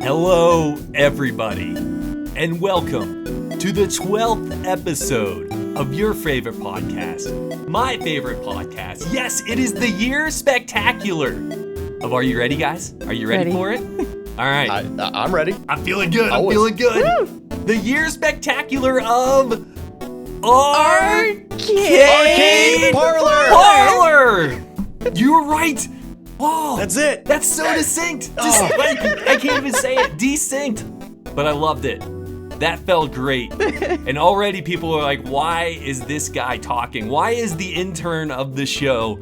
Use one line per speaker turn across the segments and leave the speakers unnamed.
Hello, everybody, and welcome to the 12th episode of your favorite podcast, my favorite podcast. Yes, it is the Year Spectacular of Are You Ready, guys? Are you ready for it? All right.
I'm ready.
I'm feeling good.
Always.
I'm feeling good.
Woo!
The Year Spectacular of Arcade
Parlor.
You were right. Oh,
That's it.
That's so distinct. I can't even say it. Distinct. But I loved it. That felt great. And already people are like, why is this guy talking? Why is the intern of the show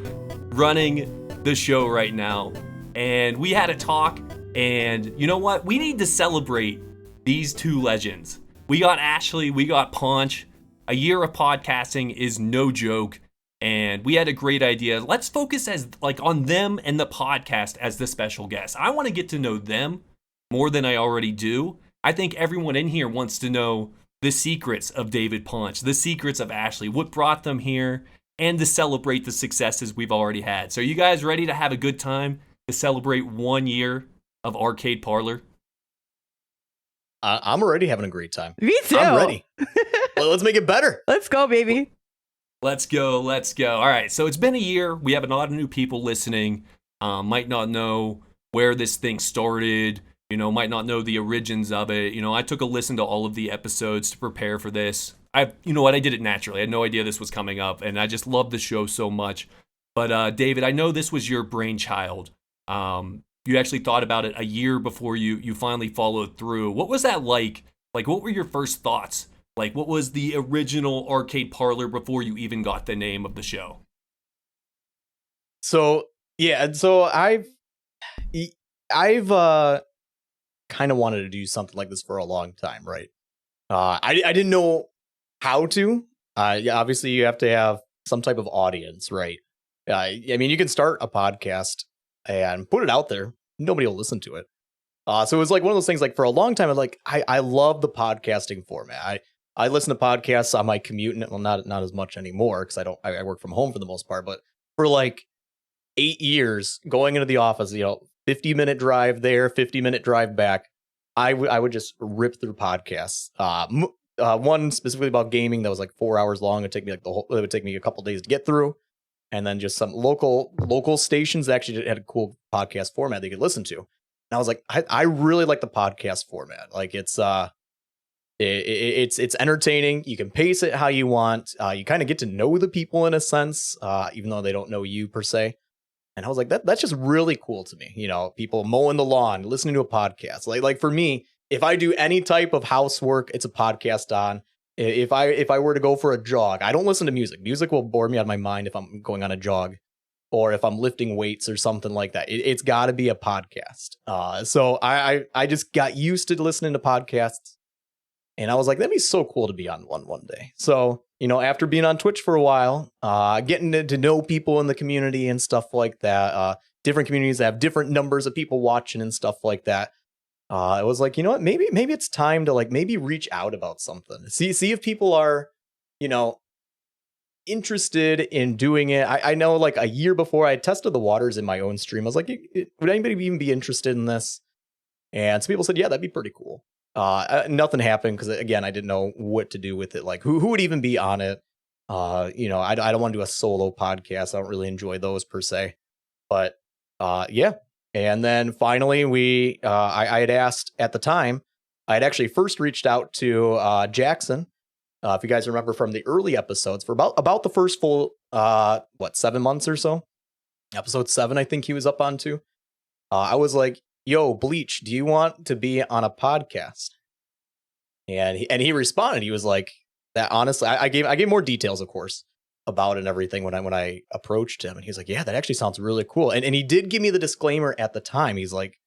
running the show right now? And we had a talk, and you know what? We need to celebrate these two legends. We got Ashlee, we got Punch. A year of podcasting is no joke. And we had a great idea. Let's focus on them and the podcast as the special guest. I want to get to know them more than I already do. I think everyone in here wants to know the secrets of David Punch, the secrets of Ashlee, what brought them here, and to celebrate the successes we've already had. So are you guys ready to have a good time to celebrate 1 year of Arcade Parlor?
I'm already having a great time.
Me too.
I'm ready. Well, let's make it better.
Let's go, baby.
Let's go. All right, so it's been a year. We have a lot of new people listening. Might not know where this thing started, might not know the origins of it. I took a listen to all of the episodes to prepare for this. I did it naturally. I had no idea this was coming up, and I just love the show so much. But David, I know this was your brainchild. You actually thought about it a year before you finally followed through. What was that like? Like, what were your first thoughts? Like, what was the original Arcade Parlor before you even got the name of the show?
So I've kind of wanted to do something like this for a long time, right? I didn't know how to. Obviously, you have to have some type of audience, right? You can start a podcast and put it out there. Nobody will listen to it. So it was like one of those things. Like for a long time, I love the podcasting format. I listen to podcasts on my commute, and well, not as much anymore because I work from home for the most part. But for like 8 years, going into the office, 50-minute drive there, 50-minute drive back, I would just rip through podcasts. One specifically about gaming that was like 4 hours long. It would take me a couple days to get through, and then just some local stations that actually had a cool podcast format that you could listen to. And I was like, I really like the podcast format. Like it's entertaining. You can pace it how you want. You kind of get to know the people in a sense, even though they don't know you per se. And I was like, that's just really cool to me. People mowing the lawn, listening to a podcast. Like for me, if I do any type of housework, it's a podcast on. If I were to go for a jog, I don't listen to music. Music will bore me out of my mind if I'm going on a jog, or if I'm lifting weights or something like that. It's got to be a podcast. So I just got used to listening to podcasts. And I was like, that'd be so cool to be on one day. So, after being on Twitch for a while, getting to know people in the community and stuff like that, different communities that have different numbers of people watching and stuff like that. I was like, you know what, maybe it's time to maybe reach out about something. See if people are, interested in doing it. I know like a year before I tested the waters in my own stream. I was like, would anybody even be interested in this? And some people said, yeah, that'd be pretty cool. Nothing happened because again, I didn't know what to do with it. Like who would even be on it? I don't want to do a solo podcast. I don't really enjoy those per se, but yeah. And then finally I had asked at the time, I had actually first reached out to Jackson. If you guys remember from the early episodes for about the first full 7 months or so, episode 7, I think he was up on to. I was like, yo, Bleach, do you want to be on a podcast? And he responded. He was like, that honestly, I gave more details, of course, about it and everything when I approached him. And he's like, yeah, that actually sounds really cool. And he did give me the disclaimer at the time. He's like,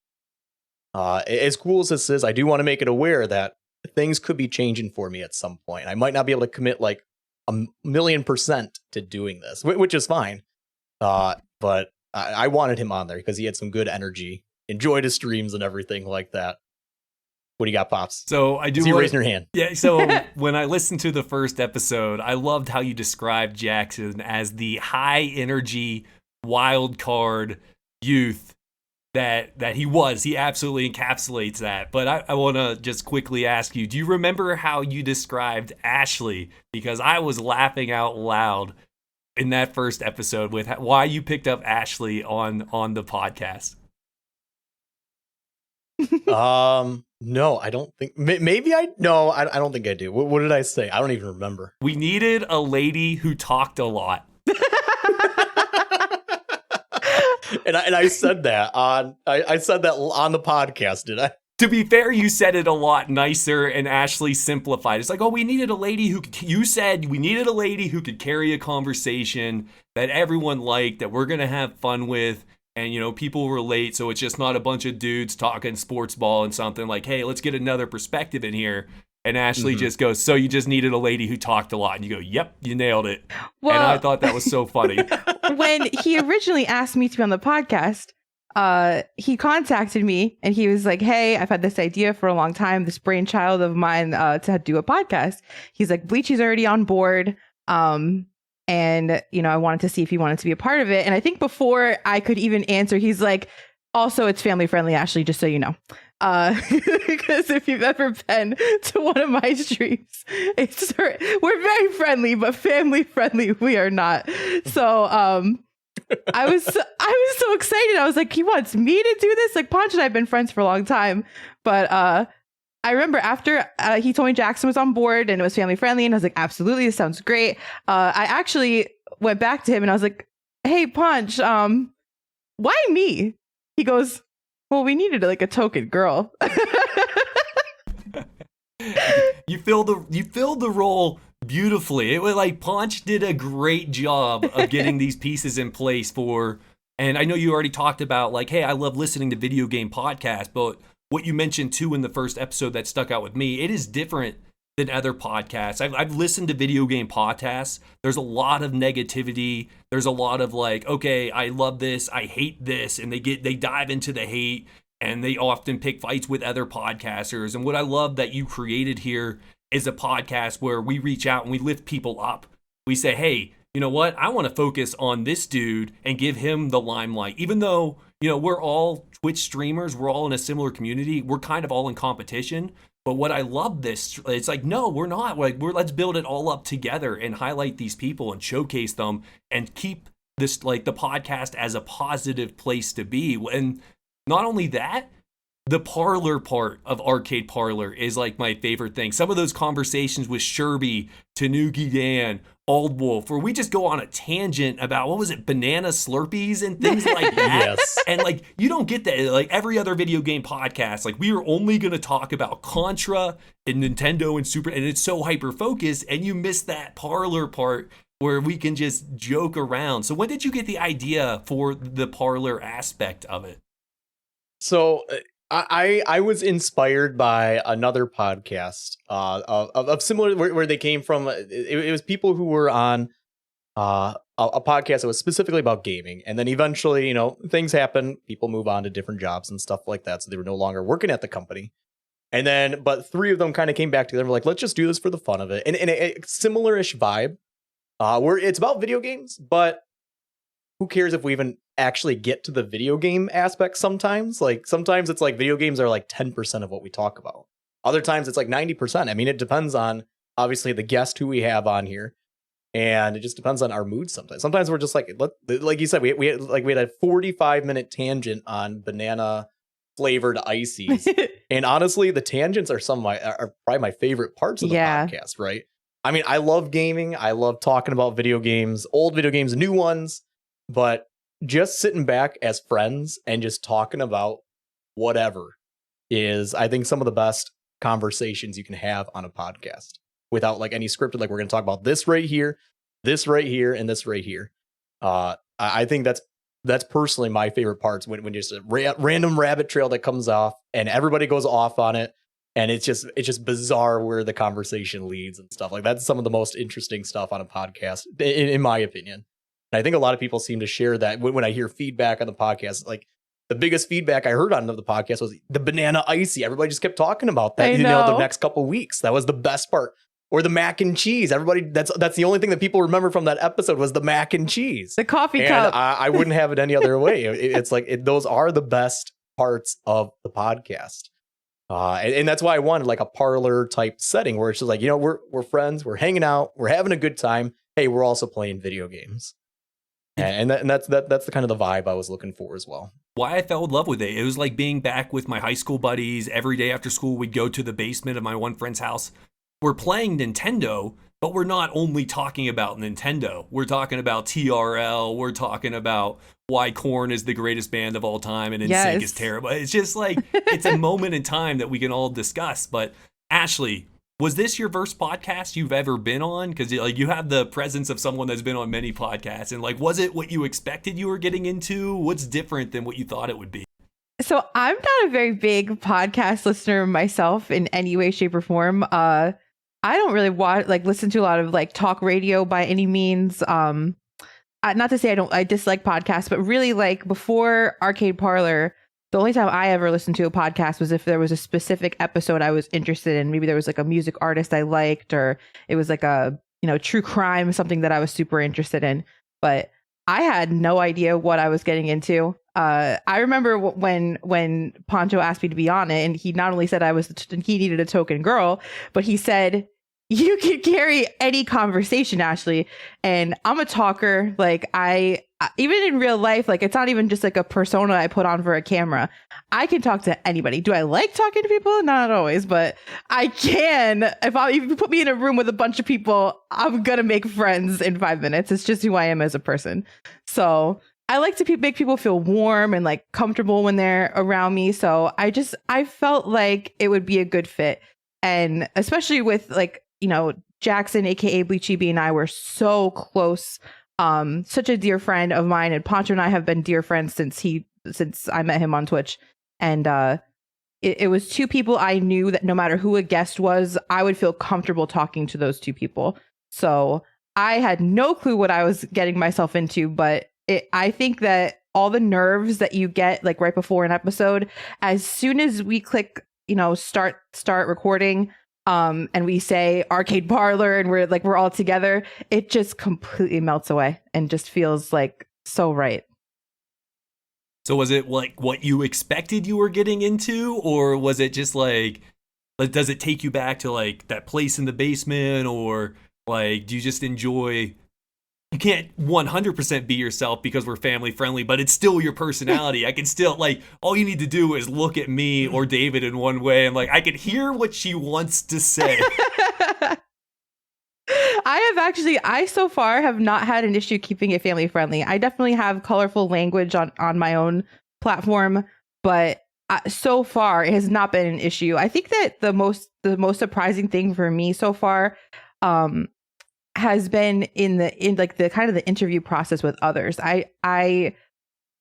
as cool as this is, I do want to make it aware that things could be changing for me at some point. I might not be able to commit like 1,000,000% to doing this, which is fine. But I wanted him on there because he had some good energy, enjoyed his streams and everything like that. What do you got, Pops?
So I do.
You raising your hand?
Yeah. So when I listened to the first episode, I loved how you described Jackson as the high energy wild card youth that he absolutely encapsulates that. But I want to just quickly ask you, do you remember how you described Ashlee? Because I was laughing out loud in that first episode with why you picked up Ashlee on the podcast.
No, I don't think. Maybe I don't think I do. What did I say? I don't even remember.
We needed a lady who talked a lot.
And I said that on I said that on the podcast, did I?
To be fair, you said it a lot nicer, and Ashlee simplified. It's like, oh, we needed a lady who could, you said we needed a lady who could carry a conversation that everyone liked, that we're gonna have fun with, and people relate. So it's just not a bunch of dudes talking sports ball and something like, hey, let's get another perspective in here. And Ashlee just goes, so you just needed a lady who talked a lot. And you go, yep, you nailed it. Well, and I thought that was so funny.
When he originally asked me to be on the podcast, he contacted me and he was like, hey, I've had this idea for a long time, this brainchild of mine to do a podcast. He's like, Bleachy's already on board. And, I wanted to see if he wanted to be a part of it. And I think before I could even answer, he's like, also, it's family friendly, Ashlee, just so you know. Because if you've ever been to one of my streams, we're very friendly, but family friendly we are not. So I was so excited. I was like, he wants me to do this? Like, Ponch and I have been friends for a long time. But I remember after he told me Jackson was on board and it was family friendly, and I was like, absolutely, this sounds great. I actually went back to him and I was like, hey, Ponch, why me? He goes, well, we needed like a token girl.
You filled the role beautifully. It was like Ponch did a great job of getting these pieces in place for, and I know you already talked about like, hey, I love listening to video game podcasts, but what you mentioned too in the first episode that stuck out with me, it is different than other podcasts. I've listened to video game podcasts. There's a lot of negativity. There's a lot of like, okay, I love this, I hate this, and they dive into the hate, and they often pick fights with other podcasters. And what I love that you created here is a podcast where we reach out and we lift people up. We say, hey, you know what? I want to focus on this dude and give him the limelight. Even though, we're all Twitch streamers, we're all in a similar community, we're kind of all in competition. But what I love it's like, no, we're not. Like, let's build it all up together and highlight these people and showcase them and keep this, like, the podcast as a positive place to be. And not only that, the parlor part of Arcade Parlor is like my favorite thing. Some of those conversations with Sherby, Tanuki Dan, Old Wolf, where we just go on a tangent about, what was it, banana Slurpees and things like that.
Yes.
And like, you don't get that. Like every other video game podcast, like we are only going to talk about Contra and Nintendo and Super, and it's so hyper focused, and you miss that parlor part where we can just joke around. So when did you get the idea for the parlor aspect of it?
So I was inspired by another podcast of similar where they came from. It was people who were on a podcast that was specifically about gaming, and then eventually, things happen. People move on to different jobs and stuff like that, so they were no longer working at the company. And then, but three of them kind of came back together. Were like, let's just do this for the fun of it, and a similar-ish vibe, where it's about video games, but who cares if we even actually get to the video game aspect sometimes? Like, sometimes it's like video games are like 10% of what we talk about. Other times it's like 90%. I mean, it depends on, obviously, the guest who we have on here. And it just depends on our mood sometimes. Sometimes we're just like you said, we had a 45-minute tangent on banana flavored ices. And honestly, the tangents are are probably my favorite parts of the podcast, right? I mean, I love gaming. I love talking about video games, old video games, new ones. But just sitting back as friends and just talking about whatever is, I think, some of the best conversations you can have on a podcast without like any scripted, like we're going to talk about this right here, and this right here. I think that's personally my favorite parts, when just a random rabbit trail that comes off and everybody goes off on it. And it's just bizarre where the conversation leads and stuff. Like, that's some of the most interesting stuff on a podcast, in my opinion. And I think a lot of people seem to share that when I hear feedback on the podcast. Like, the biggest feedback I heard on the podcast was the banana icy. Everybody just kept talking about that. The next couple weeks. That was the best part. Or the mac and cheese. Everybody, that's the only thing that people remember from that episode was the mac and cheese.
The coffee
And
cup.
I wouldn't have it any other way. It's like those are the best parts of the podcast. And that's why I wanted like a parlor type setting where it's just like, we're friends, we're hanging out, we're having a good time. Hey, we're also playing video games. And that's the kind of the vibe I was looking for as well.
Why I fell in love with it. It was like being back with my high school buddies. Every day after school, we'd go to the basement of my one friend's house. We're playing Nintendo, but we're not only talking about Nintendo. We're talking about TRL. We're talking about why Korn is the greatest band of all time and NSYNC is terrible. It's just like, it's a moment in time that we can all discuss. But Ashlee, was this your first podcast you've ever been on? Because like you have the presence of someone that's been on many podcasts. And like, was it what you expected you were getting into? What's different than what you thought it would be?
So I'm not a very big podcast listener myself in any way, shape, or form. I don't really listen to a lot of like talk radio by any means. Not to say I dislike podcasts, but really like before Arcade Parlor, the only time I ever listened to a podcast was if there was a specific episode I was interested in. Maybe there was like a music artist I liked, or it was like a, true crime, something that I was super interested in. But I had no idea what I was getting into. I remember when Poncho asked me to be on it, and he not only said he needed a token girl, but he said, you can carry any conversation, Ashlee. And I'm a talker. Like even in real life, like it's not even just like a persona I put on for a camera. I can talk to anybody. Do I like talking to people? Not always, but I can. If you put me in a room with a bunch of people, I'm going to make friends in 5 minutes. It's just who I am as a person. So I like to make people feel warm and like comfortable when they're around me. So I felt like it would be a good fit. And especially with like, Jackson, aka Bleachy B, and I were so close. Such a dear friend of mine, and Poncho and I have been dear friends since I met him on Twitch. And it was two people I knew that no matter who a guest was, I would feel comfortable talking to those two people. So I had no clue what I was getting myself into, but I think that all the nerves that you get like right before an episode, as soon as we click, start recording, and we say Arcade Parlor and we're all together, it just completely melts away and just feels like so right.
So was it like what you expected you were getting into, or was it just like does it take you back to like that place in the basement, or like do you just enjoy? You can't 100% be yourself because we're family friendly, but it's still your personality. I can still like, all you need to do is look at me or David in one way and like, I can hear what she wants to say.
I so far have not had an issue keeping it family friendly. I definitely have colorful language on my own platform, but so far it has not been an issue. I think that the most surprising thing for me so far, has been in the kind of the interview process with others. I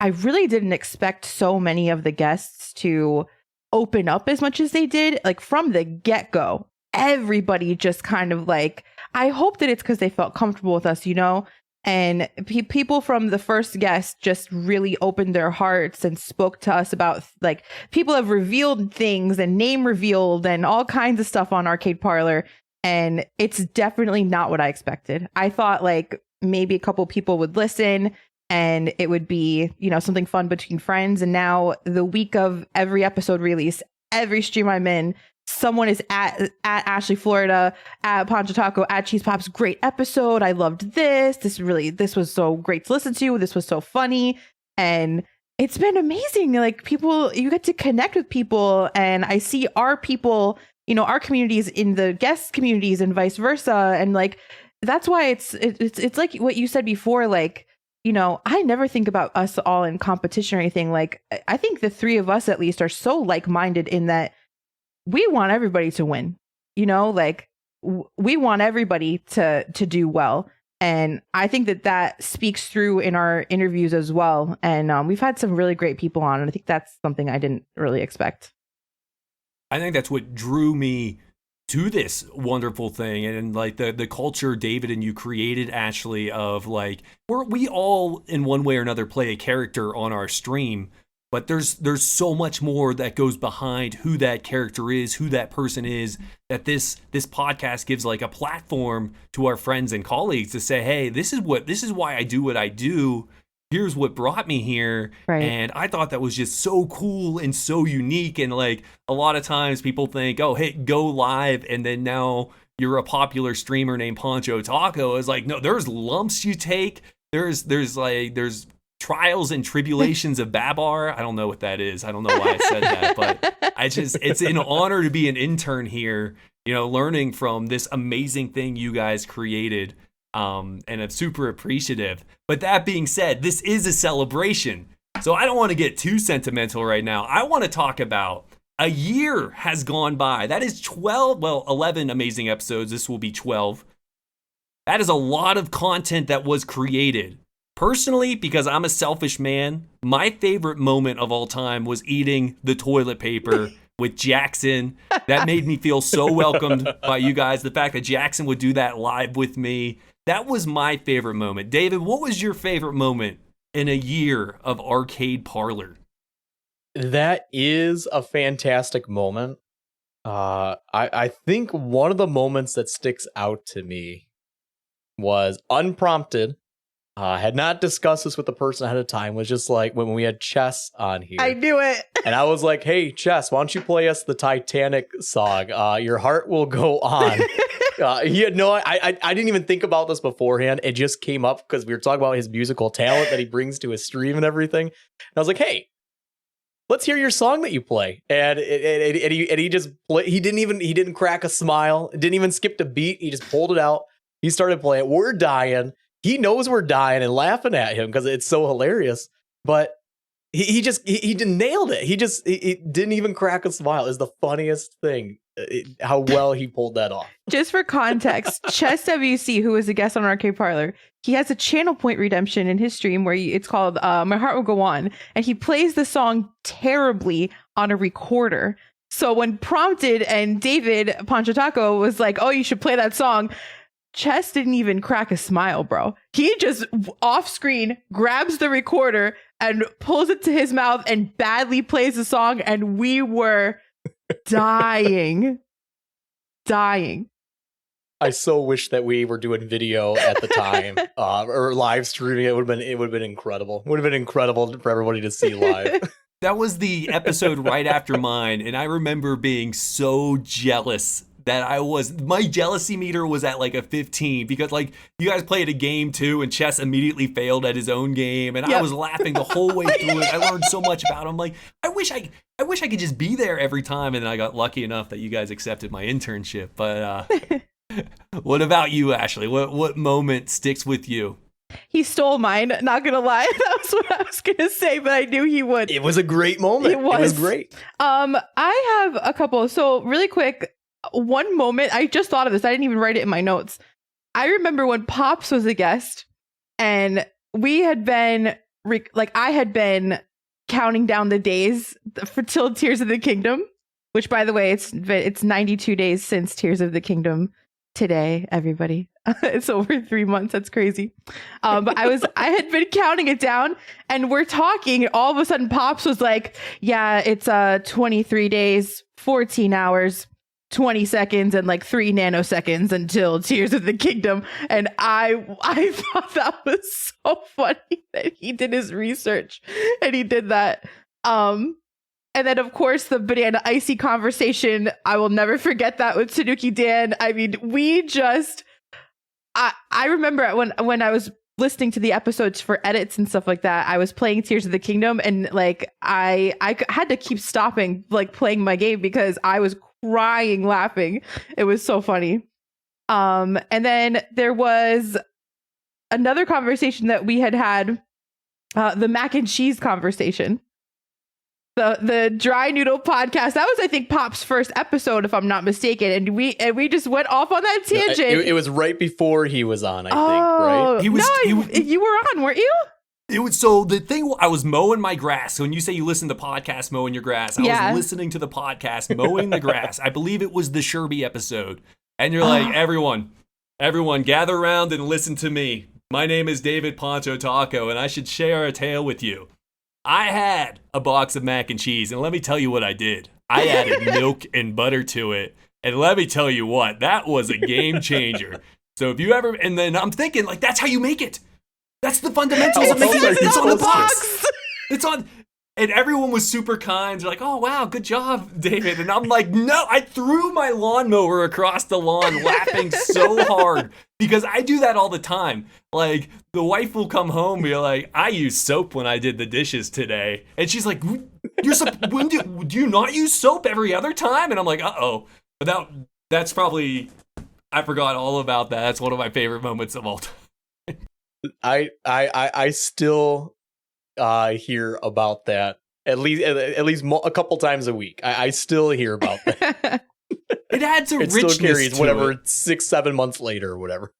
really didn't expect so many of the guests to open up as much as they did. Like from the get-go, everybody just kind of like, I hope that it's because they felt comfortable with us, and people from the first guest just really opened their hearts and spoke to us about like people have revealed things and name revealed and all kinds of stuff on Arcade Parlor. And it's definitely not what I expected. I thought like maybe a couple people would listen and it would be, something fun between friends. And now the week of every episode release, every stream I'm in, someone is at Ashlee Florida, at Poncho Taco, at Cheese Pops. Great episode. I loved this. This was so great to listen to. This was so funny. And it's been amazing. Like people, you get to connect with people, and I see our people, our communities in the guest communities and vice versa. And like, that's why it's like what you said before, like, I never think about us all in competition or anything. Like, I think the three of us at least are so like-minded in that we want everybody to win, like we want everybody to do well. And I think that speaks through in our interviews as well. And we've had some really great people on, and I think that's something I didn't really expect.
I think that's what drew me to this wonderful thing, and like the culture David and you created, Ashlee, of like we all in one way or another play a character on our stream, but there's so much more that goes behind who that character is, who that person is, that this podcast gives like a platform to our friends and colleagues to say, hey, this is why I do what I do. Here's what brought me here.
Right.
And I thought that was just so cool and so unique. And like a lot of times people think, oh, hey, go live. And then now you're a popular streamer named Poncho Taco. It's like, no, there's lumps you take. There's trials and tribulations of Babar. I don't know what that is. I don't know why I said that, but it's an honor to be an intern here, learning from this amazing thing you guys created. And I'm super appreciative. But that being said, this is a celebration. So I don't want to get too sentimental right now. I want to talk about a year has gone by. That is 11 amazing episodes. This will be 12. That is a lot of content that was created. Personally, because I'm a selfish man, my favorite moment of all time was eating the toilet paper with Jackson. That made me feel so welcomed by you guys. The fact that Jackson would do that live with me, that was my favorite moment. David, what was your favorite moment in a year of Arcade Parlor?
That is a fantastic moment. I think one of the moments that sticks out to me was unprompted. Had not discussed this with the person ahead of time, was just like when we had Chess on here.
I knew it.
And I was like, hey, Chess, why don't you play us the Titanic song? Your Heart Will Go On. He had I didn't even think about this beforehand. It just came up because we were talking about his musical talent that he brings to his stream and everything. And I was like, hey, let's hear your song that you play. And he just he didn't crack a smile, didn't even skip a beat. He just pulled it out. He started playing. We're dying. He knows we're dying and laughing at him because it's so hilarious. But he nailed it. He didn't even crack a smile. It's the funniest thing. How well he pulled that off.
Just for context, Chess WC, who was a guest on Arcade Parlor, he has a channel point redemption in his stream where it's called My Heart Will Go On, and he plays the song terribly on a recorder. So when prompted and David Poncho Taco was like, oh, you should play that song, Chess didn't even crack a smile, bro. He just off screen grabs the recorder and pulls it to his mouth and badly plays the song, and we were dying.
I so wish that we were doing video at the time or live streaming. It would have been incredible. It would have been incredible for everybody to see live.
That was the episode right after mine, and I remember being so jealous that my jealousy meter was at like a 15 because like you guys played a game too and Chess immediately failed at his own game and I was laughing the whole way through it. I learned so much about him. Like I wish I could just be there every time, and then I got lucky enough that you guys accepted my internship. But what about you, Ashlee? What moment sticks with you?
He stole mine, not gonna lie. That was what I was gonna say, but I knew he would.
It was a great moment. It was great.
I have a couple. So really quick, one moment, I just thought of this. I didn't even write it in my notes. I remember when Pops was a guest and we had been I had been counting down the days for till Tears of the Kingdom, which by the way, it's 92 days since Tears of the Kingdom today, everybody. It's over 3 months. That's crazy. But I had been counting it down and we're talking, and all of a sudden Pops was like, yeah, it's 23 days, 14 hours, 20 seconds and like 3 nanoseconds until Tears of the Kingdom. And I thought that was so funny that he did his research and he did that. And then of course the Banana Icy conversation, I will never forget that with Tanuki Dan. I mean, I remember when I was listening to the episodes for edits and stuff like that, I was playing Tears of the Kingdom and like I had to keep stopping like playing my game because I was crying laughing. It was so funny. And then there was another conversation that we had the mac and cheese conversation, the dry noodle podcast. That was, I think, Pop's first episode, if I'm not mistaken, and we just went off on that tangent.
It was right before he was on, I think, right?
You were on, weren't you?
It was, so the thing, I was mowing my grass. So when you say you listen to podcasts mowing your grass, I was listening to the podcast mowing the grass. I believe it was the Sherby episode. And you're like, everyone gather around and listen to me. My name is David Poncho Taco, and I should share a tale with you. I had a box of mac and cheese, and let me tell you what I did. I added milk and butter to it, and let me tell you what, that was a game changer. So if you ever, and then I'm thinking, like, that's how you make it. That's the fundamentals of making it. It's on the box. It's on. And everyone was super kind. They're like, oh, wow, good job, David. And I'm like, no, I threw my lawnmower across the lawn laughing so hard because I do that all the time. Like, the wife will come home and be like, I used soap when I did the dishes today. And she's like, do you not use soap every other time? And I'm like, uh-oh. But that's probably, I forgot all about that. That's one of my favorite moments of all time.
I still hear about that at least a couple times a week. I still hear about that.
It adds a
it
richness
still carries
to
whatever
it.
6-7 months later or whatever.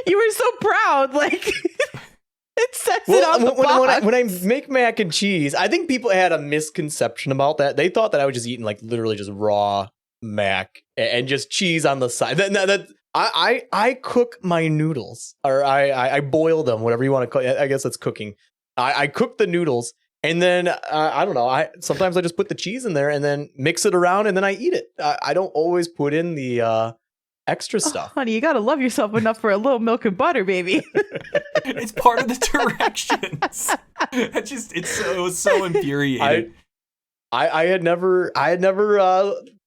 You were so proud, like it says it on the box.
When I make mac and cheese, I think people had a misconception about that. They thought that I was just eating like literally just raw mac and just cheese on the side. I cook my noodles, or I boil them, whatever you want to call it. I guess that's cooking. I cook the noodles, and then I don't know. Sometimes I just put the cheese in there and then mix it around, and then I eat it. I don't always put in the extra stuff.
Honey, you gotta love yourself enough for a little milk and butter, baby.
It's part of the directions. It was so infuriating.
I had never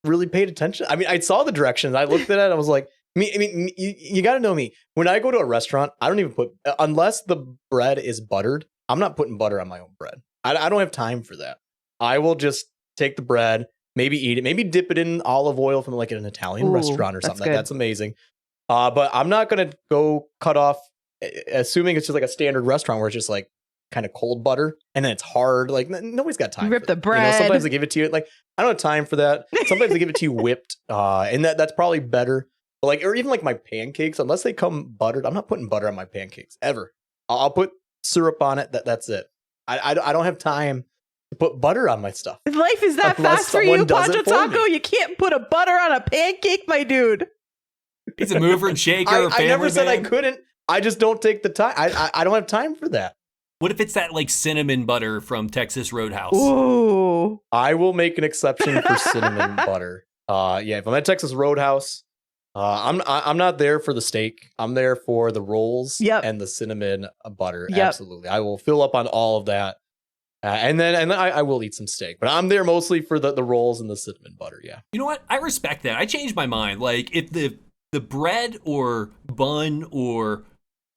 really paid attention. I mean, I saw the directions. I looked at it. I was like, you got to know me. When I go to a restaurant, I don't even put, unless the bread is buttered, I'm not putting butter on my own bread. I don't have time for that. I will just take the bread, maybe eat it, maybe dip it in olive oil from like an Italian restaurant or something. That's amazing. But I'm not going to go cut off, assuming it's just like a standard restaurant where it's just like kind of cold butter and then it's hard. Like nobody's got time.
You rip the bread.
Sometimes they give it to you. Like, I don't have time for that. Sometimes they give it to you whipped. And that's probably better. But like, or even like my pancakes, unless they come buttered, I'm not putting butter on my pancakes ever. I'll put syrup on it. That's it. I don't have time to put butter on my stuff.
Life is that fast for you, Pancho Taco. You can't put a butter on a pancake, my dude.
He's a mover and shaker.
I never said I couldn't. I just don't take the time. I don't have time for that.
What if it's that like cinnamon butter from Texas Roadhouse?
Ooh.
I will make an exception for cinnamon butter. Yeah, if I'm at Texas Roadhouse, I'm not there for the steak. I'm there for the rolls and the cinnamon butter. Yep. Absolutely. I will fill up on all of that. And then I will eat some steak. But I'm there mostly for the rolls and the cinnamon butter, yeah.
You know what? I respect that. I changed my mind. Like, if the bread or bun or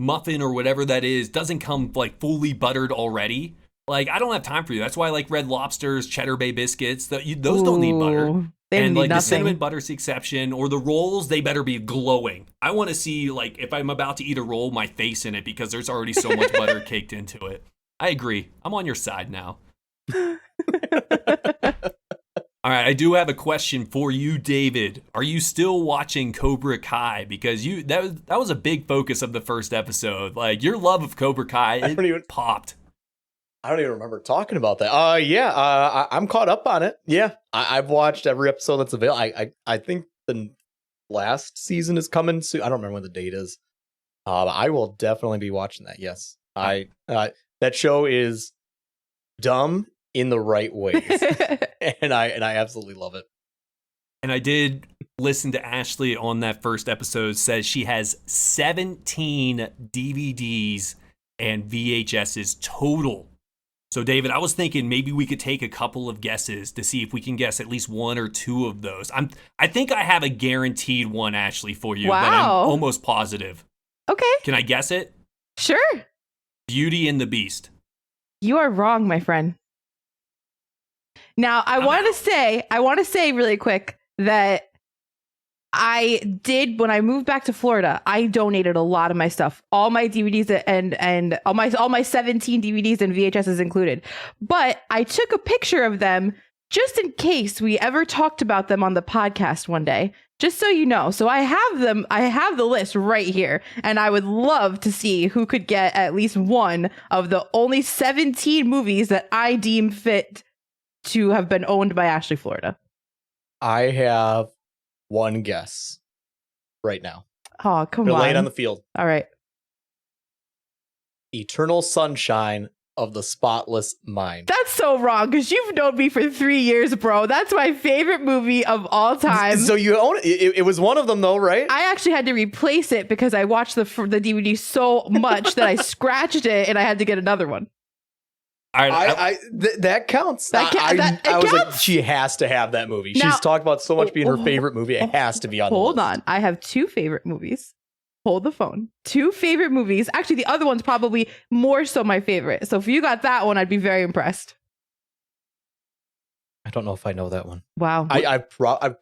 muffin or whatever that is doesn't come like fully buttered already, like, I don't have time for you. That's why I like Red Lobster's Cheddar Bay biscuits. Those don't need butter. And like the cinnamon butter's the exception, or the rolls, they better be glowing. I want to see, like, if I'm about to eat a roll, my face in it, because there's already so much butter caked into it. I agree. I'm on your side now. All right, I do have a question for you, David. Are you still watching Cobra Kai? Because that was a big focus of the first episode. Like, your love of Cobra Kai, popped.
I don't even remember talking about that. Yeah, I'm caught up on it. Yeah, I've watched every episode that's available. I think the last season is coming soon. I don't remember when the date is. I will definitely be watching that. Yes, that show is dumb in the right ways, and I absolutely love it.
And I did listen to Ashlee on that first episode. Says she has 17 DVDs and VHSs total. So, David, I was thinking maybe we could take a couple of guesses to see if we can guess at least one or two of those. I think I have a guaranteed one, Ashlee, for you.
Wow.
But I'm almost positive.
Okay.
Can I guess it?
Sure.
Beauty and the Beast.
You are wrong, my friend. Now, I want to say really quick that I did, when I moved back to Florida, I donated a lot of my stuff, all my DVDs and all my 17 DVDs and VHSs included. But I took a picture of them just in case we ever talked about them on the podcast one day, just so you know. So I have them. I have the list right here, and I would love to see who could get at least one of the only 17 movies that I deem fit to have been owned by Ashlee Florida.
I have one guess right now.
Oh, come on.
Lay it on the field.
All right.
Eternal Sunshine of the Spotless Mind.
That's so wrong because you've known me for 3 years, bro. That's my favorite movie of all time.
So you own it. It was one of them, though, right?
I actually had to replace it because I watched the DVD so much that I scratched it and I had to get another one.
All right,
That counts. I was like, she has to have that movie.
Now,
She's talked about so much being her favorite movie. It has to be on the
Hold
list.
on. I have 2 favorite movies. Hold the phone. 2 favorite movies. Actually, the other one's probably more so my favorite. So if you got that one, I'd be very impressed.
I don't know if I know that one.
Wow.
I've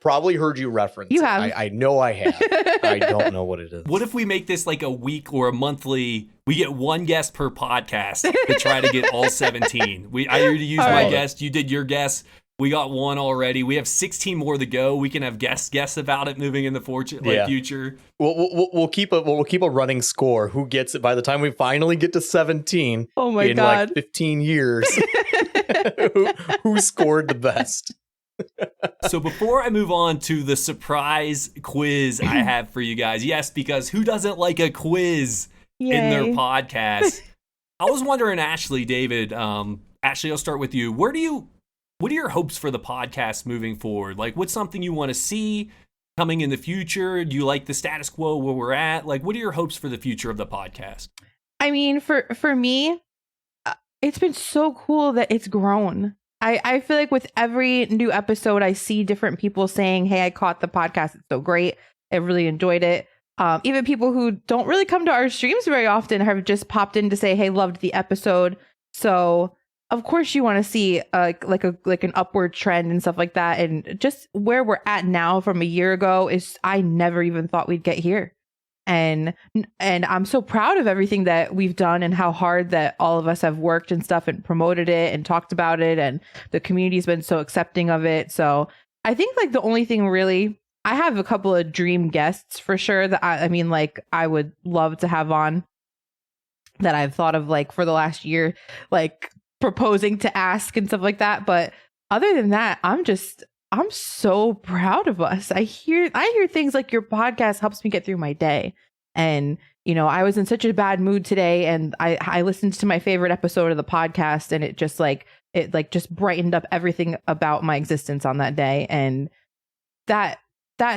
probably heard you reference
You
it.
have.
I know I have. I don't know what it is.
what if we make this like a week or a monthly? We get one guest per podcast to try to get all 17. I already used
All
my
right.
guest. You did your guess. We got one already. We have 16 more to go. We can have guess about it moving in the future.
We'll keep a running score. Who gets it by the time we finally get to 17?
Oh my
in
God.
like 15 years. who scored the best?
So before I move on to the surprise quiz I have for you guys, yes, because who doesn't like a quiz in their
Yay.
podcast? I was wondering, Ashlee, David, Ashlee, I'll start with you. What are your hopes for the podcast moving forward? Like, what's something you want to see coming in the future? Do you like the status quo where we're at? Like, what are your hopes for the future of the podcast?
I mean, for me, it's been so cool that it's grown. I feel like with every new episode, I see different people saying, hey, I caught the podcast. It's so great. I really enjoyed it. Even people who don't really come to our streams very often have just popped in to say, hey, loved the episode. So of course you want to see like an upward trend and stuff like that. And just where we're at now from a year ago is I never even thought we'd get here. And I'm so proud of everything that we've done and how hard that all of us have worked and stuff and promoted it and talked about it. And the community's been so accepting of it. So I think like the only thing really, I have a couple of dream guests for sure that I mean, like I would love to have on that I've thought of like for the last year, like proposing to ask and stuff like that. But other than that, I'm so proud of us. I hear things like your podcast helps me get through my day. And, you know, I was in such a bad mood today and I listened to my favorite episode of the podcast and it just brightened up everything about my existence on that day. And that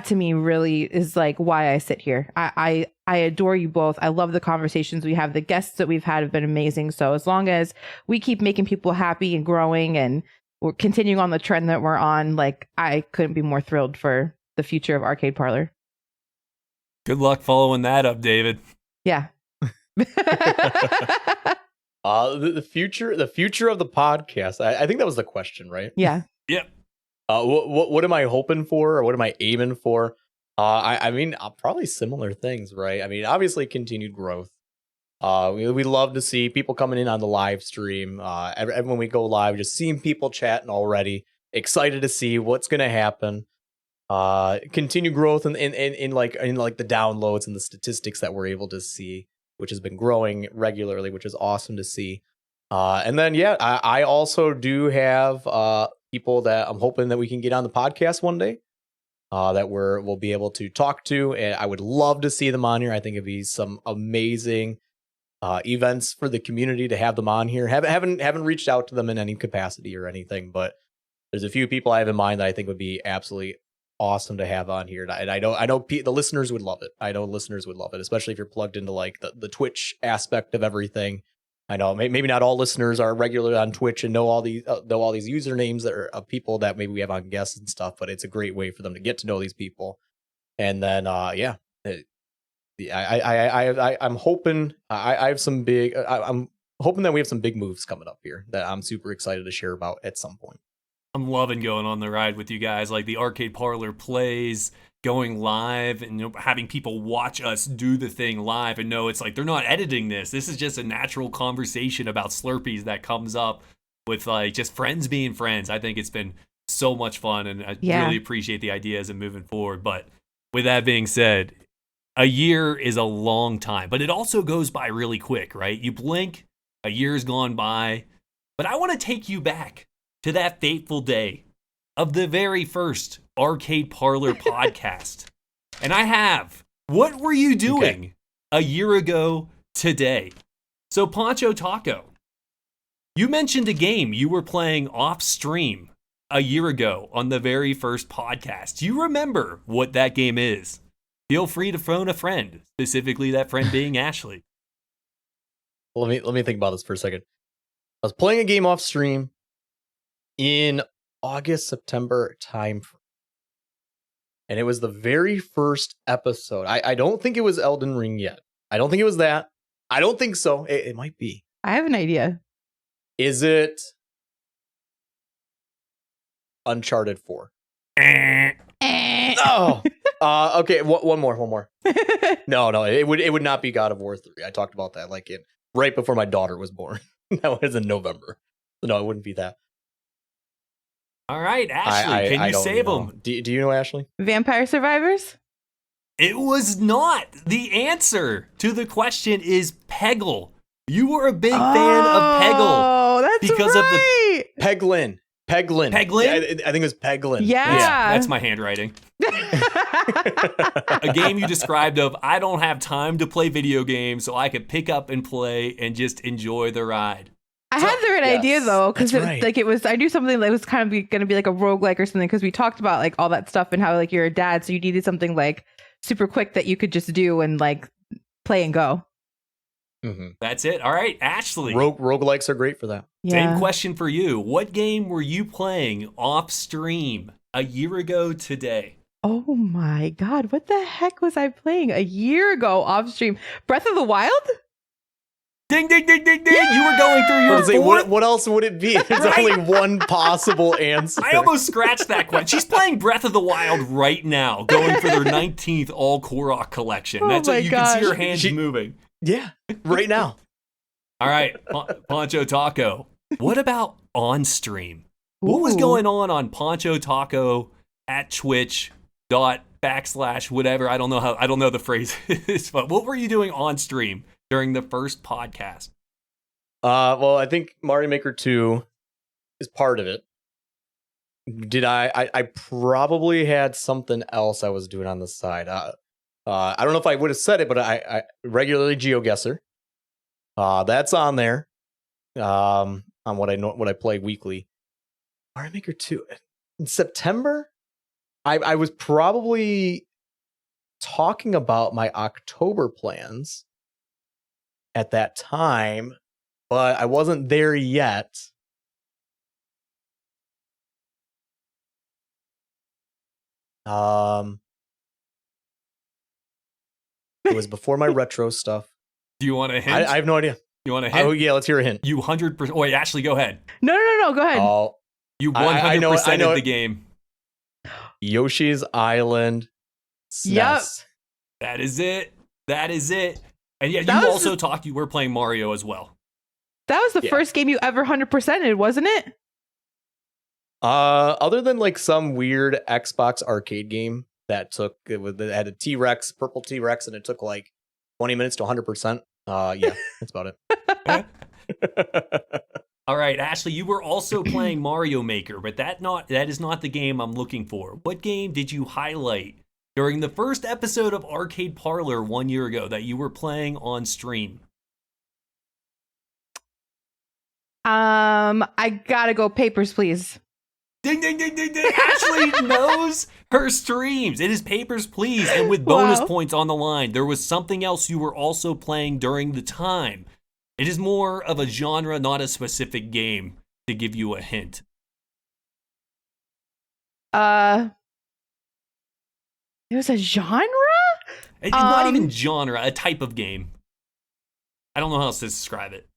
to me really is like why I sit here. I adore you both. I love the conversations we have. The guests that we've had have been amazing. So as long as we keep making people happy and growing and we're continuing on the trend that we're on, like I couldn't be more thrilled for the future of Arcade Parlor.
Good luck following that up, David.
Yeah.
The future of the podcast. I think that was the question, right?
Yeah.
Yep.
What am I hoping for, or what am I aiming for? I mean, probably similar things, right? I mean, obviously continued growth. We love to see people coming in on the live stream. When we go live, just seeing people chatting already. Excited to see what's gonna happen. Continue growth in like the downloads and the statistics that we're able to see, which has been growing regularly, which is awesome to see. And then I also do have people that I'm hoping that we can get on the podcast one day. That we'll be able to talk to, and I would love to see them on here. I think it'd be some amazing events for the community to have them on here. Haven't reached out to them in any capacity or anything, but there's a few people I have in mind that I think would be absolutely awesome to have on here. And I know the listeners would love it. I know listeners would love it, especially if you're plugged into like the Twitch aspect of everything. I know maybe not all listeners are regularly on Twitch and know all these usernames that are of people that maybe we have on guests and stuff, but it's a great way for them to get to know these people. And then I'm hoping I'm hoping that we have some big moves coming up here that I'm super excited to share about at some point.
I'm loving going on the ride with you guys, like the Arcade Parlor plays, going live, and having people watch us do the thing live and know it's like they're not editing this. This is just a natural conversation about Slurpees that comes up with like just friends being friends. I think it's been so much fun, and I really appreciate the ideas and moving forward. But with that being said, a year is a long time, but it also goes by really quick, right? You blink, a year's gone by. But I want to take you back to that fateful day of the very first Arcade Parlor podcast. And I have, what were you doing a year ago today? So Pancho Taco, You mentioned a game you were playing off stream a year ago on the very first podcast. Do you remember what that game is? Feel free to phone a friend, specifically that friend being Ashlee.
Let me think about this for a second. I was playing a game off stream in August, September time. And it was the very first episode. I don't think it was Elden Ring yet. I don't think it was that. I don't think so. It might be.
I have an idea. Is
it Uncharted 4? No. Okay, one more. No, it would not be God of War 3. I talked about that like right before my daughter was born. That was in November. No, it wouldn't be that.
All right, Ashlee, can you save them?
Do you know, Ashlee?
Vampire Survivors?
It was not. The answer to the question is Peggle. You were a big fan of Peggle.
Oh, that's
because
right.
Of the Peglin.
Peglin?
I think it was Peglin.
Yeah.
That's my handwriting. A game you described of, I don't have time to play video games, so I could pick up and play and just enjoy the ride.
I had the right idea though, because
right.
I knew something that was kind of going to be like a roguelike or something, because we talked about like all that stuff and how like you're a dad, so you needed something like super quick that you could just do and like play and go.
Mm-hmm.
That's it. All right, Ashlee.
Roguelikes are great for that.
Yeah.
Same question for you. What game were you playing off stream a year ago today?
Oh my God, what the heck was I playing a year ago off stream? Breath of the Wild?
Ding, ding, ding, ding, ding. Yeah! You were going through your
what else would it be? There's only one possible answer.
I almost scratched that question. She's playing Breath of the Wild right now, going for their 19th all Korok collection. That's what you can see her hands moving.
Yeah, right now.
All right, Poncho Taco. What about on stream? What was going on Poncho Taco at Twitch / whatever? I don't know the phrase is, but what were you doing on stream during the first podcast?
Well, I think Mario Maker 2 is part of it. Did I probably had something else I was doing on the side. I don't know if I would have said it, but I regularly GeoGuessr. That's on there. On what I play weekly. Mario Maker 2 in September. I was probably talking about my October plans at that time, but I wasn't there yet. It was before my retro stuff.
Do you want a hint?
I have no idea.
You want a hint?
Oh yeah, let's hear a hint.
You 100%. Wait, Ashlee, go ahead.
No. Go ahead.
You 100% of the game.
Yoshi's Island. SNES.
Yep.
That is it. And yeah, you also talked. You were playing Mario as well.
That was the first game you ever 100%ed, wasn't it?
Other than like some weird Xbox arcade game that had a T-Rex, purple T-Rex, and it took like 20 minutes to 100%. Yeah, that's about it.
All right, Ashlee, you were also playing Mario Maker, but that is not the game I'm looking for. What game did you highlight during the first episode of Arcade Parlor 1 year ago that you were playing on stream?
I gotta go Papers, Please.
Ding, ding, ding, ding, ding. Ashlee knows her streams. It is Papers, Please. And with bonus points on the line, there was something else you were also playing during the time. It is more of a genre, not a specific game, to give you a hint.
It was a genre?
It's not even genre, a type of game. I don't know how else to describe it.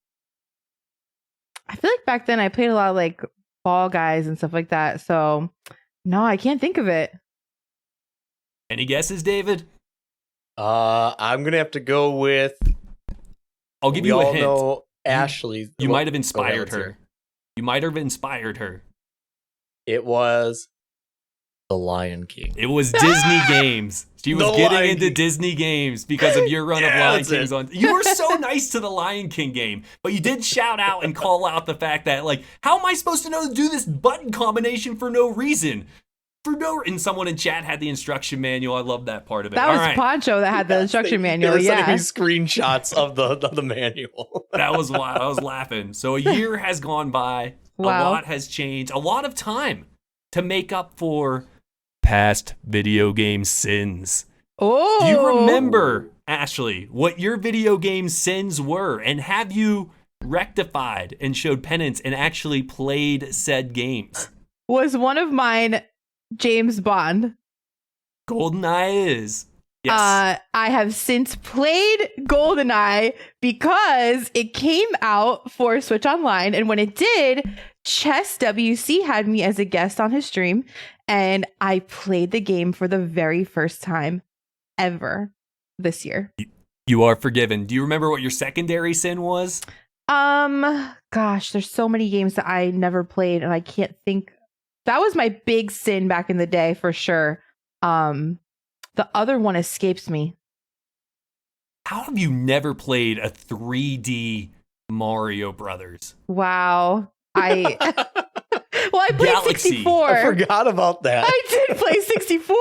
I feel like back then I played a lot of like Fall Guys and stuff like that. So, no, I can't think of it.
Any guesses, David?
I'm going to have to go with...
I'll give you a hint.
Know Ashlee.
You might have inspired her. You might have inspired her.
It was The Lion King.
It was Disney games. She was getting into Disney games because of your run of Lion Kings on. You were so nice to the Lion King game, but you did shout out and call out the fact that, like, how am I supposed to know to do this button combination for no reason? and someone in chat had the instruction manual. I love that part of it.
That
All
was
right.
Poncho that had the instruction manual.
They were sending
Yeah.
me screenshots of the manual.
That was wild. I was laughing. So a year has gone by.
Wow.
A lot has changed. A lot of time to make up for past video game sins.
Oh.
Do you remember, Ashlee, what your video game sins were? And have you rectified and showed penance and actually played said games?
Was one of mine James Bond?
GoldenEye is. Yes.
I have since played GoldenEye because it came out for Switch Online, and when it did, Chess WC had me as a guest on his stream, and I played the game for the very first time ever this year.
You are forgiven. Do you remember what your secondary sin was?
Gosh, there's so many games that I never played, and I can't think. That was my big sin back in the day for sure. The other one escapes me.
How have you never played a 3D Mario Brothers?
Wow. I played
Galaxy.
64.
I forgot about that.
I did play 64.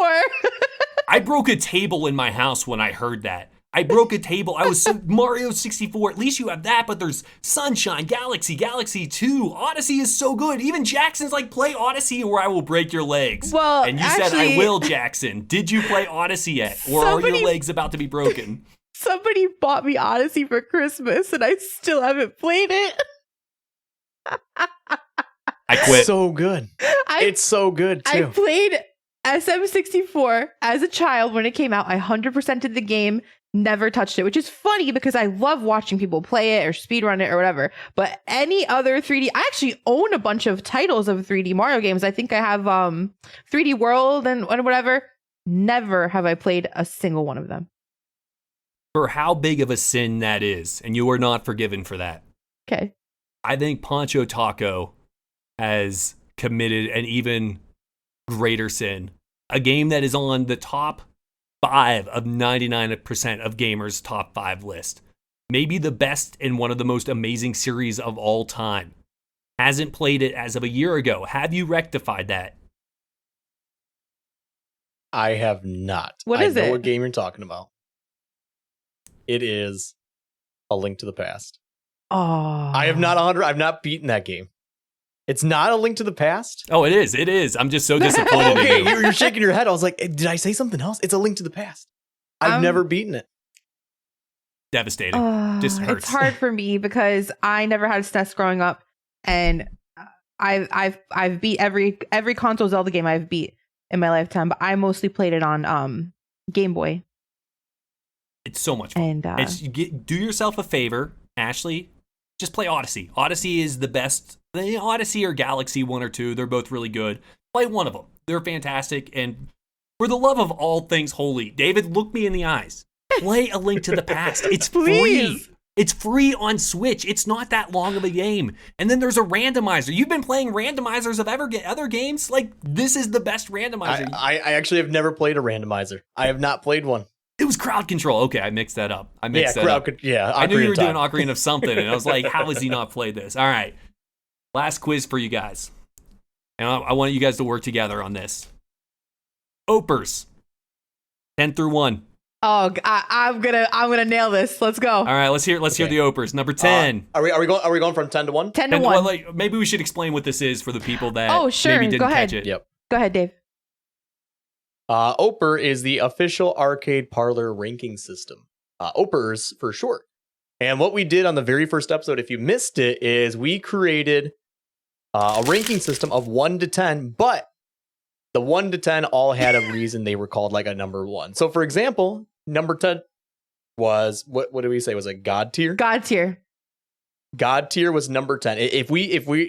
I broke a table in my house when I heard that. I broke a table. I was Mario 64. At least you have that, but there's Sunshine, Galaxy, Galaxy 2. Odyssey is so good. Even Jackson's like, play Odyssey or I will break your legs.
Well,
and you said, I will, Jackson. Did you play Odyssey yet? Or are your legs about to be broken?
Somebody bought me Odyssey for Christmas, and I still haven't played it.
I quit.
So good. It's so good,
I
too.
played SM64 as a child when it came out. I 100%ed the game, never touched it, which is funny because I love watching people play it or speedrun it or whatever. But any other 3D, I actually own a bunch of titles of 3D Mario games. I think I have 3D World and whatever. Never have I played a single one of them.
For how big of a sin that is, and you are not forgiven for that.
Okay.
I think Poncho Taco has committed an even greater sin. A game that is on the top 5 of 99% of gamers' top 5 list. Maybe the best and one of the most amazing series of all time. Hasn't played it as of a year ago. Have you rectified that?
I have not.
What is
I know
it?
what game you're talking about. It is A Link to the Past.
Oh.
I've not beaten that game. It's not A Link to the Past?
Oh, it is. It is. I'm just so disappointed
Okay,
in you.
you're shaking your head. I was like, did I say something else? It's A Link to the Past. I've never beaten it.
Devastating. Just hurts.
It's hard for me because I never had SNES growing up, and I've beat every console Zelda game I've beat in my lifetime, but I mostly played it on Game Boy.
It's so much fun.
And
do yourself a favor, Ashlee. Just play Odyssey. Odyssey is the best. Odyssey or Galaxy 1 or 2, they're both really good. Play one of them. They're fantastic. And for the love of all things holy, David, look me in the eyes. Play A Link to the Past. It's
Please.
free. It's free on Switch. It's not that long of a game. And then there's a randomizer. You've been playing randomizers of other games? Like, this is the best randomizer.
I actually have never played a randomizer. I have not played one.
It was crowd control. Okay, I mixed that up.
I knew you were
doing Ocarina of something, and I was like, how has he not played this? All right. Last quiz for you guys. And I want you guys to work together on this. Opers. 10 through 1.
oh, I'm gonna nail this. Let's go.
All right, let's hear the Opers. Number 10.
Are we going from 10 to 1?
10 to
And,
1.
well, like, maybe we should explain what this is for the people that
Oh, sure.
maybe didn't
Go ahead.
catch it.
Yep.
Go ahead, Dave.
Oper is the official arcade parlor ranking system. Opers for short. And what we did on the very first episode, if you missed it, is we created a ranking system of 1 to 10, but the 1 to 10 all had a reason they were called like a number 1. So for example, number 10 was, what did we say? Was it God tier?
God tier.
God tier was number 10.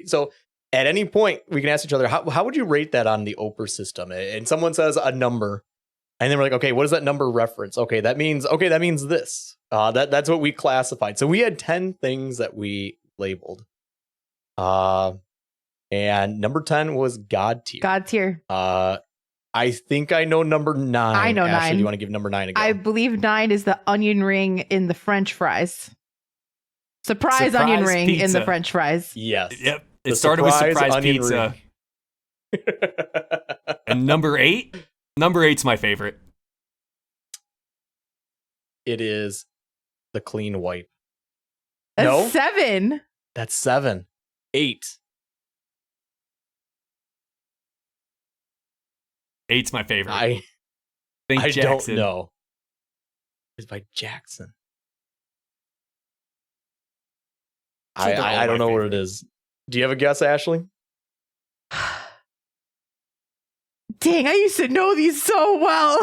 So at any point we can ask each other, how would you rate that on the Oper system? And someone says a number, and then we're like, okay, what does that number reference? Okay, that means this. That's what we classified. So we had 10 things that we labeled. And number 10 was God tier.
God tier.
I think I know number 9.
I know
Ashlee,
9.
Do you want to give number 9 again?
I believe 9 is the onion ring in the French fries. Surprise onion ring in the
pizza.
French fries.
Yes.
Yep. It
The
started with surprise
onion
pizza.
ring.
And number 8? Number 8's my favorite.
It is the clean wipe.
That's
No?
7.
That's 7. 8.
8's my favorite.
I
Think
don't
Jackson.
know. It's by Jackson.
So they're all
I don't
my
know what it
favorite.
is. Do you have a guess, Ashlee?
Dang, I used to know these so well.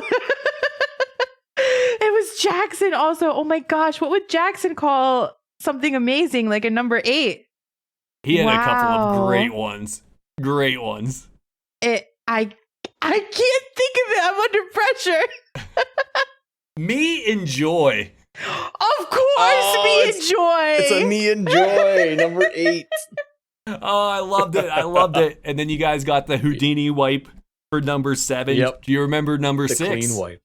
It was Jackson also. Oh my gosh, what would Jackson call something amazing like a number 8?
He had a couple of
Wow.
great ones. Great ones.
I can't think of it. I'm under pressure.
Me Enjoy.
Of course,
Oh,
me
it's-
enjoy.
It's a me and Joy, number 8.
Oh, I loved it. I loved it. And then you guys got the Houdini wipe for number 7.
Yep.
Do you remember number
The
6?
clean wipe.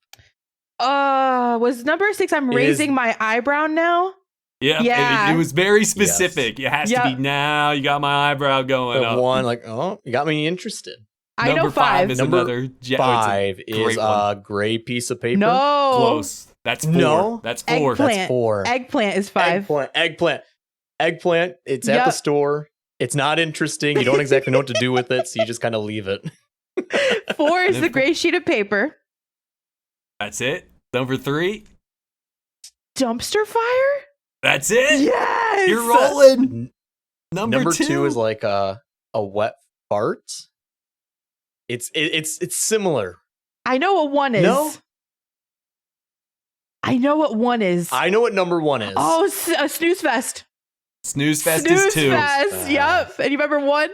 Was number 6? I'm
It
raising
is-
my eyebrow now.
Yep.
Yeah.
It was very specific. It has to be
Yep.
now. You got my eyebrow going
The
up.
one, like, oh, you got me interested.
I know
Number
5.
is
Number
another. It's a
5 is
great one.
a gray piece of paper.
No.
Close. That's 4.
No.
That's 4.
Eggplant.
That's 4.
Eggplant is 5.
Eggplant. It's at
Yep.
the store. It's not interesting. You don't exactly know what to do with it, so you just kind of leave it.
4 is the gray sheet of paper.
That's it. Number 3.
Dumpster fire?
That's it.
Yes.
You're rolling. Number
2 is like a wet fart. It's similar.
I know what 1 is.
No?
I know what 1 is.
I know what number 1 is.
Oh, a snooze fest.
Snooze Fest
Snooze
is 2.
fest. Yep. And you remember 1?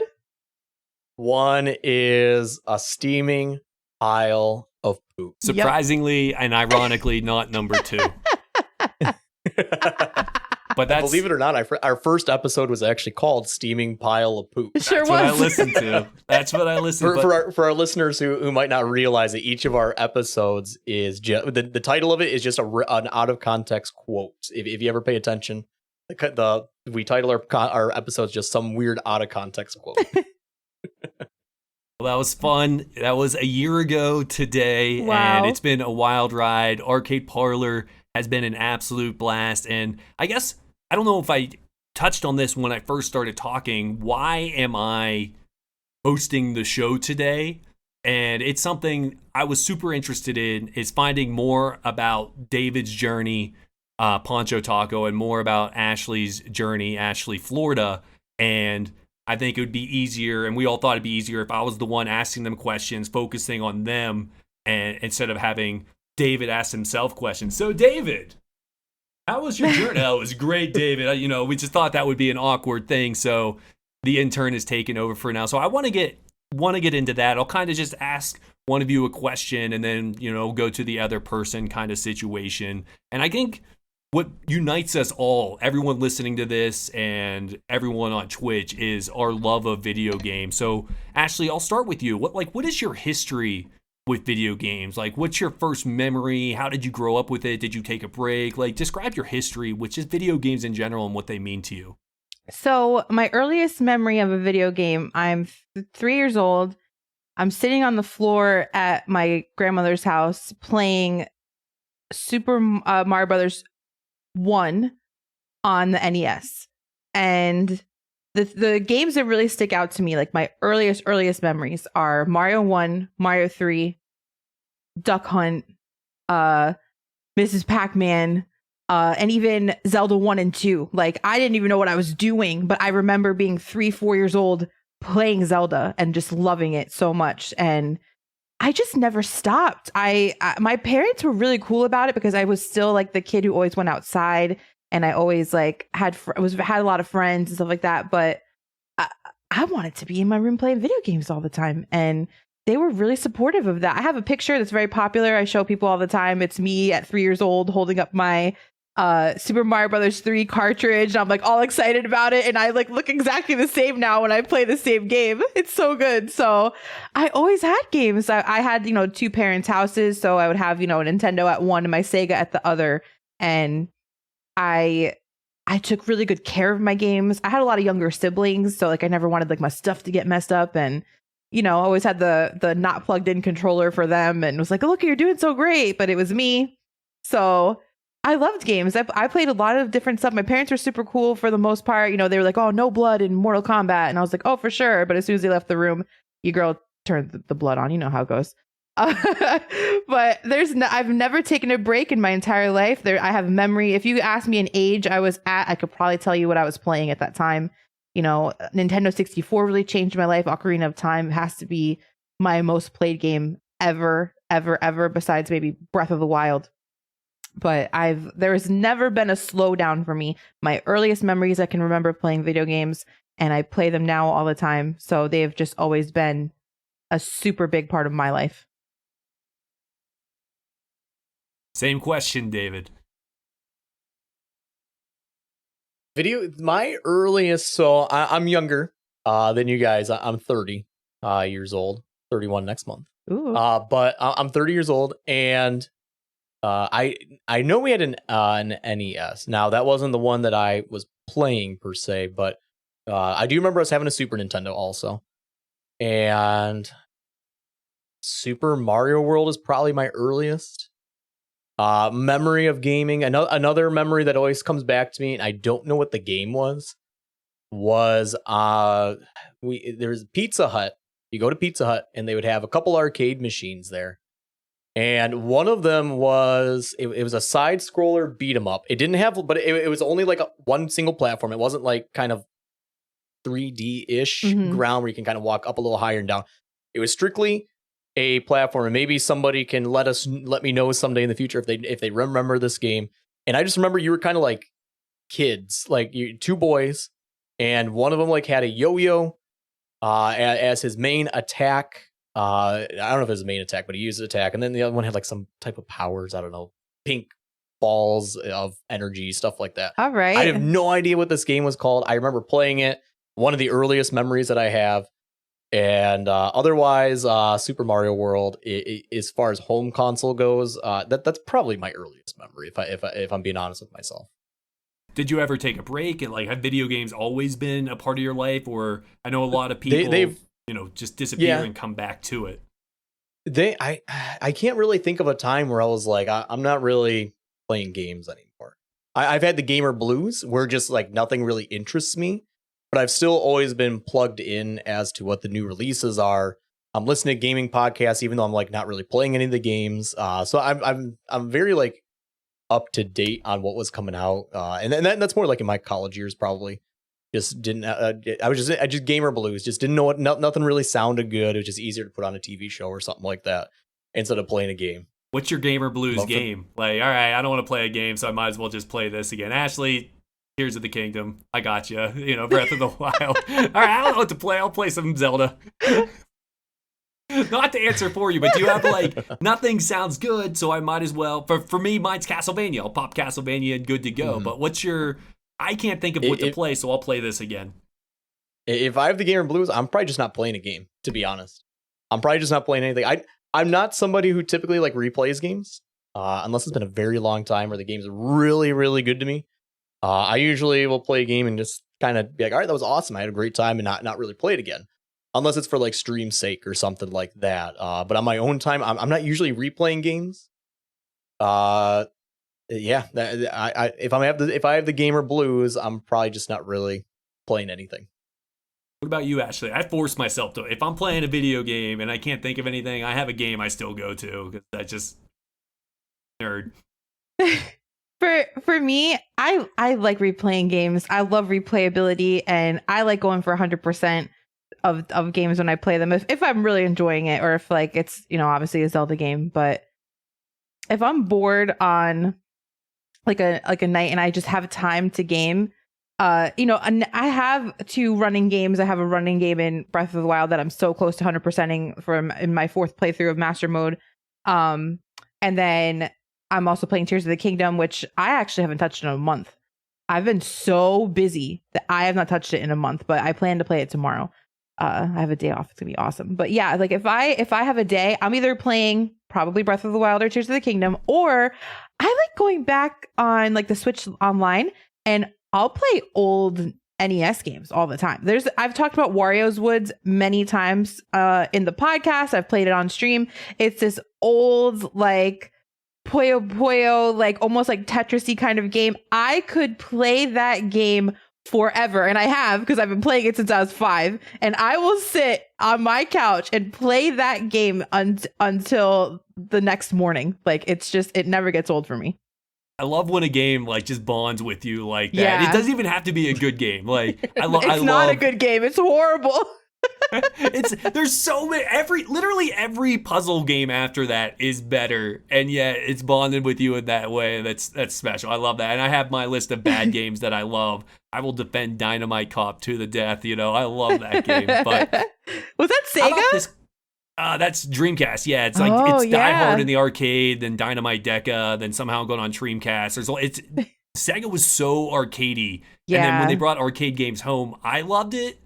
1 is a steaming pile of poop.
Surprisingly and ironically, not number 2. But that's
Believe it or not, our first episode was actually called "Steaming Pile of Poop."
It sure
that's what I
was.
listened to. That's what I listened to.
For our listeners who might not realize that each of our episodes is just the title of it is just an out of context quote. If you ever pay attention, we title our episodes just some weird out of context quote.
Well, that was fun. That was a year ago today,
Wow.
and it's been a wild ride. Arcade Parlor has been an absolute blast, and I guess, I don't know if I touched on this when I first started talking. Why am I hosting the show today? And it's something I was super interested in, is finding more about David's journey, Poncho Taco, and more about Ashlee's journey, Ashlee, Florida. And I think it would be easier, and we all thought it'd be easier if I was the one asking them questions, focusing on them, and instead of having David ask himself questions. So, David, how was your journey? Oh, it was great, David. We just thought that would be an awkward thing, so the intern is taking over for now. So I want to get into that. I'll kind of just ask one of you a question, and then go to the other person kind of situation. And I think what unites us all, everyone listening to this and everyone on Twitch, is our love of video games. So, Ashlee, I'll start with you. What is your history with video games? Like, what's your first memory? How did you grow up with it? Did you take a break? Like, describe your history, which is video games in general, and what they mean to you.
So my earliest memory of a video game, I'm 3 years old. I'm sitting on the floor at my grandmother's house playing Super Mario Brothers 1 on the NES. And the games that really stick out to me, like my earliest memories, are Mario 1, Mario 3, Duck Hunt, Mrs. Pac-Man, and even Zelda 1 and 2. Like, I didn't even know what I was doing, but I remember being 3-4 years old playing Zelda and just loving it so much. And I just never stopped. My parents were really cool about it because I was still like the kid who always went outside, and I always like had a lot of friends and stuff like that. But I wanted to be in my room playing video games all the time, and they were really supportive of that. I have a picture that's very popular. I show people all the time. It's me at 3 years old holding up my Super Mario Brothers 3 cartridge. I'm like all excited about it, and I like look exactly the same now when I play the same game. It's so good. So I always had games. I had 2 parents' houses, so I would have a Nintendo at one and my Sega at the other, and I took really good care of my games. I had a lot of younger siblings, so like I never wanted like my stuff to get messed up, and always had the not plugged in controller for them and was like, look, you're doing so great. But it was me. So I loved games. I played a lot of different stuff. My parents were super cool for the most part. They were like, oh, no blood in Mortal Kombat. And I was like, oh, for sure. But as soon as they left the room, your girl turned the blood on. You know how it goes. But I've never taken a break in my entire life. I have memory. If you ask me an age I was at, I could probably tell you what I was playing at that time. Nintendo 64 really changed my life. Ocarina of Time has to be my most played game ever, besides maybe Breath of the Wild. But there has never been a slowdown for me. My earliest memories I can remember playing video games, and I play them now all the time. So they have just always been a super big part of my life.
Same question, David.
My earliest, so I'm younger than you guys. I'm 30 years old, 31 next month.
Ooh.
But I'm 30 years old, and I know we had an NES. Now that wasn't the one that I was playing per se, but I do remember us having a Super Nintendo also, and Super Mario World is probably my earliest memory of gaming. Another memory that always comes back to me, and I don't know what the game was there's Pizza Hut. You go to Pizza Hut, and they would have a couple arcade machines there. And one of them was, it was a side scroller beat 'em up. It didn't have, but it was only like one single platform. It wasn't like kind of 3D-ish ground where you can kind of walk up a little higher and down. It was strictly a platform, and maybe somebody can let me know someday in the future if they remember this game. And I just remember you were kind of like kids, like two boys, and one of them like had a yo-yo as his main attack. I don't know if it was his main attack, but he used attack, and then the other one had like some type of powers. I don't know, pink balls of energy, stuff like that.
All right.
I have no idea what this game was called. I remember playing it. One of the earliest memories that I have. And otherwise, Super Mario World, as far as home console goes, that's probably my earliest memory, if I'm being honest with myself.
Did you ever take a break and have video games always been a part of your life? Or I know a lot of people they've just disappear and come back to it.
I can't really think of a time where I was like, I'm not really playing games anymore. I've had the gamer blues where just like nothing really interests me. But I've still always been plugged in as to what the new releases are. I'm listening to gaming podcasts, even though I'm like not really playing any of the games. So I'm very like up to date on what was coming out, and that's more like in my college years probably. Just didn't. I just gamer blues. Just didn't know what. Nothing really sounded good. It was just easier to put on a TV show or something like that instead of playing a game.
What's your gamer blues game? Like, all right, I don't want to play a game, so I might as well just play this again. Ashlee, Tears of the Kingdom. I got you. Breath of the Wild. All right, I don't know what to play. I'll play some Zelda. Not to answer for you, but do you have nothing sounds good, so I might as well. For me, mine's Castlevania. I'll pop Castlevania and good to go. Mm-hmm. But what's your? I can't think of what to play, so I'll play this again.
If I have the gamer blues, I'm probably just not playing a game. To be honest, I'm probably just not playing anything. I'm not somebody who typically replays games, unless it's been a very long time or the game's really, really good to me. I usually will play a game and just kind of be like, all right, that was awesome. I had a great time, and not really play it again. Unless it's for stream sake or something like that. But on my own time, I'm not usually replaying games. If I have the gamer blues, I'm probably just not really playing anything.
What about you, Ashlee? I force myself to. If I'm playing a video game and I can't think of anything, I have a game I still go to because I just nerd.
For me, I like replaying games. I love replayability, and I like going for 100% of games when I play them. If I'm really enjoying it, or if it's obviously a Zelda game. But if I'm bored on a night and I just have time to game, and I have two running games. I have a running game in Breath of the Wild that I'm so close to 100%ing in my fourth playthrough of Master Mode, and then I'm also playing Tears of the Kingdom, which I actually haven't touched in a month. I've been so busy that I have not touched it in a month, but I plan to play it tomorrow. I have a day off. It's gonna be awesome. But yeah, if I have a day, I'm either playing probably Breath of the Wild or Tears of the Kingdom, or I like going back on the Switch online, and I'll play old NES games all the time. I've talked about Wario's Woods many times in the podcast. I've played it on stream. It's this old, like, Puyo Puyo, like almost like Tetris-y kind of game. I could play that game forever, and I have, because I've been playing it since I was 5, and I will sit on my couch and play that game until the next morning. Like, it's just, it never gets old for me.
I love when a game like just bonds with you like that.
Yeah.
It doesn't even have to be a good game. Like
It's not a good game. It's horrible.
There's so many, literally every puzzle game after that is better, and yet it's bonded with you in that way. That's special. I love that. And I have my list of bad games that I love. I will defend Dynamite Cop to the death. You know, I love that game. But
was that Sega?
That's Dreamcast. Yeah, it's like it's Die Hard in the arcade, then Dynamite Deca, then somehow going on Dreamcast. Sega was so arcadey, and then when they brought arcade games home, I loved it.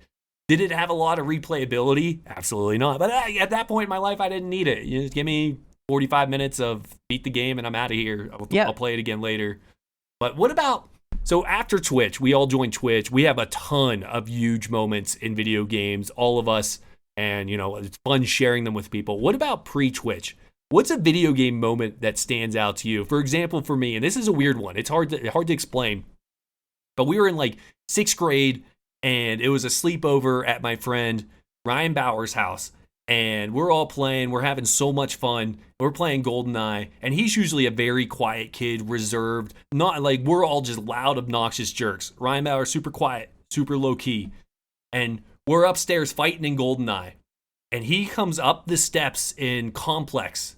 Did it have a lot of replayability? Absolutely not. But at that point in my life, I didn't need it. You just give me 45 minutes of beat the game and I'm out of here. I'll play it again later. But what about, so after Twitch, we all joined Twitch. We have a ton of huge moments in video games, all of us. And, you know, it's fun sharing them with people. What about pre-Twitch? What's a video game moment that stands out to you? For example, for me, and this is a weird one. It's hard to explain. But we were in like 6th grade. And it was a sleepover at my friend Ryan Bauer's house. And we're all playing. We're having so much fun. We're playing GoldenEye. And he's usually a very quiet kid, reserved. Not like, we're all just loud, obnoxious jerks. Ryan Bauer, super quiet, super low key. And we're upstairs fighting in GoldenEye. And he comes up the steps in Complex,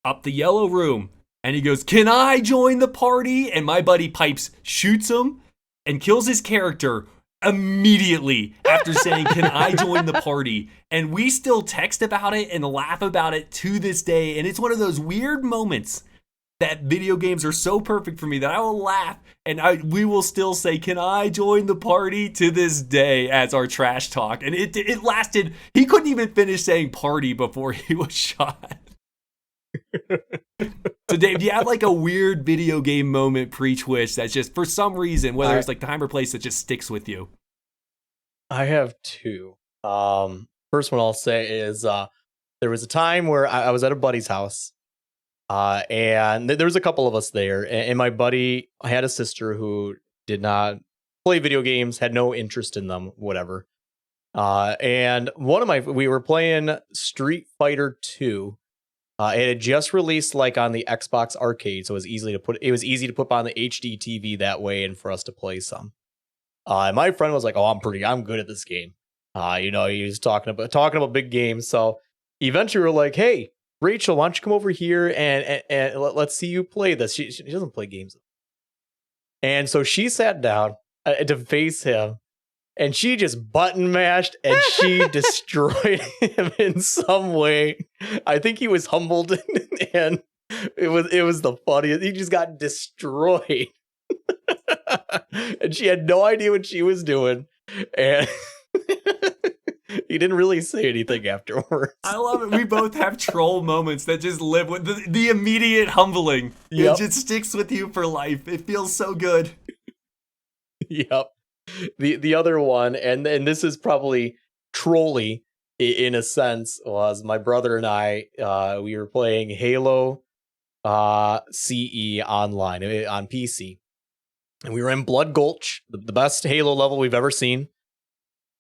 up the yellow room. And he goes, "Can I join the party?" And my buddy Pipes shoots him and kills his character immediately after saying, "Can I join the party?" And we still text about it and laugh about it to this day. And it's one of those weird moments that video games are so perfect for me that I will laugh and we will still say, "Can I join the party?" to this day as our trash talk. And it lasted, he couldn't even finish saying party before he was shot. So Dave, do you have like a weird video game moment pre-Twitch that's just, for some reason, whether it's like time or place, that just sticks with you?
I have 2. First one I'll say is there was a time where I was at a buddy's house, and there was a couple of us there, and my buddy had a sister who did not play video games, had no interest in them, whatever. And we were playing Street Fighter 2. It had just released like on the Xbox arcade, so it was easy to put on the HD TV that way and for us to play some. And my friend was like, "Oh, I'm good at this game." He was talking about big games. So eventually we're like, "Hey, Rachel, why don't you come over here and let's see you play this?" She doesn't play games. And so she sat down to face him. And she just button mashed and she destroyed him in some way. I think he was humbled and it was the funniest. He just got destroyed. And she had no idea what she was doing. And he didn't really say anything afterwards.
I love it. We both have troll moments that just live with the immediate humbling. Yep. It just sticks with you for life. It feels so good.
Yep. The other one, and this is probably trolly in a sense, was my brother and I, we were playing Halo CE online on PC. And we were in Blood Gulch, the best Halo level we've ever seen.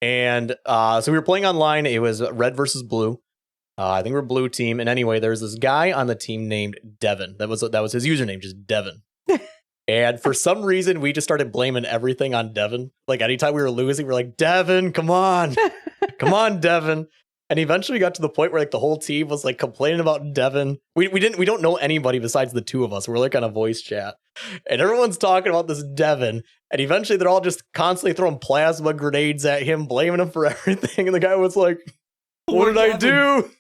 And so we were playing online. It was red versus blue. I think we're blue team. And anyway, there's this guy on the team named Devin. That was his username, just Devin. And for some reason, we just started blaming everything on Devin. Like anytime we were losing, we're like, "Devin, come on. Come on, Devin." And eventually we got to the point where like the whole team was like complaining about Devin. We don't know anybody besides the 2 of us. We're like on a voice chat. And everyone's talking about this Devin. And eventually they're all just constantly throwing plasma grenades at him, blaming him for everything. And the guy was like, "What did I do?"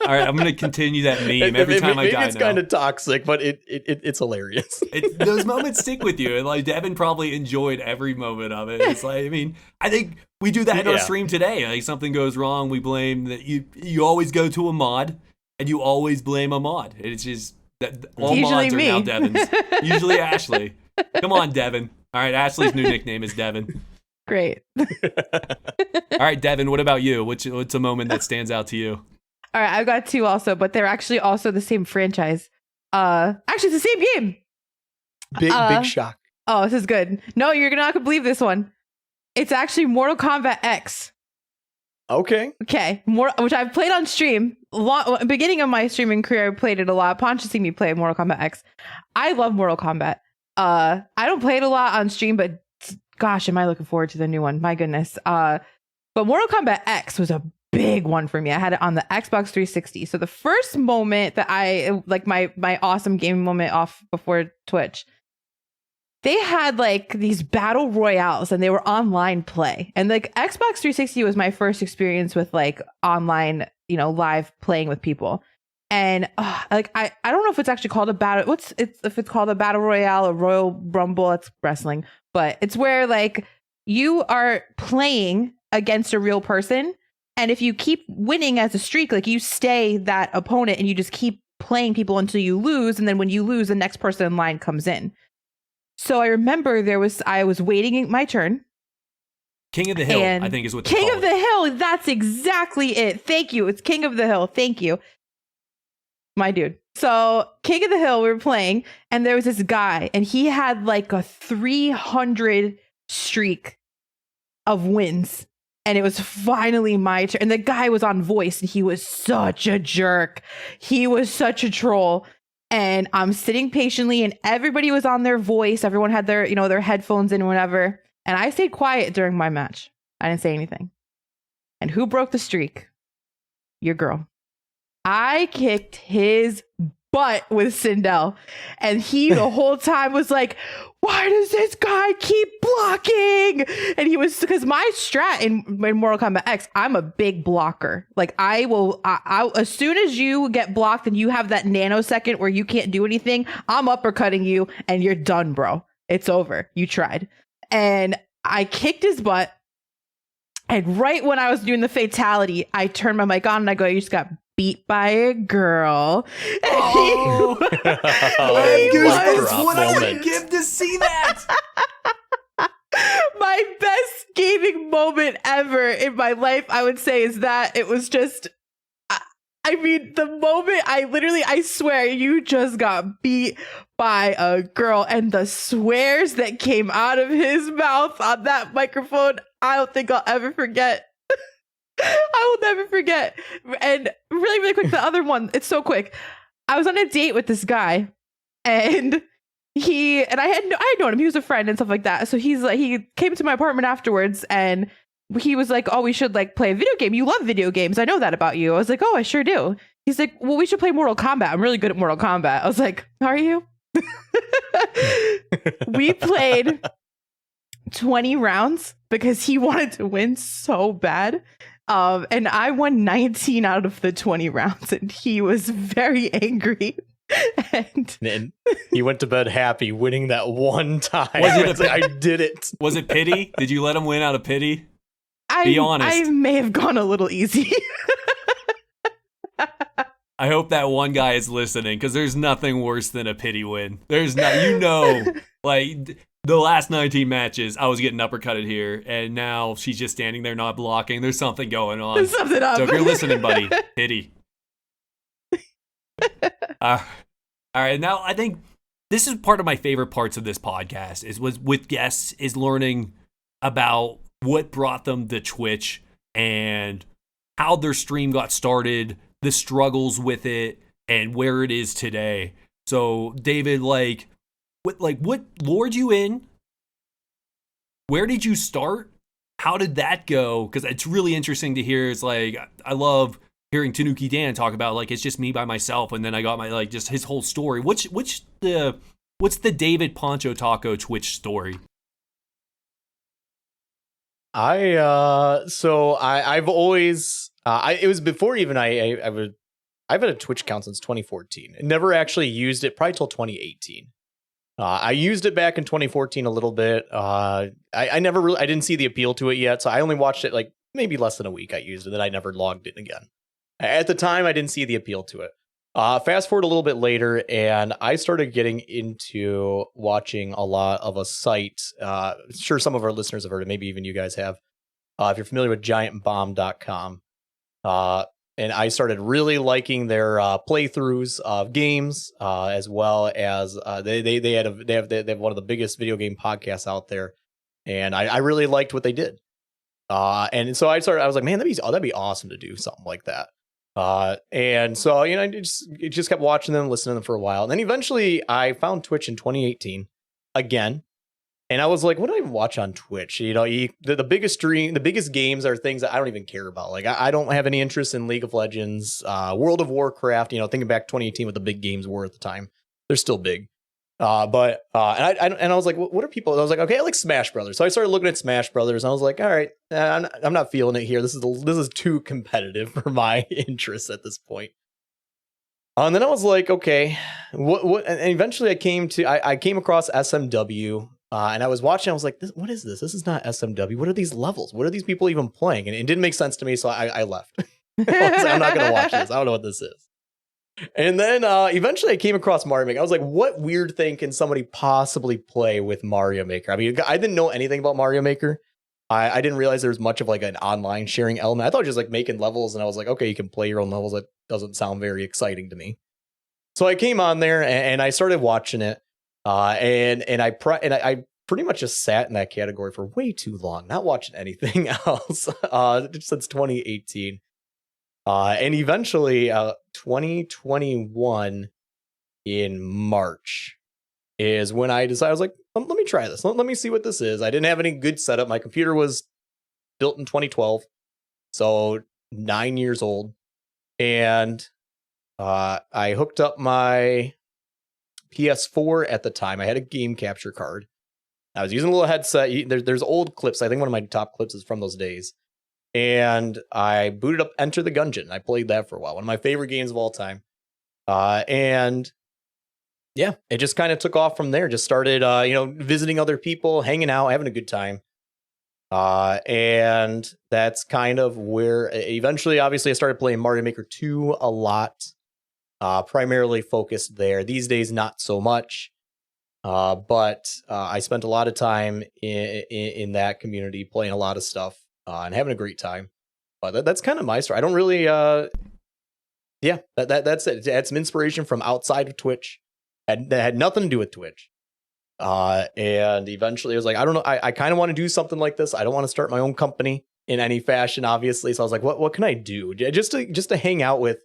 All right, I'm going to continue that meme every time I die.
It's kind of toxic, but it's hilarious.
Those moments stick with you, and like Devin probably enjoyed every moment of it. It's like, I mean, I think we do that in our stream today. Like something goes wrong, we blame that. You always go to a mod, and you always blame a mod. It's just that all mods are now Devin's. Usually Ashlee. Come on, Devin. All right, Ashlee's new nickname is Devin.
Great.
All right, Devin, what about you? What's a moment that stands out to you?
All right, I've got two also, but they're actually also the same franchise. Actually, it's the same game.
Big shock.
Oh, this is good. No, you're not gonna believe this one. It's actually Mortal Kombat X.
Okay.
Okay, which I've played on stream. Beginning of my streaming career, I played it a lot. Ponch has seen me play Mortal Kombat X. I love Mortal Kombat. I don't play it a lot on stream, but gosh, am I looking forward to the new one? My goodness. But Mortal Kombat X was a big one for me. I had it on the Xbox 360. So the first moment that I like my awesome gaming moment off before Twitch, they had like these battle royales and they were online play. And like Xbox 360 was my first experience with like online, live playing with people. And like I don't know if it's actually called a battle. If it's called a battle royale or Royal Rumble, it's wrestling, but it's where like you are playing against a real person. And if you keep winning as a streak, like you stay that opponent and you just keep playing people until you lose. And then when you lose, the next person in line comes in. So I remember I was waiting my turn.
King of the Hill, I think is what they
King
call
of the
it.
Hill. That's exactly it. Thank you. It's King of the Hill. Thank you. My dude. So King of the Hill, we were playing and there was this guy and he had like a 300 streak of wins. And it was finally my turn. And the guy was on voice and he was such a jerk. He was such a troll. And I'm sitting patiently and everybody was on their voice. Everyone had their, their headphones in, whatever. And I stayed quiet during my match. I didn't say anything. And who broke the streak? Your girl. I kicked his butt with Sindel. And he the whole time was like, why does this guy keep blocking? And he was, because my strat in Mortal Kombat X, I'm a big blocker. Like I as soon as you get blocked and you have that nanosecond where you can't do anything, I'm uppercutting you and you're done, bro. It's over. You tried. And I kicked his butt. And right when I was doing the fatality, I turned my mic on and I go, you just got beat by a girl.
Oh, what I would give to see that.
My best gaming moment ever in my life, I would say, is that it was just, I mean, the moment I swear you just got beat by a girl, and the swears that came out of his mouth on that microphone, I don't think I'll ever forget. I will never forget. And really, really quick, the other one, it's so quick. I was on a date with this guy and I had known him. He was a friend and stuff like that. So he came to my apartment afterwards and he was like, oh, we should like play a video game. You love video games. I know that about you. I was like, oh, I sure do. He's like, well, we should play Mortal Kombat. I'm really good at Mortal Kombat. I was like, are you? We played 20 rounds because he wanted to win so bad. And I won 19 out of the 20 rounds and he was very angry. And
he went to bed happy, winning that one time. I did it.
Was it pity? Did you let him win out of pity? Be honest.
I may have gone a little easy.
I hope that one guy is listening because there's nothing worse than a pity win. There's not, like the last 19 matches, I was getting uppercutted here, and now she's just standing there not blocking. There's something going on.
There's something up.
So if you're listening, buddy, pity. All right, now I think this is part of my favorite parts of this podcast was with guests is learning about what brought them to Twitch and how their stream got started, the struggles with it, and where it is today. So, David, what lured you in? Where did you start? How did that go? Because it's really interesting to hear. It's like I love hearing Tanuki Dan talk about like it's just me by myself, and then I got my like just his whole story. What's the David Poncho Taco Twitch story?
I've always it was before even I've had a Twitch account since 2014. I never actually used it probably till 2018. I used it back in 2014 a little bit. I didn't see the appeal to it yet, so I only watched it like maybe less than a week. I used it, then I never logged in again. At the time, I didn't see the appeal to it. Fast forward a little bit later, and I started getting into watching a lot of a site. Sure, some of our listeners have heard it. Maybe even you guys have. If you're familiar with giantbomb.com. And I started really liking their playthroughs of games, as well as they have one of the biggest video game podcasts out there, and I really liked what they did. And so I was like, man, that'd be awesome to do something like that. And so I just kept watching them, listening to them for a while, and then eventually I found Twitch in 2018 again. And I was like, what do I even watch on Twitch? The biggest games are things that I don't even care about. Like, I don't have any interest in League of Legends, World of Warcraft. Thinking back 2018, what the big games were at the time, they're still big. But I was like, what are people? I was like, okay, I like Smash Brothers. So I started looking at Smash Brothers, and I was like, all right, I'm not feeling it here. This is too competitive for my interests at this point. And then I was like, okay, what? And eventually I came across SMW. And I was watching, I was like, what is this? This is not SMW. What are these levels? What are these people even playing? And it didn't make sense to me, so I left. I was like, I'm not going to watch this. I don't know what this is. And then eventually I came across Mario Maker. I was like, what weird thing can somebody possibly play with Mario Maker? I mean, I didn't know anything about Mario Maker. I didn't realize there was much of like an online sharing element. I thought it was just like making levels, and I was like, okay, you can play your own levels. That doesn't sound very exciting to me. So I came on there and I started watching it. And I pretty much just sat in that category for way too long, not watching anything else since 2018. And eventually 2021 in March is when I decided, I was like, let me try this. Let me see what this is. I didn't have any good setup. My computer was built in 2012, so 9 years old. And I hooked up my PS4 at the time. I had a game capture card. I was using a little headset. There's old clips. I think one of my top clips is from those days. And I booted up Enter the Gungeon. I played that for a while. One of my favorite games of all time. And yeah, it just kind of took off from there. Just started, visiting other people, hanging out, having a good time. And that's kind of where eventually, obviously, I started playing Mario Maker 2 a lot. Primarily focused there. These days, not so much. But I spent a lot of time in that community playing a lot of stuff and having a great time. But that's kind of my story. I don't really, that's it. It had some inspiration from outside of Twitch. That had nothing to do with Twitch. And eventually, I was like, I don't know. I kind of want to do something like this. I don't want to start my own company in any fashion, obviously. So I was like, what can I do just to hang out with?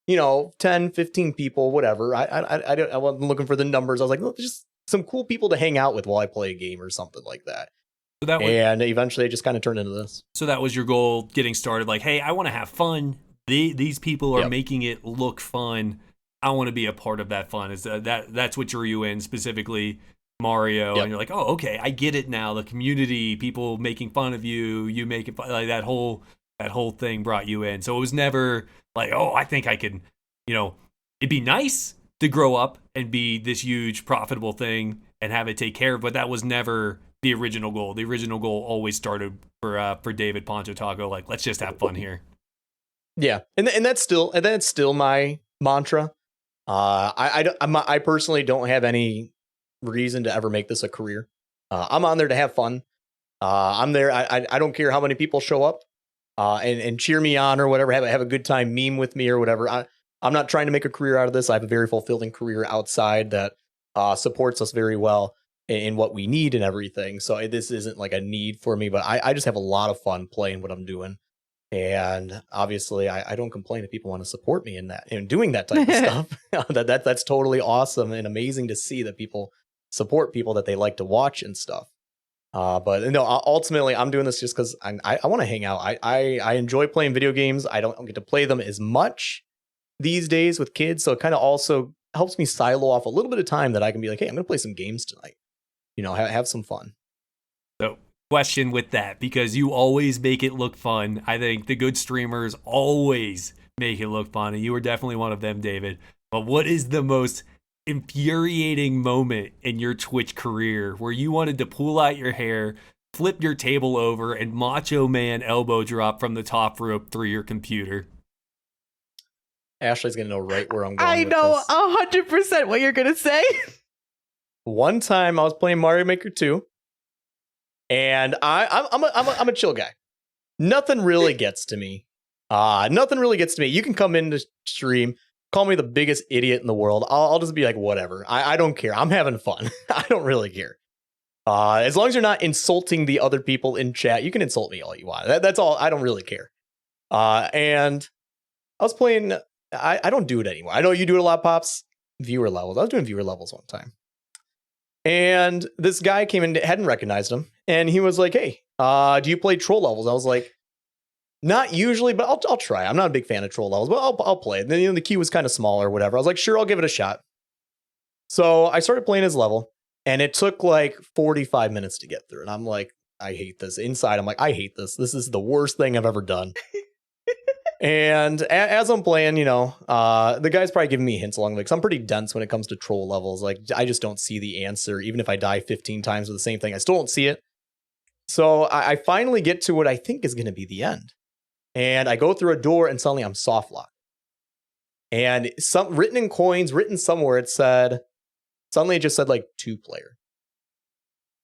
10, 15 people, whatever. I wasn't looking for the numbers. I was like, well, just some cool people to hang out with while I play a game or something like that. And eventually it just kind of turned into this.
So that was your goal getting started. Like, hey, I want to have fun. These people are making it look fun. I want to be a part of that fun. That's what drew you in, specifically Mario. And you're like, oh, okay, I get it now. The community, people making fun of you making fun, like that whole thing brought you in. So it was never like, oh, I think I can, it'd be nice to grow up and be this huge profitable thing and have it take care of, but that was never the original goal. The original goal always started for David Poncho Taco, like, let's just have fun here.
Yeah. And that's still my mantra. I personally don't have any reason to ever make this a career. I'm on there to have fun. I'm there. I don't care how many people show up. And cheer me on or whatever, have a good time, meme with me or whatever. I'm not trying to make a career out of this. I have a very fulfilling career outside that supports us very well in what we need and everything. So this isn't like a need for me, but I just have a lot of fun playing what I'm doing. And obviously I don't complain if people want to support me in that and doing that type of stuff. That's totally awesome and amazing to see that people support people that they like to watch and stuff. But no, ultimately I'm doing this just because I want to hang out. I enjoy playing video games. I don't get to play them as much these days with kids. So it kind of also helps me silo off a little bit of time that I can be like, hey, I'm going to play some games tonight. Have some fun.
So question with that, because you always make it look fun. I think the good streamers always make it look fun. And you were definitely one of them, David. But what is the most infuriating moment in your Twitch career where you wanted to pull out your hair, flip your table over, and Macho Man elbow drop from the top rope through your computer?
Ashlee's gonna know right where I'm going.
I
with
know
this.
100% what you're gonna say.
One time I was playing Mario Maker 2, and I'm a chill guy. Nothing really gets to me. Nothing really gets to me. You can come into stream, call me the biggest idiot in the world. I'll just be like, whatever. I don't care. I'm having fun. I don't really care. As long as you're not insulting the other people in chat, you can insult me all you want. That's all. I don't really care. And I was playing. I don't do it anymore. I know you do it a lot, Pops. Viewer levels. I was doing viewer levels one time. And this guy came in, hadn't recognized him. And he was like, hey, do you play troll levels? I was like, not usually, but I'll try. I'm not a big fan of troll levels, but I'll play it. And then, the queue was kind of small or whatever. I was like, sure, I'll give it a shot. So I started playing his level, and it took like 45 minutes to get through. And I'm like, I hate this. Inside, I'm like, I hate this. This is the worst thing I've ever done. And as I'm playing, the guy's probably giving me hints along the way, because I'm pretty dense when it comes to troll levels. Like, I just don't see the answer. Even if I die 15 times with the same thing, I still don't see it. So I finally get to what I think is going to be the end. And I go through a door, and suddenly I'm soft locked. And written in coins, written somewhere, suddenly it just said like 2-player.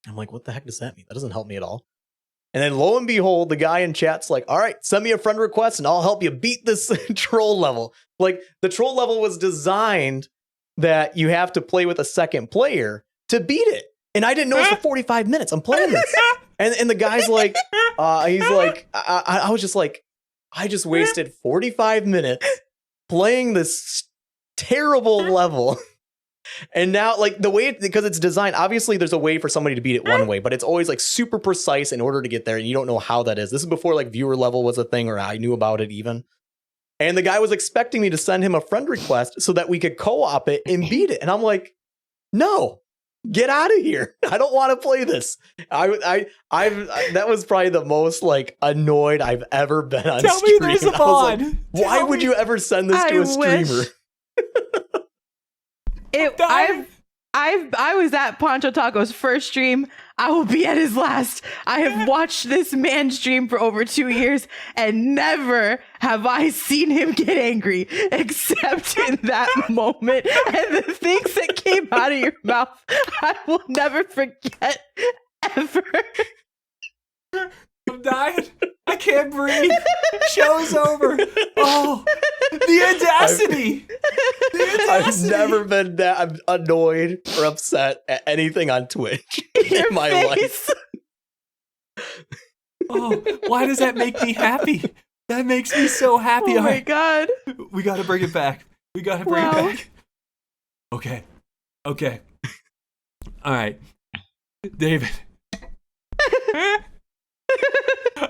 I'm like, what the heck does that mean? That doesn't help me at all. And then lo and behold, the guy in chat's like, all right, send me a friend request and I'll help you beat this troll level. Like, the troll level was designed that you have to play with a second player to beat it. And I didn't know it for 45 minutes. I'm playing this. And the guy's like, he's like, I was just like, I just wasted 45 minutes playing this terrible level. And now, like, the way, because it's designed, obviously there's a way for somebody to beat it one way, but it's always like super precise in order to get there. And you don't know how that is. This is before like viewer level was a thing, or I knew about it even. And the guy was expecting me to send him a friend request so that we could co-op it and beat it. And I'm like, no, get out of here. I don't want to play this. That was probably the most like annoyed I've ever been on
Tell
stream.
me there's a
Like,
mod.
why would you ever send this to a streamer?
I was at Poncho Taco's first stream. I will be at his last. I have watched this man stream for over 2 years, and never have I seen him get angry, except in that moment. And the things that came out of your mouth, I will never forget, ever.
I'm dying. I can't breathe. Show's over. Oh, the audacity.
I've never been that annoyed or upset at anything on Twitch in my life.
Oh, why does that make me happy? That makes me so happy.
Oh my God.
We got to bring it back. We got to bring it back. Okay. All right. David.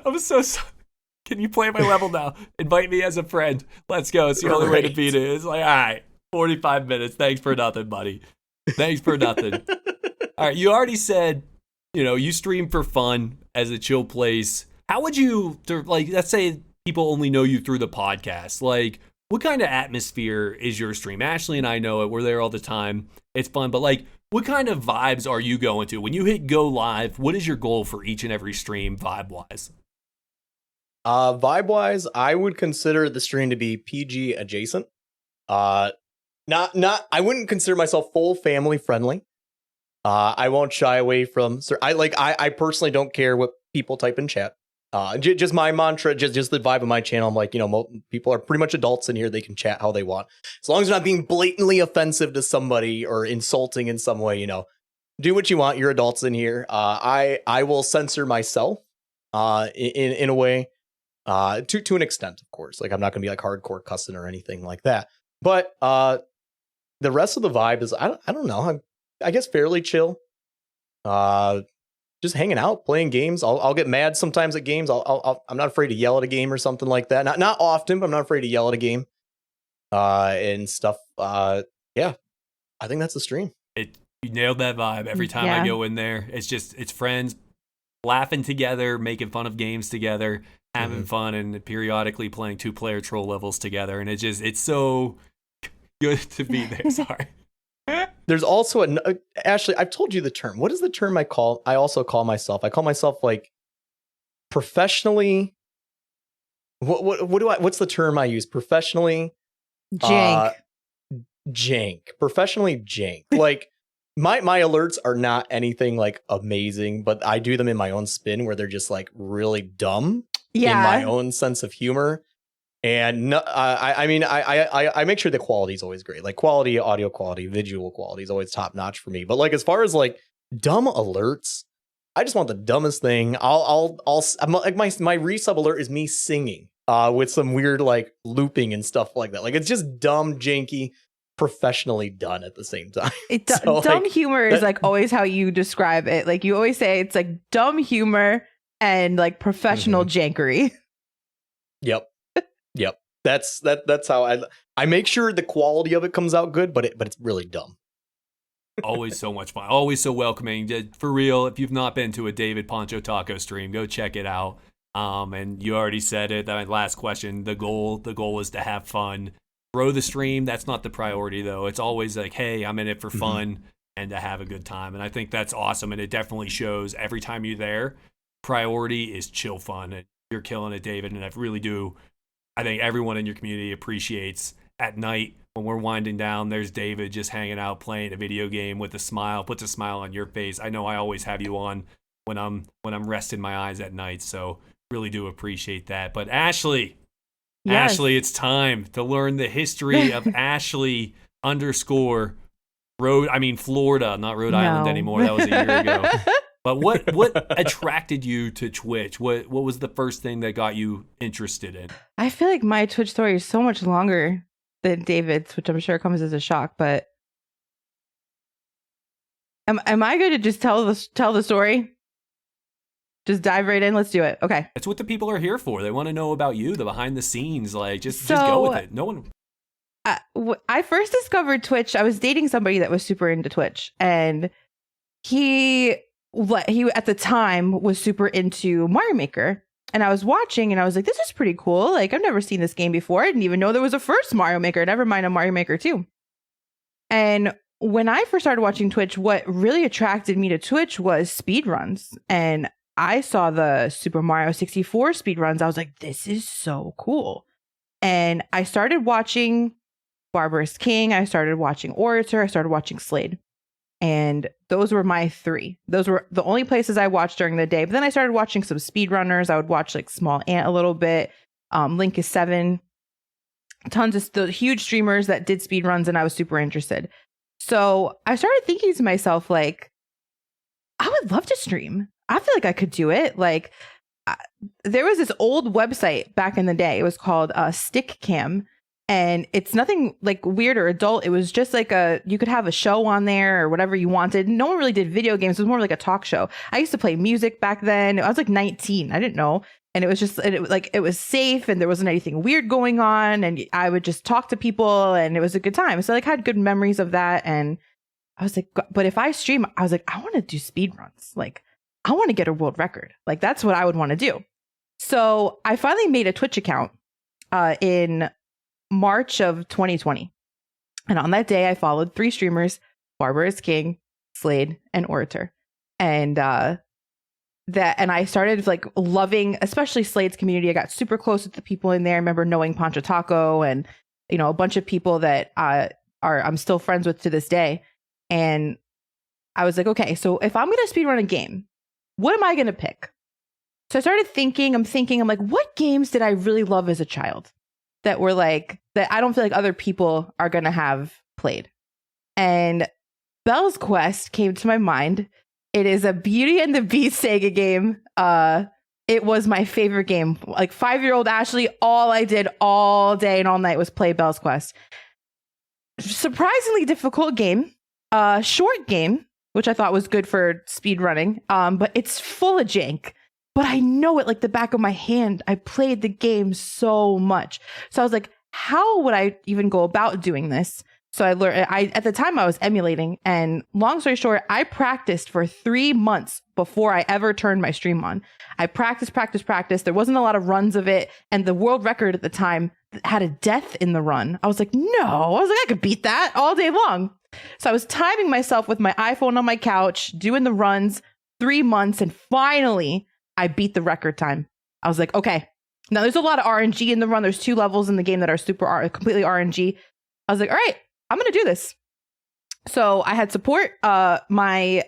I'm so sorry. Can you play my level now? Invite me as a friend. Let's go. It's the only way to beat it. It's like, all right, 45 minutes. Thanks for nothing, buddy. Thanks for nothing. All right, you already said, you stream for fun as a chill place. How would you, like, let's say people only know you through the podcast. Like, what kind of atmosphere is your stream? Ashlee and I know it. We're there all the time. It's fun. But, like, what kind of vibes are you going to? When you hit go live, what is your goal for each and every stream vibe-wise?
Vibe-wise, I would consider the stream to be PG adjacent. I wouldn't consider myself full family friendly. I won't shy away from. I personally don't care what people type in chat. Just my mantra, just the vibe of my channel. I'm like, people are pretty much adults in here. They can chat how they want, as long as they're not being blatantly offensive to somebody or insulting in some way. Do what you want. You're adults in here. I will censor myself. In a way. To an extent, of course. Like, I'm not gonna be like hardcore cussing or anything like that. But the rest of the vibe is I don't know. I guess fairly chill. Just hanging out, playing games. I'll get mad sometimes at games. I'm not afraid to yell at a game or something like that. Not often, but I'm not afraid to yell at a game. And stuff. Yeah, I think that's the stream.
You nailed that vibe every time I go in there. It's friends laughing together, making fun of games together, having fun, and periodically playing 2-player troll levels together. And it's so good to be there. Sorry.
There's also Ashlee, I've told you the term. What is the term I also call myself? I call myself like professionally. What's the term I use? Professionally
Jank.
Jank, professionally jank. Like my alerts are not anything like amazing, but I do them in my own spin where they're just like really dumb in my own sense of humor. And no, I mean, I make sure the quality is always great. Like quality, audio quality, visual quality is always top notch for me. But like as far as like dumb alerts, I just want the dumbest thing. I'm like my resub alert is me singing with some weird like looping and stuff like that. Like it's just dumb, janky, professionally done at the same time.
So, dumb like, humor is like always how you describe it. Like you always say it's like dumb humor and like professional jankery.
Yep. That's how I make sure the quality of it comes out good, but it's really dumb.
Always so much fun. Always so welcoming. For real, if you've not been to a David Poncho Taco stream, go check it out. And you already said it. That last question. The goal is to have fun. Grow the stream. That's not the priority though. It's always like, hey, I'm in it for fun and to have a good time. And I think that's awesome. And it definitely shows every time you're there. Priority is chill fun. And you're killing it, David. And I really do. I think everyone in your community appreciates at night when we're winding down, there's David just hanging out playing a video game with a smile, puts a smile on your face. I know I always have you on when I'm resting my eyes at night, so really do appreciate that. But Ashlee, Ashlee, it's time to learn the history of Ashlee Florida, not Rhode Island anymore. That was a year ago. But what attracted you to Twitch? What was the first thing that got you interested in?
I feel like my Twitch story is so much longer than David's, which I'm sure comes as a shock. But am I going to just tell the story? Just dive right in. Let's do it. Okay.
That's what the people are here for. They want to know about you, the behind the scenes. Like just go with it. No one.
I first discovered Twitch. I was dating somebody that was super into Twitch, and he at the time was super into Mario Maker, and I was watching and I was like, this is pretty cool. Like I've never seen this game before. I didn't even know there was a first Mario Maker, never mind a Mario Maker 2. And when I first started watching Twitch, what really attracted me to Twitch was speedruns. And I saw the Super Mario 64 speedruns. I was like, this is so cool. And I started watching Barbarous King. I started watching Orator. I started watching Slade. And those were my 3. Those were the only places I watched during the day. But then I started watching some speedrunners. I would watch like Small Ant a little bit. Link is 7. Tons of the huge streamers that did speedruns, and I was super interested. So I started thinking to myself, like, I would love to stream. I feel like I could do it. Like, there was this old website back in the day. It was called Stick Cam. And it's nothing like weird or adult. It was just like you could have a show on there or whatever you wanted. No one really did video games. It was more like a talk show. I used to play music back then. I was like 19. I didn't know. And it was just, it was safe and there wasn't anything weird going on. And I would just talk to people and it was a good time. So like I had good memories of that. And I was like, but if I stream, I was like, I want to do speed runs. Like I want to get a world record. Like that's what I would want to do. So I finally made a Twitch account in March of 2020. And on that day, I followed 3 streamers, Barbarous King, Slade, and Orator. And I started like loving, especially Slade's community. I got super close with the people in there. I remember knowing Poncho Taco and, you know, a bunch of people that I'm still friends with to this day. And I was like, okay, so if I'm going to speedrun a game, what am I going to pick? So I started thinking, I'm like, what games did I really love as a child? That were like, that I don't feel like other people are going to have played. And Bell's Quest came to my mind. It is a Beauty and the Beast Sega game. It was my favorite game. Like 5-year-old Ashlee, all I did all day and all night was play Bell's Quest. Surprisingly difficult game. Short game, which I thought was good for speed running. But it's full of jank. But I know it like the back of my hand. I played the game so much. So I was like, how would I even go about doing this? So I learned, at the time I was emulating, and long story short, I practiced for 3 months before I ever turned my stream on. I practiced. There wasn't a lot of runs of it. And the world record at the time had a death in the run. I was like, I could beat that all day long. So I was timing myself with my iPhone on my couch, doing the runs, 3 months. And finally I beat the record time. I was like, okay, Now there's a lot of RNG in the run. There's 2 levels in the game that are completely RNG. I was like, all right, I'm going to do this. So I had support. My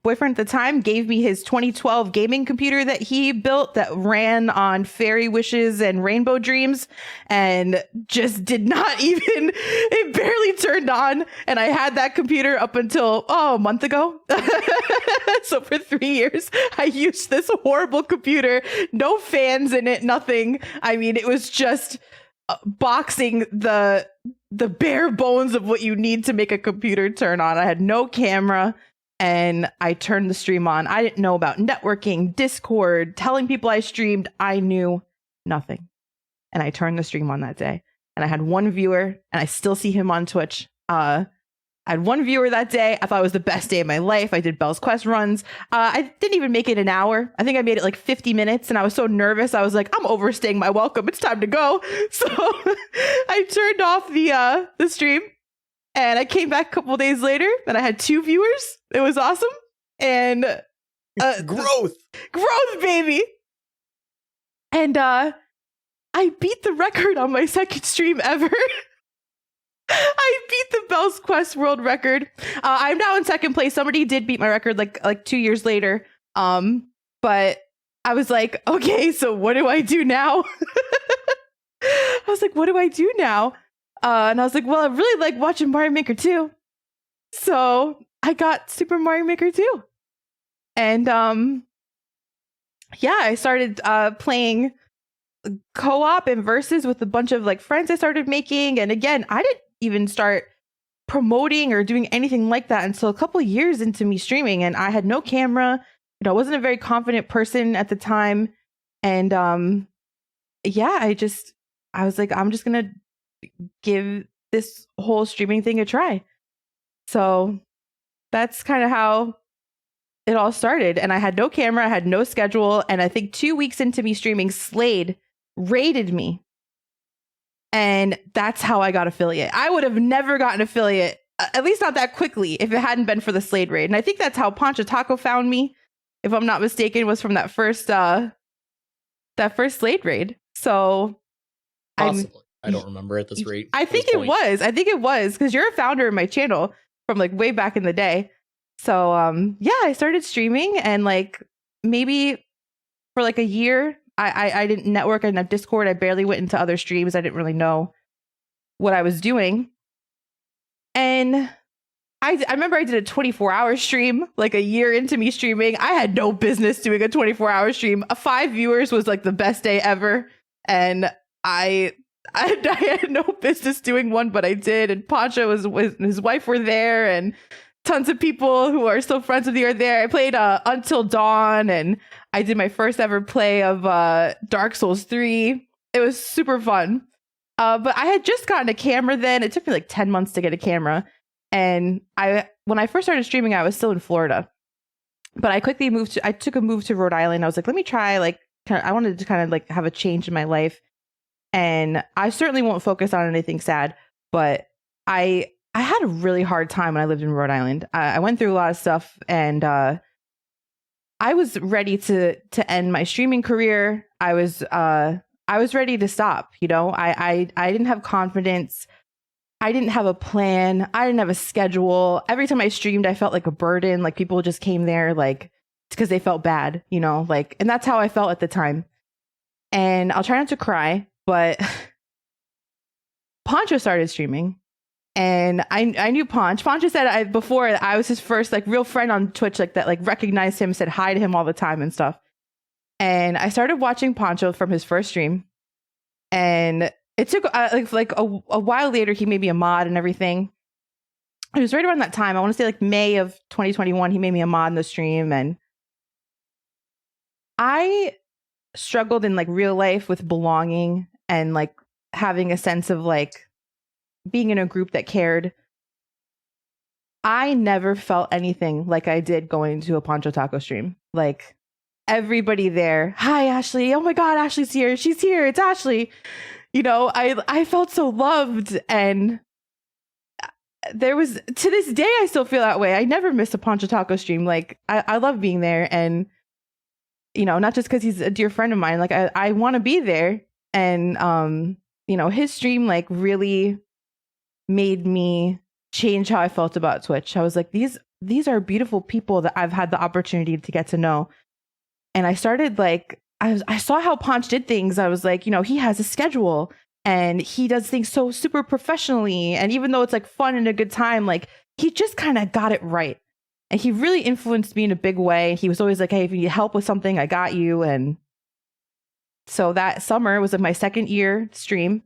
boyfriend at the time gave me his 2012 gaming computer that he built that ran on fairy wishes and rainbow dreams, and just did not even, it barely turned on. And I had that computer up until a month ago. So for 3 years, I used this horrible computer, no fans in it, nothing. I mean, it was just boxing the bare bones of what you need to make a computer turn on. I had no camera, and I turned the stream on. I didn't know about networking, Discord, telling people I streamed. I knew nothing. And I turned the stream on that day, and I had 1 viewer, and I still see him on Twitch. I had 1 viewer that day. I thought it was the best day of my life. I did Bell's Quest runs. I didn't even make it an hour. I think I made it like 50 minutes, and I was so nervous. I was like, I'm overstaying my welcome. It's time to go. So I turned off the stream, and I came back a couple days later, and I had 2 viewers. It was awesome. And
Growth,
baby. And I beat the record on my 2nd stream ever. I beat the Bell's Quest world record. I'm now in 2nd place. Somebody did beat my record like 2 years later. But I was like, okay, so what do I do now? I was like, what do I do now? And I was like, well, I really like watching Mario Maker 2. So I got Super Mario Maker 2. And yeah, I started playing co-op and versus with a bunch of like friends I started making. And again, I didn't even start promoting or doing anything like that until a couple of years into me streaming, and I had no camera. You know, I wasn't a very confident person at the time. And yeah, I was like, I'm just gonna give this whole streaming thing a try. So that's kind of how it all started. And I had no camera, I had no schedule, and I think 2 weeks into me streaming, Slade raided me. And that's how I got affiliate. I would have never gotten affiliate, at least not that quickly, if it hadn't been for the Slade raid. And I think that's how Pancho Taco found me, if I'm not mistaken, was from that first Slade raid. So
possibly. I don't remember at this rate.
I think it was because you're a founder of my channel from like way back in the day. So yeah, I started streaming, and like maybe for like a year, I didn't network. I didn't have Discord. I barely went into other streams. I didn't really know what I was doing. And I remember I did a 24-hour stream like a year into me streaming. I had no business doing a 24-hour stream. 5 viewers was like the best day ever. And I had no business doing one, but I did. And Pancho was his wife were there, and tons of people who are still friends with me are there. I played Until Dawn, and I did my first ever play of Dark Souls 3. It was super fun. But I had just gotten a camera then. It took me like 10 months to get a camera. And when I first started streaming, I was still in Florida. But I quickly I took a move to Rhode Island. I was like, let me try, like, I wanted to kind of like have a change in my life. And I certainly won't focus on anything sad, but I had a really hard time when I lived in Rhode Island. I went through a lot of stuff, and I was ready to end my streaming career. I was ready to stop. You know, I didn't have confidence. I didn't have a plan. I didn't have a schedule. Every time I streamed, I felt like a burden. Like people just came there like because they felt bad, you know, like, and that's how I felt at the time. And I'll try not to cry, but Pancho started streaming. And I knew Pancho said before I was his first like real friend on Twitch, like that, like recognized him, said hi to him all the time and stuff. And I started watching Pancho from his first stream, and it took like a while later he made me a mod and everything. It was right around that time. I want to say like May of 2021. He made me a mod in the stream, and I struggled in like real life with belonging and like having a sense of like being in a group that cared. I never felt anything like I did going to a Pancho Taco stream. Like everybody there, hi Ashlee, oh my god, Ashlee's here, she's here, it's Ashlee. You know, I felt so loved, and there was, to this day I still feel that way. I never miss a Pancho Taco stream. Like I love being there, and not just because he's a dear friend of mine. Like I want to be there. And, his stream like really made me change how I felt about Twitch. I was like, these are beautiful people that I've had the opportunity to get to know. And I started like, I saw how Ponch did things. I was like, he has a schedule and he does things so super professionally. And even though it's like fun and a good time, like he just kind of got it right. And he really influenced me in a big way. He was always like, hey, if you need help with something, I got you. And so that summer was like my second year stream.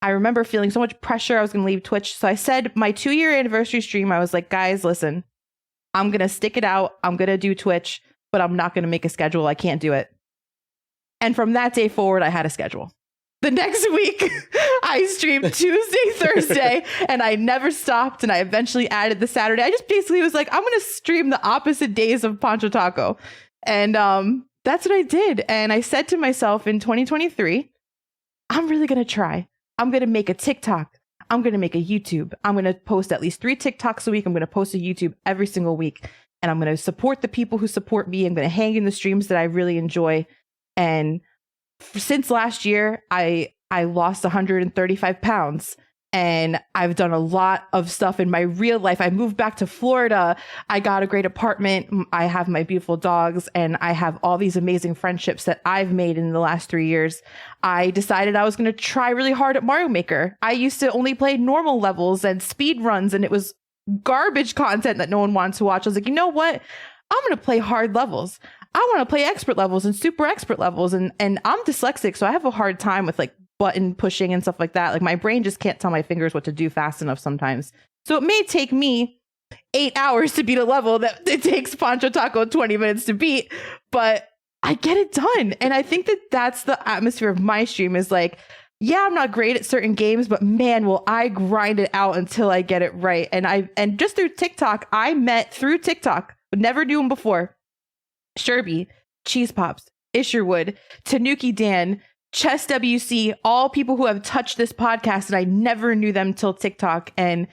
I remember feeling so much pressure. I was going to leave Twitch. So I said my 2-year anniversary stream, I was like, guys, listen, I'm going to stick it out. I'm going to do Twitch, but I'm not going to make a schedule. I can't do it. And from that day forward, I had a schedule. The next week, I streamed Tuesday, Thursday, and I never stopped. And I eventually added the Saturday. I just basically was like, I'm going to stream the opposite days of Pancho Taco. And that's what I did. And I said to myself in 2023, I'm really going to try. I'm going to make a TikTok. I'm going to make a YouTube. I'm going to post at least 3 TikToks a week. I'm going to post a YouTube every single week. And I'm going to support the people who support me. I'm going to hang in the streams that I really enjoy. And since last year, I lost 135 pounds. And I've done a lot of stuff in my real life. I moved back to Florida. I got a great apartment. I have my beautiful dogs, and I have all these amazing friendships that I've made in the last 3 years. I decided I was going to try really hard at Mario Maker. I used to only play normal levels and speed runs, and it was garbage content that no one wanted to watch. I was like, you know what? I'm going to play hard levels. I want to play expert levels and super expert levels. And I'm dyslexic, so I have a hard time with like button pushing and stuff like that. Like my brain just can't tell my fingers what to do fast enough sometimes. So it may take me 8 hours to beat a level that it takes Pancho Taco 20 minutes to beat, but I get it done. And I think that that's the atmosphere of my stream is like, yeah, I'm not great at certain games, but man, will I grind it out until I get it right. And just through TikTok, I met through TikTok, never knew him before, Sherby, Cheese Pops, Isherwood, Tanuki Dan, Chess WC, all people who have touched this podcast, and I never knew them till TikTok. And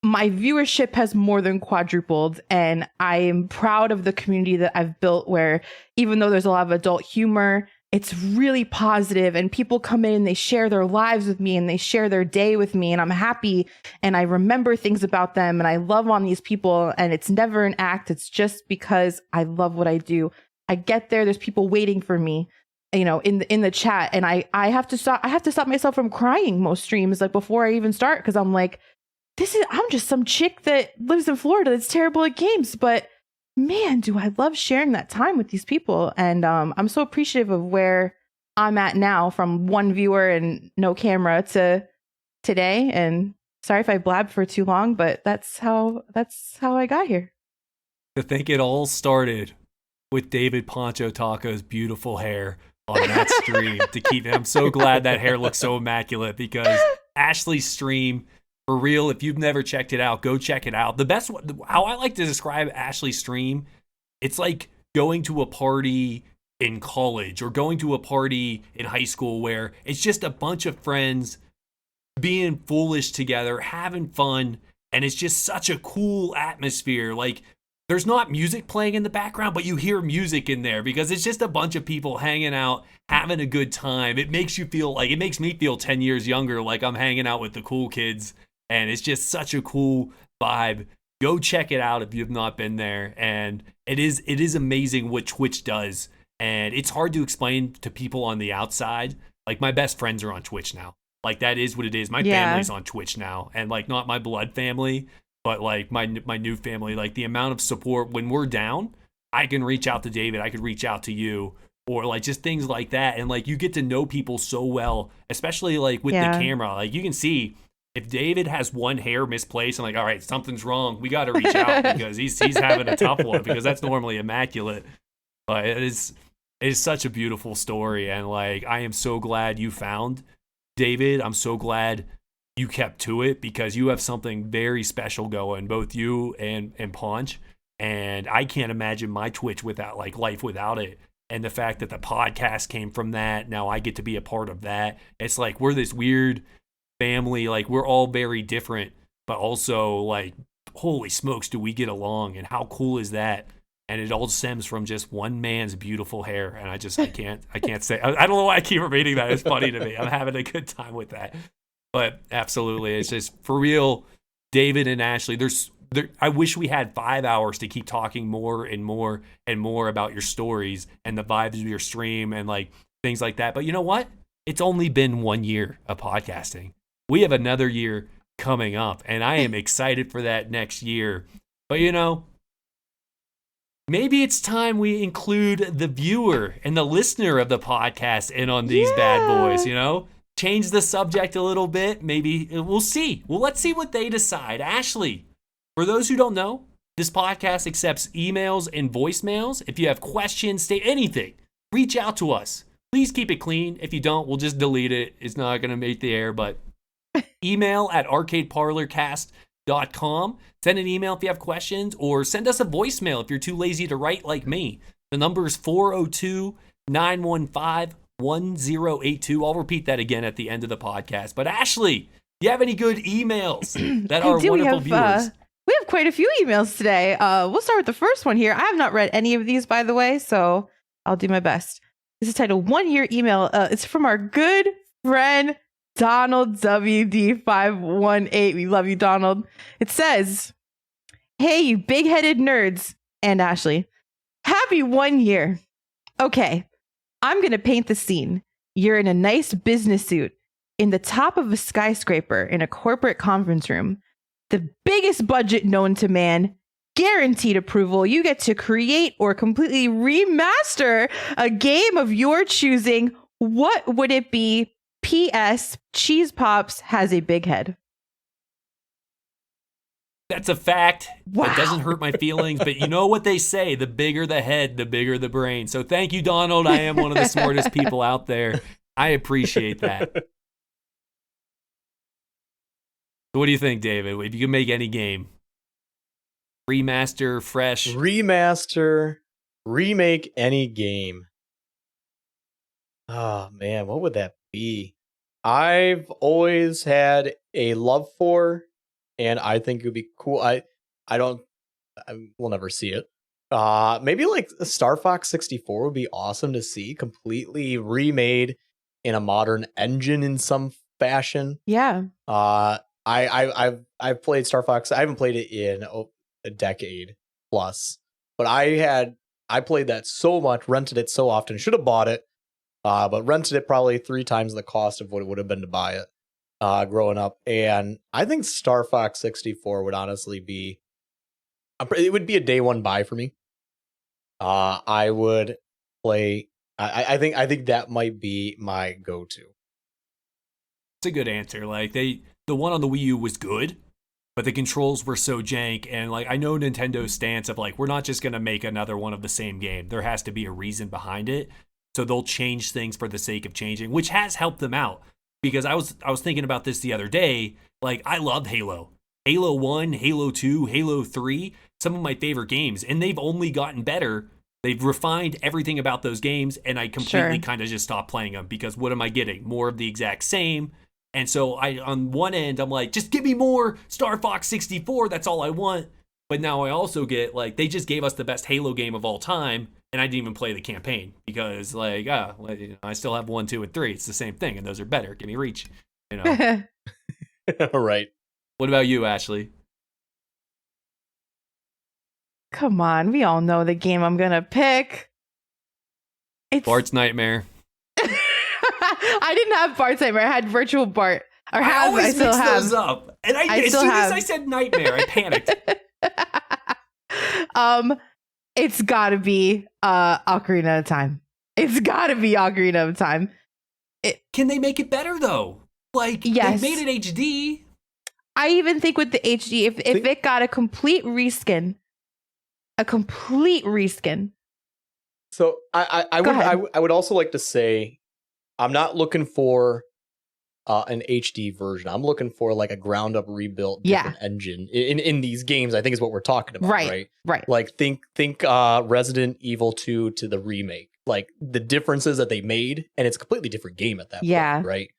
my viewership has more than quadrupled. And I am proud of the community that I've built, where even though there's a lot of adult humor, it's really positive, and people come in and they share their lives with me and they share their day with me, and I'm happy and I remember things about them and I love on these people, and it's never an act. It's just because I love what I do. I get there's people waiting for me, in the chat, and I have to stop myself from crying most streams, like before I even start, because I'm like, I'm just some chick that lives in Florida that's terrible at games, but man, do I love sharing that time with these people. And I'm so appreciative of where I'm at now, from one viewer and no camera to today. And sorry if I blabbed for too long, but that's how I got here.
To think it all started with David Pancho Taco's beautiful hair on that stream to keep him. I'm so glad that hair looks so immaculate, because Ashlee's stream, for real, if you've never checked it out, go check it out. The best, how I like to describe Ashlee's stream, it's like going to a party in college or going to a party in high school where it's just a bunch of friends being foolish together, having fun, and it's just such a cool atmosphere. Like, there's not music playing in the background, but you hear music in there because it's just a bunch of people hanging out, having a good time. It makes me feel 10 years younger, like I'm hanging out with the cool kids. And it's just such a cool vibe. Go check it out if you've not been there. And it is amazing what Twitch does. And it's hard to explain to people on the outside. Like, my best friends are on Twitch now. Like, that is what it is. My family's on Twitch now. And like, not my blood family, but like my new family. Like, the amount of support when we're down, I can reach out to David. I could reach out to you. Or like just things like that. And like, you get to know people so well, especially like with the camera. Like, you can see, if David has one hair misplaced, I'm like, all right, something's wrong. We got to reach out because he's having a tough one, because that's normally immaculate. But it is such a beautiful story. And like, I am so glad you found David. I'm so glad you kept to it, because you have something very special going, both you and Ponch. And I can't imagine my Twitch without, like, life without it. And the fact that the podcast came from that, now I get to be a part of that. It's like, we're this weird family, like, we're all very different, but also like, holy smokes, do we get along, and how cool is that? And it all stems from just one man's beautiful hair. And I can't say, I don't know why I keep repeating that. It's funny to me. I'm having a good time with that. But absolutely, it's just for real, David and Ashlee, I wish we had 5 hours to keep talking more and more and more about your stories and the vibes of your stream and like things like that. But you know what? It's only been 1 year of podcasting. We have another year coming up, and I am excited for that next year. But you know, maybe it's time we include the viewer and the listener of the podcast in on these bad boys, you know? Change the subject a little bit. Maybe we'll see. Well, let's see what they decide. Ashlee, for those who don't know, this podcast accepts emails and voicemails. If you have questions, state anything, reach out to us. Please keep it clean. If you don't, we'll just delete it. It's not going to make the air, but email at arcadeparlorcast.com. Send an email if you have questions, or send us a voicemail if you're too lazy to write like me. The number is 402-915-1082. I'll repeat that again at the end of the podcast. But Ashlee, do you have any good emails that our wonderful viewers?
We have quite a few emails today. We'll start with the first one here. I have not read any of these, by the way, so I'll do my best. This is titled 1 Year Email. It's from our good friend, Donald WD518. We love you, Donald. It says, "Hey, you big-headed nerds," and Ashlee, "happy 1 year. Okay, I'm going to paint the scene. You're in a nice business suit in the top of a skyscraper in a corporate conference room. The biggest budget known to man, guaranteed approval. You get to create or completely remaster a game of your choosing. What would it be? P.S. Cheese Pops has a big head."
That's a fact.
Wow.
It doesn't hurt my feelings, but you know what they say, the bigger the head, the bigger the brain. So thank you, Donald. I am one of the smartest people out there. I appreciate that. So what do you think, David? If you could make any game, remaster, fresh.
Remaster, remake any game. Oh man, what would that be? I've always had a love for, and I think it would be cool. We'll never see it. Maybe like Star Fox 64 would be awesome to see, completely remade in a modern engine in some fashion.
Yeah.
I've played Star Fox. I haven't played it in a decade plus, but I played that so much, rented it so often, should have bought it, but rented it probably 3 times the cost of what it would have been to buy it growing up. And I think Star Fox 64 would honestly be, it would be a day one buy for me. I would play. I think that might be my go-to.
It's a good answer. Like the one on the Wii U was good, but the controls were so jank. And like I know Nintendo's stance of like, we're not just gonna make another one of the same game. There has to be a reason behind it. So they'll change things for the sake of changing, which has helped them out. Because I was thinking about this the other day. Like I love Halo. Halo 1, Halo 2, Halo 3, some of my favorite games, and they've only gotten better. They've refined everything about those games, and I completely kind of just stopped playing them because what am I getting? More of the exact same. And so on one end, I'm like, just give me more Star Fox 64. That's all I want. But now I also get like, they just gave us the best Halo game of all time, and I didn't even play the campaign because like, I still have 1, 2, and 3. It's the same thing, and those are better. Give me Reach, you know.
Right.
What about you, Ashlee?
Come on, we all know the game I'm gonna pick. It's
Bart's Nightmare.
I didn't have Bart's Nightmare. I had Virtual Bart. Or
I always
I still
mix
have
those up. And as soon as I said Nightmare, I panicked.
It's gotta be Ocarina of Time. It's gotta be Ocarina of Time.
Can they make it better though? Like,
yes.
They made it HD.
I even think with the HD, if it got a complete reskin.
So I would also like to say, I'm not looking for an HD version. I'm looking for like a ground up rebuilt different engine in these games. I think is what we're talking about, right? Like think Resident Evil 2 to the remake, like the differences that they made, and it's a completely different game at that point, right?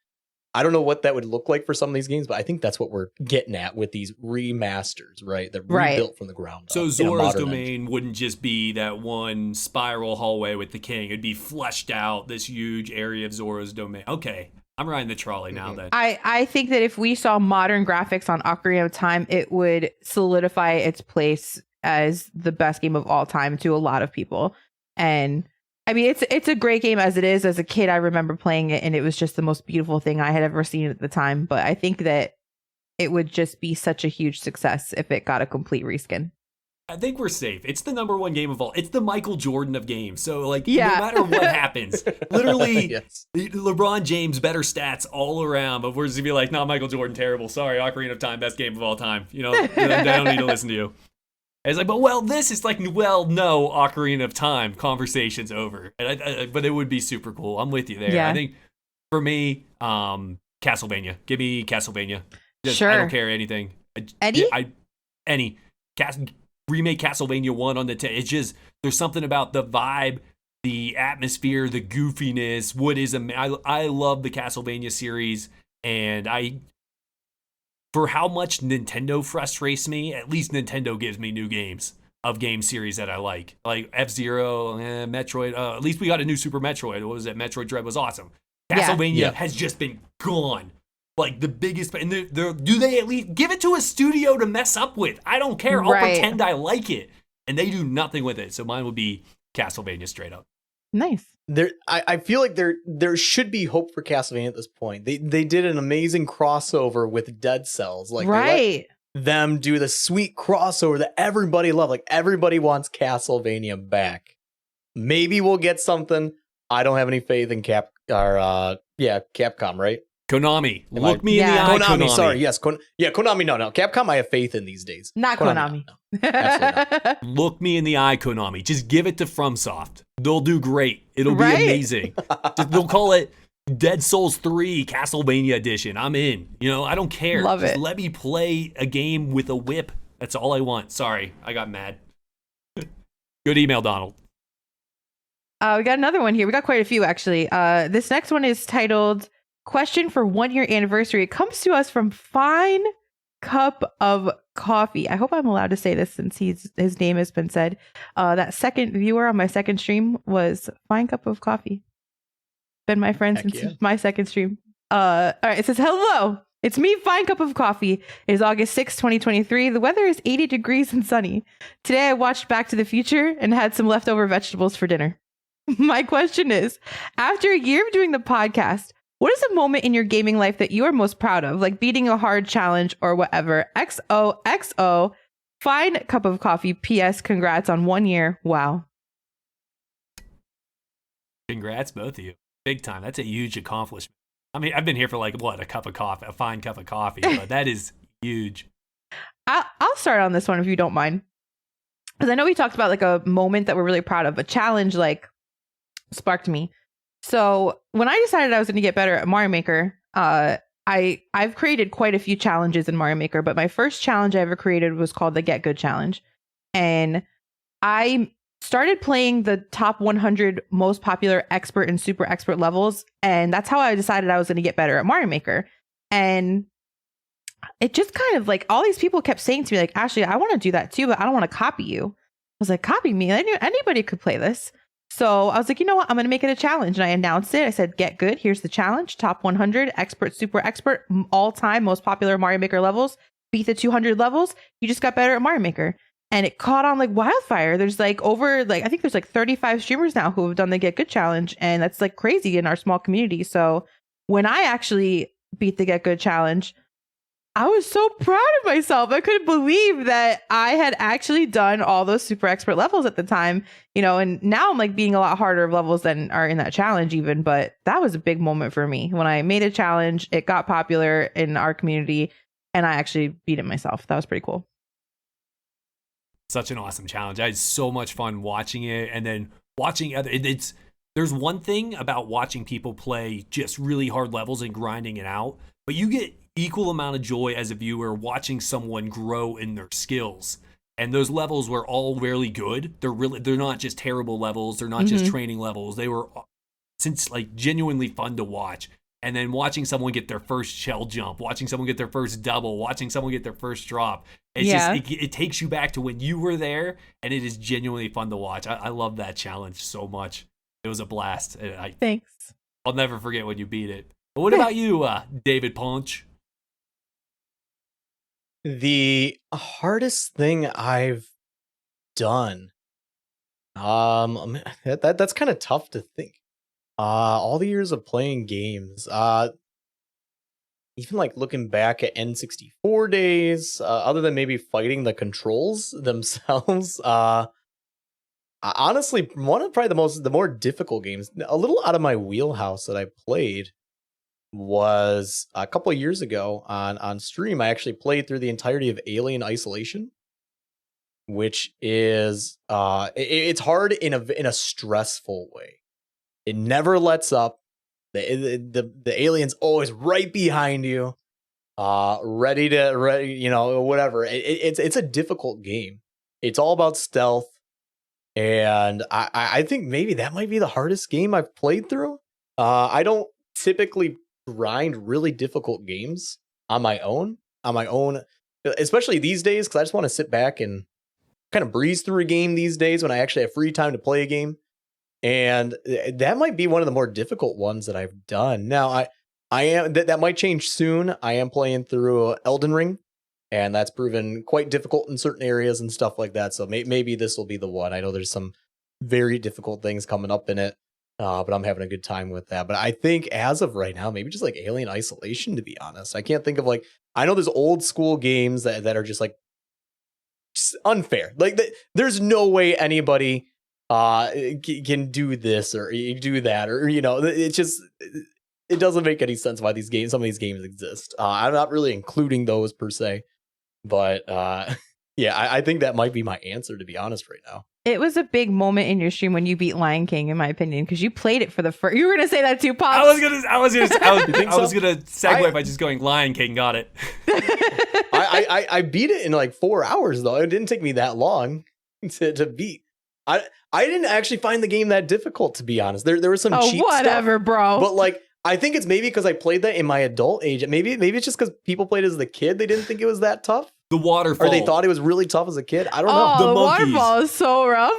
I don't know what that would look like for some of these games, but I think that's what we're getting at with these remasters, right? They're rebuilt from the ground up.
So
in a
Zora's
modern
Domain
engine.
wouldn't just be that one spiral hallway with the king. It'd be fleshed out, this huge area of Zora's Domain. Okay, I'm riding the trolley now then.
I think that if we saw modern graphics on Ocarina of Time, it would solidify its place as the best game of all time to a lot of people. And I mean, it's a great game as it is. As a kid, I remember playing it, and it was just the most beautiful thing I had ever seen at the time. But I think that it would just be such a huge success if it got a complete reskin.
I think we're safe. It's the number one game of all. It's the Michael Jordan of games. So, like,
Yeah.
no matter what happens, literally,
Yes.
LeBron James, better stats all around. But we're just going to be like, no, Michael Jordan, terrible. Sorry, Ocarina of Time, best game of all time. You know, I don't need to listen to you. It's like, but well, this is like, well, no, Ocarina of Time, conversation's over. And but it would be super cool. I'm with you there.
Yeah.
I think for me, Castlevania. Give me Castlevania.
Sure.
I don't care anything.
Any?
Remake Castlevania 1 on the it's just, there's something about the vibe, the atmosphere, the goofiness. I love the Castlevania series, and for how much Nintendo frustrates me, at least Nintendo gives me new games of game series that I like F-Zero, Metroid. At least we got a new Super Metroid. What was it? Metroid Dread was awesome. Castlevania has just been gone. Like the biggest, and do they at least give it to a studio to mess up with? I don't care. I'll pretend I like it, and they do nothing with it. So mine would be Castlevania straight up.
Nice.
I feel like there should be hope for Castlevania at this point. They did an amazing crossover with Dead Cells. Like, they let them do the sweet crossover that everybody loved. Like, everybody wants Castlevania back. Maybe we'll get something. I don't have any faith in Capcom, right?
Konami, look me in the eye.
Konami, sorry, yes, Konami. No, Capcom. I have faith in these days.
Not Konami.
No. Absolutely not.
Look me in the eye, Konami. Just give it to FromSoft. They'll do great. It'll be amazing. They'll call it Dead Souls 3 Castlevania Edition. I'm in. You know, I don't care.
Love
Just
it.
let me play a game with a whip. That's all I want. Sorry, I got mad. Good email, Donald.
We got another one here. We got quite a few, actually. This next one is titled Question for 1 year anniversary. It comes to us from Fine Cup of Coffee. I hope I'm allowed to say this since his name has been said. That second viewer on my second stream was Fine Cup of Coffee. Been my friend since my second stream. All right, it says, hello. It's me, Fine Cup of Coffee. It is August 6, 2023. The weather is 80 degrees and sunny. Today I watched Back to the Future and had some leftover vegetables for dinner. My question is, after a year of doing the podcast, what is a moment in your gaming life that you are most proud of, like beating a hard challenge or whatever? XOXO, Fine Cup of Coffee. P.S. Congrats on 1 year. Wow.
Congrats, both of you. Big time. That's a huge accomplishment. I mean, I've been here for like, what, a fine cup of coffee, but that is huge.
I'll start on this one if you don't mind. Because I know we talked about like a moment that we're really proud of, a challenge like sparked me. So when I decided I was going to get better at Mario Maker, I've created quite a few challenges in Mario Maker, but my first challenge I ever created was called the Get Good Challenge. And I started playing the top 100 most popular expert and super expert levels. And that's how I decided I was going to get better at Mario Maker. And it just kind of like all these people kept saying to me like, Ashlee, I want to do that too, but I don't want to copy you. I was like, copy me? I knew anybody could play this. So I was like, you know what? I'm going to make it a challenge. And I announced it. I said, get good. Here's the challenge. Top 100 expert, super expert, all time, most popular Mario Maker levels. Beat the 200 levels. You just got better at Mario Maker. And it caught on like wildfire. There's like I think there's like 35 streamers now who have done the Get Good Challenge. And that's like crazy in our small community. So when I actually beat the Get Good Challenge, I was so proud of myself. I couldn't believe that I had actually done all those super expert levels at the time, you know, and now I'm like being a lot harder of levels than are in that challenge even. But that was a big moment for me when I made a challenge. It got popular in our community and I actually beat it myself. That was pretty cool.
Such an awesome challenge. I had so much fun watching it and then watching other. There's one thing about watching people play just really hard levels and grinding it out, but you get equal amount of joy as a viewer watching someone grow in their skills. And those levels were all really good. They're not just terrible levels. They're not just training levels. They were like genuinely fun to watch. and then watching someone get their first shell jump, watching someone get their first double, watching someone get their first drop. It's just, it takes you back to when you were there, and it is genuinely fun to watch. I love that challenge so much. It was a blast.
Thanks.
I'll never forget when you beat it. But what about you, David Punch?
The hardest thing I've done, that's kind of tough to think. All the years of playing games, even like looking back at N64 days, other than maybe fighting the controls themselves, honestly, one of probably the more difficult games, a little out of my wheelhouse that I played, was a couple of years ago on stream. I actually played through the entirety of Alien Isolation, which is it's hard in a stressful way. It never lets up. The alien's always right behind you, ready, whatever. It's a difficult game. It's all about stealth, and I think maybe that might be the hardest game I've played through. I don't typically grind really difficult games on my own, especially these days, because I just want to sit back and kind of breeze through a game these days when I actually have free time to play a game. And that might be one of the more difficult ones that I've done. Now, I am that might change soon. I am playing through Elden Ring, and that's proven quite difficult in certain areas and stuff like that. So maybe this will be the one. I know there's some very difficult things coming up in it, but I'm having a good time with that. But I think as of right now, maybe just like Alien Isolation, to be honest. I can't think of I know there's old school games that are just like unfair. Like there's no way anybody can do this or do that, or it doesn't make any sense why some of these games exist. I'm not really including those per se, but yeah, I think that might be my answer, to be honest, right now.
It was a big moment in your stream when you beat Lion King, in my opinion, because you played it for the first. You were gonna say that too, Pops.
I was gonna segue by just going Lion King. Got it.
I beat it in like 4 hours though. It didn't take me that long to beat. I didn't actually find the game that difficult, to be honest. There was some cheap
whatever,
stuff,
bro.
But I think it's maybe because I played that in my adult age. Maybe it's just because people played as a kid. They didn't think it was that tough.
The waterfall.
Or they thought it was really tough as a kid. I don't know.
The waterfall is so rough.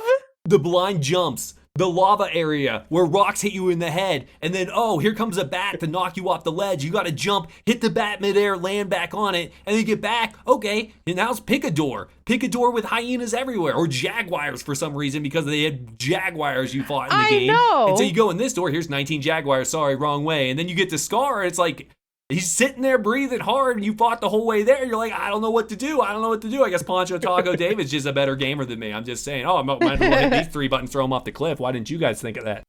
The blind jumps. The lava area where rocks hit you in the head, and then here comes a bat to knock you off the ledge. You got to jump, hit the bat midair, land back on it, and then get back. Okay, and now it's pick a door with hyenas everywhere, or jaguars for some reason, because they had jaguars you fought in the game.
I know.
And so you go in this door. Here's 19 jaguars. Sorry, wrong way. And then you get to Scar. And it's like he's sitting there breathing hard, and you fought the whole way there. You're like, I don't know what to do. I guess Poncho Taco David's just a better gamer than me. I'm just saying, I might as well hit these 3 buttons, throw them off the cliff. Why didn't you guys think of that?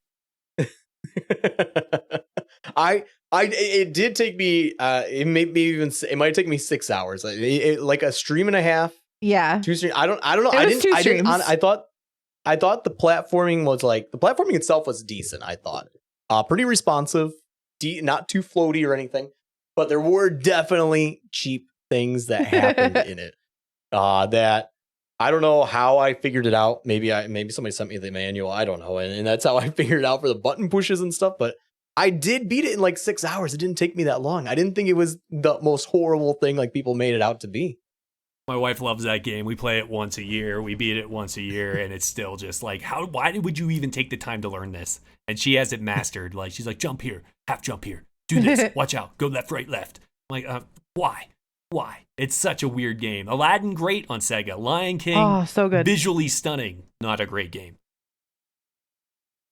It did take me, it might take me 6 hours. Like a stream and a half.
Yeah.
2 streams. I don't know. I thought the platforming itself was decent, I thought. Pretty responsive, not too floaty or anything. But there were definitely cheap things that happened in it that I don't know how I figured it out. Maybe somebody sent me the manual. I don't know. And that's how I figured it out for the button pushes and stuff. But I did beat it in like 6 hours. It didn't take me that long. I didn't think it was the most horrible thing like people made it out to be.
My wife loves that game. We play it once a year. We beat it once a year. And it's still just like, why would you even take the time to learn this? And she has it mastered. Like, she's like, jump here, half jump here. Do this. Watch out. Go left, right, left. I'm like, why? Why? It's such a weird game. Aladdin, great on Sega. Lion King,
so good.
Visually stunning. Not a great game.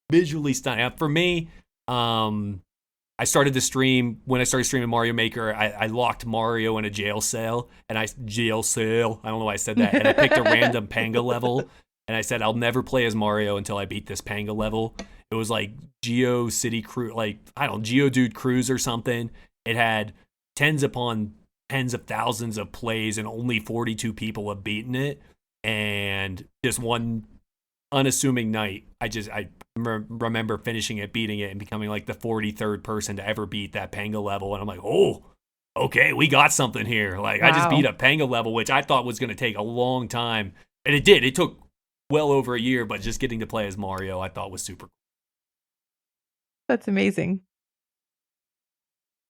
Visually stunning. For me, I started the stream. When I started streaming Mario Maker, I locked Mario in a jail cell. I don't know why I said that. And I picked a random Panga level. And I said, I'll never play as Mario until I beat this Panga level. It was like Geo City Cruise, Geodude Cruise or something. It had tens upon tens of thousands of plays, and only 42 people have beaten it. And this one unassuming night, I remember finishing it, beating it, and becoming like the 43rd person to ever beat that Panga level. And I'm like, oh, okay, we got something here. Like, wow. I just beat a Panga level, which I thought was going to take a long time. And it did. It took well over a year, but just getting to play as Mario, I thought was super cool.
That's amazing.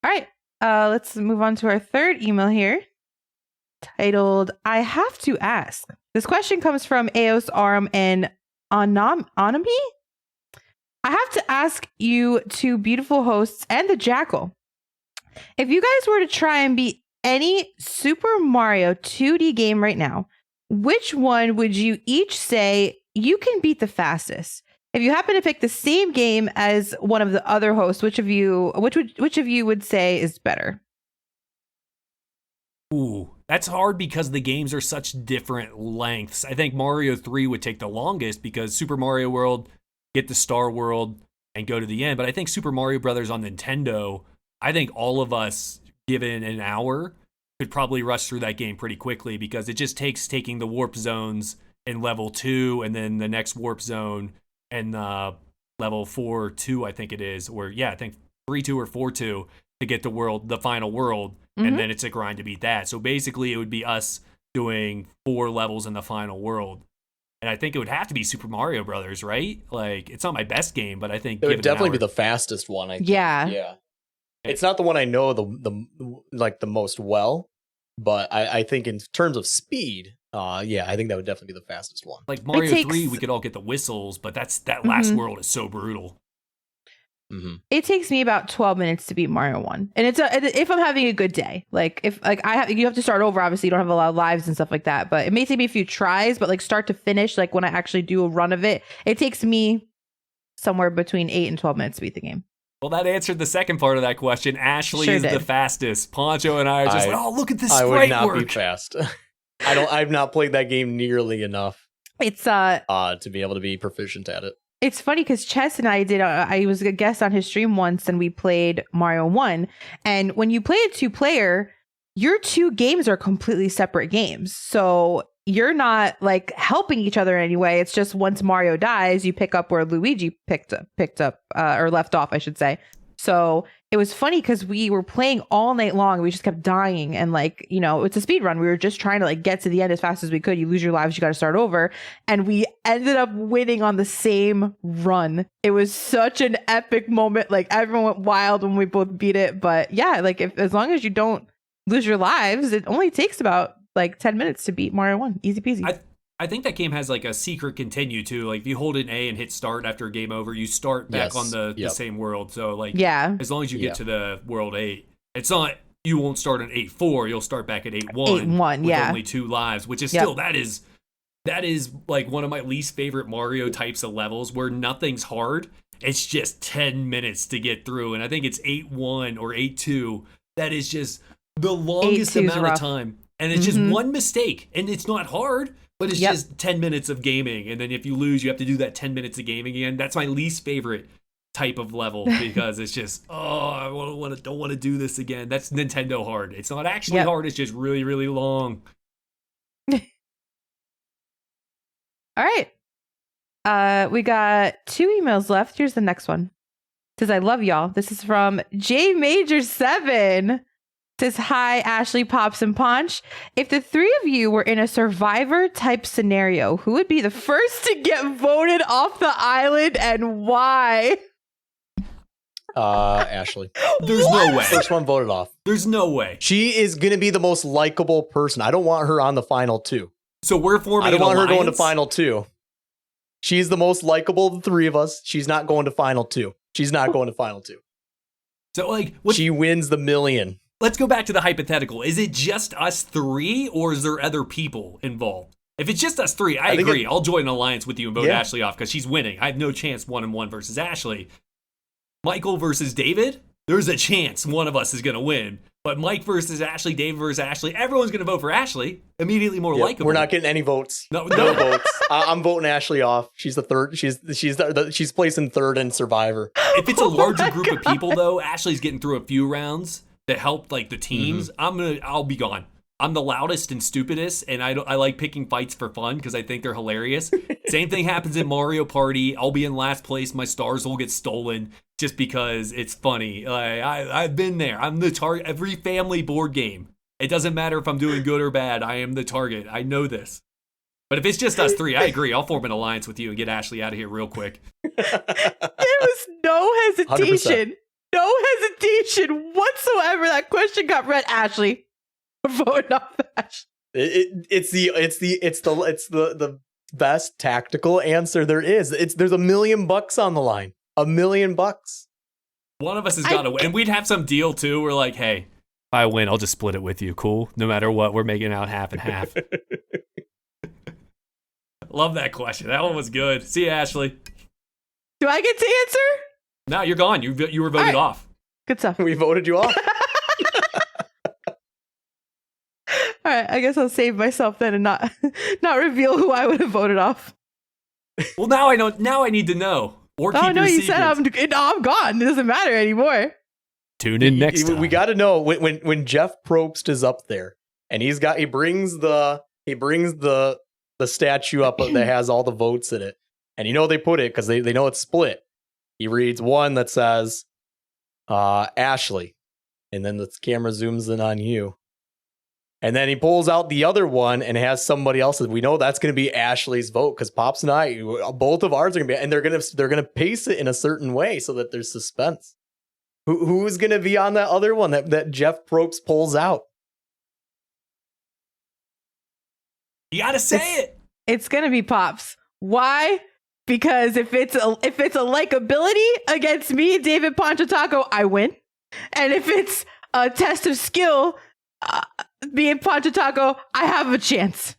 All right. Let's move on to our third email here, titled "I Have to Ask." This question comes from Eos Arm and Onami. I have to ask you two beautiful hosts and the Jackal, if you guys were to try and beat any Super Mario 2D game right now, which one would you each say you can beat the fastest? If you happen to pick the same game as one of the other hosts, which of you would say is better?
Ooh, that's hard because the games are such different lengths. I think Mario 3 would take the longest because Super Mario World, get the Star World, and go to the end. But I think Super Mario Brothers on Nintendo, I think all of us, given an hour, could probably rush through that game pretty quickly because it just takes taking the warp zones in level 2 and then the next warp zone and level 4-2, I think it is. Or yeah, I think 3-2 or 4-2 to get the final world. And then it's a grind to beat that. So basically it would be us doing 4 levels in the final world. And I think it would have to be Super Mario Brothers, right? Like, it's not my best game, but I think
it would definitely be the fastest one. I think. Yeah. It's not the one I know the most well, but I think in terms of speed, I think that would definitely be the fastest one.
Like Mario 3, we could all get the whistles, but that last world is so brutal.
It takes me about 12 minutes to beat Mario 1, and if I'm having a good day. Like if you have to start over. Obviously, you don't have a lot of lives and stuff like that. But it may take me a few tries. But like start to finish, like when I actually do a run of it, it takes me somewhere between 8 and 12 minutes to beat the game.
Well, that answered the second part of that question. Ashlee is the fastest. Poncho and I are just look at this sprite work.
I would not be fast. I've not played that game nearly enough.
It's
to be able to be proficient at it.
It's funny because Chess and I did. I was a guest on his stream once, and we played Mario 1. And when you play a 2-player, your 2 games are completely separate games. So you're not like helping each other anyway. It's just once Mario dies, you pick up where Luigi picked up or left off, I should say. So it was funny because we were playing all night long. We just kept dying. And like, it's a speed run. We were just trying to like get to the end as fast as we could. You lose your lives, you got to start over. And we ended up winning on the same run. It was such an epic moment. Like everyone went wild when we both beat it. But yeah, like as long as you don't lose your lives, it only takes about like 10 minutes to beat Mario 1. Easy peasy.
I think that game has like a secret continue too. Like if you hold an A and hit start after a game over, you start back on the same world. So like, as long as you get to the world 8, it's not, you won't start at 8-4. You'll start back at 8-1.
8-1,
with only 2 lives, which is still, that is like one of my least favorite Mario types of levels where nothing's hard. It's just 10 minutes to get through. And I think it's 8-1 or 8-2. That is just the longest amount of time. And it's just one mistake and it's not hard. But it's just 10 minutes of gaming, and then if you lose, you have to do that 10 minutes of gaming again. That's my least favorite type of level because it's just, I don't want to do this again. That's Nintendo hard. It's not actually hard. It's just really, really long.
All right. We got 2 emails left. Here's the next one. It says, I love y'all. This is from J Major 7. Says, hi, Ashlee, Pops, and Ponch. If the 3 of you were in a Survivor type scenario, who would be the first to get voted off the island and why?
Ashlee.
There's no way.
First one voted off.
There's no way.
She is going to be the most likable person. I don't want her on the final 2.
So we're forming
I don't want
alliance?
her going to final 2. She's the most likable of the 3 of us. She's not going to final 2. She's not going to final 2.
So like,
she wins the million.
Let's go back to the hypothetical. Is it just us 3 or is there other people involved? If it's just us 3, I agree. I'll join an alliance with you and vote Ashlee off because she's winning. I have no chance 1-1 versus Ashlee. Michael versus David, there's a chance one of us is going to win. But Mike versus Ashlee, David versus Ashlee, everyone's going to vote for Ashlee. Immediately more likable.
We're not getting any votes. No votes. I'm voting Ashlee off. She's the 3rd. She's placing 3rd in Survivor.
If it's a larger group of people, though, Ashlee's getting through a few rounds that help like the teams. I'll be gone. I'm the loudest and stupidest, and I like picking fights for fun because I think they're hilarious. Same thing happens in Mario Party. I'll be in last place. My stars will get stolen just because it's funny. I've been there. I'm the target. Every family board game. It doesn't matter if I'm doing good or bad. I am the target. I know this. But if it's just us 3, I agree. I'll form an alliance with you and get Ashlee out of here real quick.
There was no hesitation. 100%. no hesitation whatsoever. That question got read. Ashlee, we're voting off Ashlee.
It's the best tactical answer there is. There's $1 million on the line. $1 million.
One of us has got to win. And we'd have some deal too. We're like, hey, if I win, I'll just split it with you. Cool. No matter what, we're making out half and half. Love that question. That one was good. See you, Ashlee.
Do I get to answer?
No, you're gone. You were voted off.
Good stuff.
We voted you off.
All right, I guess I'll save myself then and not reveal who I would have voted off.
Well, now I know. Now I need to know. Or keep your
you
secrets.
said I'm gone. It doesn't matter anymore.
Tune in next time.
We got to know when Jeff Probst is up there and he brings the statue up that has all the votes in it, and they put it because they know it's split. He reads one that says Ashlee, and then the camera zooms in on you. And then he pulls out the other one and has somebody else's. We know that's going to be Ashlee's vote because Pops and I, both of ours are going to be, and they're going to pace it in a certain way so that there's suspense. Who's going to be on that other one that Jeff Probst pulls out?
You got to say it.
It's going to be Pops. Why? Because if it's a likability against me, David Ponchataco, I win. And if it's a test of skill, being Ponchataco, I have a chance.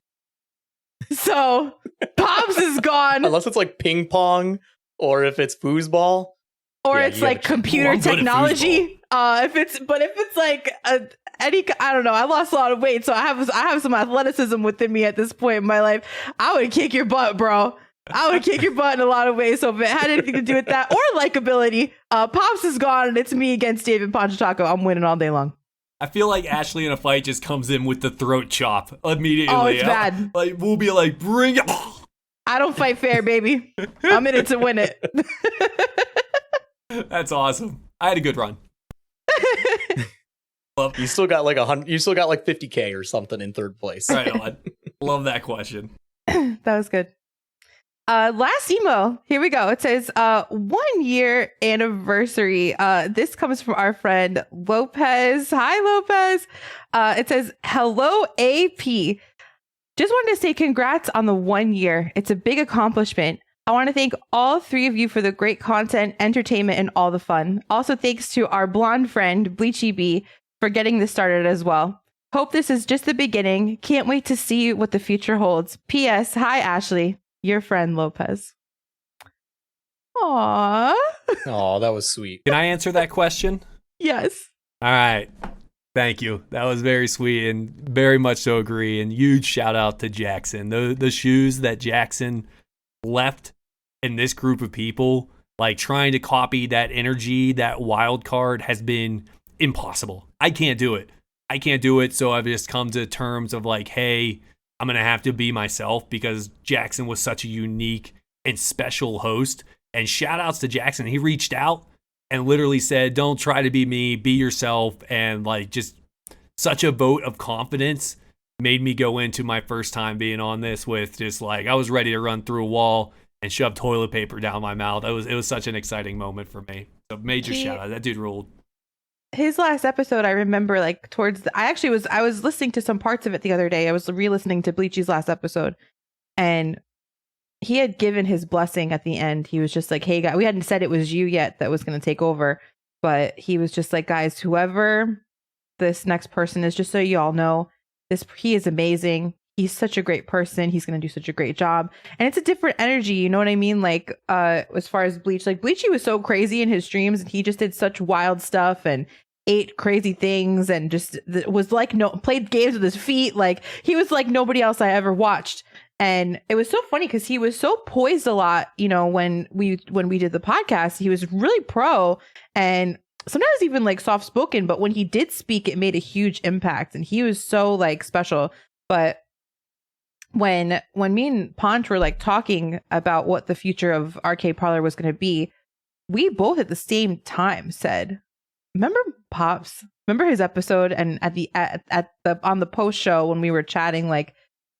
So Pops is gone.
Unless it's like ping pong, or if it's foosball,
or it's like computer technology. If it's like I don't know. I lost a lot of weight, so I have some athleticism within me at this point in my life. I would kick your butt, bro. I would kick your butt in a lot of ways. So if it had anything to do with that or likability, Pops is gone and it's me against David Ponchataco. I'm winning all day long.
I feel like Ashlee in a fight just comes in with the throat chop immediately.
Oh, it's bad.
Like we'll be like, bring it.
I don't fight fair, baby. I'm in it to win it.
That's awesome. I had a good run.
You still got like 100. You still got like 50K or something in third place.
Right on. Love that question.
That was good. Last email. Here we go. It says 1 year anniversary. This comes from our friend Lopez. Hi, Lopez. It says, hello, AP. Just wanted to say congrats on the 1 year. It's a big accomplishment. I want to thank all three of you for the great content, entertainment, and all the fun. Also, thanks to our blonde friend, Bleachy B, for getting this started as well. Hope this is just the beginning. Can't wait to see what the future holds. P.S. Hi, Ashlee. Your friend, Lopez. Aww.
Oh, that was sweet.
Can I answer that question?
Yes.
All right. Thank you. That was very sweet and very much so agree. And huge shout out to Jackson. The shoes that Jackson left in this group of people, like trying to copy that energy, that wild card has been impossible. I can't do it. So I've just come to terms of like, hey, I'm going to have to be myself because Jackson was such a unique and special host. And shout outs to Jackson. He reached out and literally said, don't try to be me, be yourself. And like just such a vote of confidence made me go into my first time being on this with just like, I was ready to run through a wall and shove toilet paper down my mouth. It was such an exciting moment for me. So major shout out. That dude ruled.
His last episode, I remember like I was listening to some parts of it the other day. I was re-listening to Bleachy's last episode and he had given his blessing at the end. He was just like, hey guys, we hadn't said it was you yet that was going to take over, but he was just like, guys, whoever this next person is, just so you all know, he is amazing. He's such a great person. He's going to do such a great job. And it's a different energy. You know what I mean? Like, as far as Bleach, like Bleachy was so crazy in his streams and he just did such wild stuff and ate crazy things and just was like, played games with his feet. Like he was like nobody else I ever watched. And it was so funny because he was so poised a lot, you know, when we did the podcast, he was really pro and sometimes even like soft spoken. But when he did speak, it made a huge impact and he was so like special. But when me and Ponch were like talking about what the future of Arcade Parlor was going to be, we both at the same time said, remember Pops? Remember his episode? And on the post show when we were chatting, like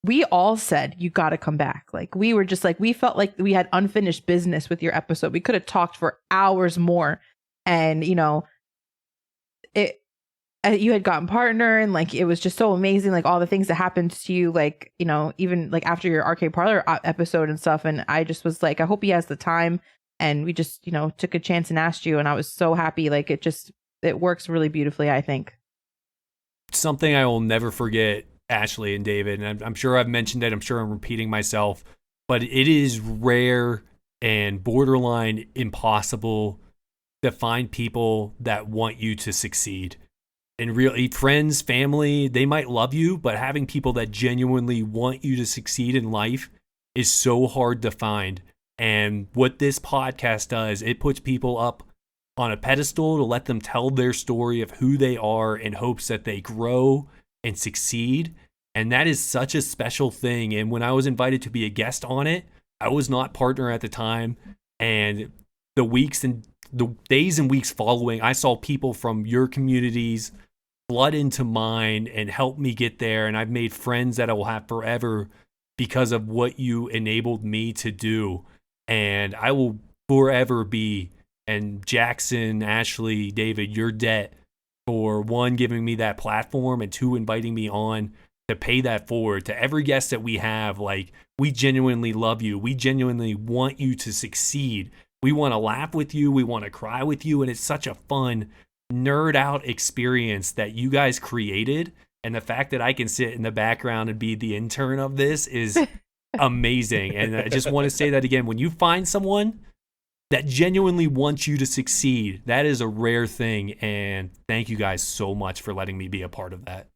we all said, you got to come back. Like we were just like, we felt like we had unfinished business with your episode. We could have talked for hours more. and it you had gotten partner, and like it was just so amazing, like all the things that happened to you, like even like after your arcade parlor episode and stuff. And I just was like, I hope he has the time. And we just took a chance and asked you, and I was so happy. Like it works really beautifully, I think.
Something I will never forget, Ashlee and David, and I'm sure I've mentioned it, I'm sure I'm repeating myself, but it is rare and borderline impossible to find people that want you to succeed. And really, friends, family, they might love you, but having people that genuinely want you to succeed in life is so hard to find. And what this podcast does, it puts people up on a pedestal to let them tell their story of who they are in hopes that they grow and succeed. And that is such a special thing. And when I was invited to be a guest on it, I was not partner at the time. And the weeks and the days and weeks following, I saw people from your communities flood into mine and help me get there. And I've made friends that I will have forever because of what you enabled me to do. And I will forever be, and Jackson, Ashlee, David, your debt for one, giving me that platform, and two, inviting me on to pay that forward to every guest that we have. Like, we genuinely love you. We genuinely want you to succeed. We want to laugh with you. We want to cry with you. And it's such a fun, nerd out experience that you guys created. And the fact that I can sit in the background and be the intern of this is amazing. And I just want to say that again, when you find someone that genuinely wants you to succeed, that is a rare thing. And thank you guys so much for letting me be a part of that.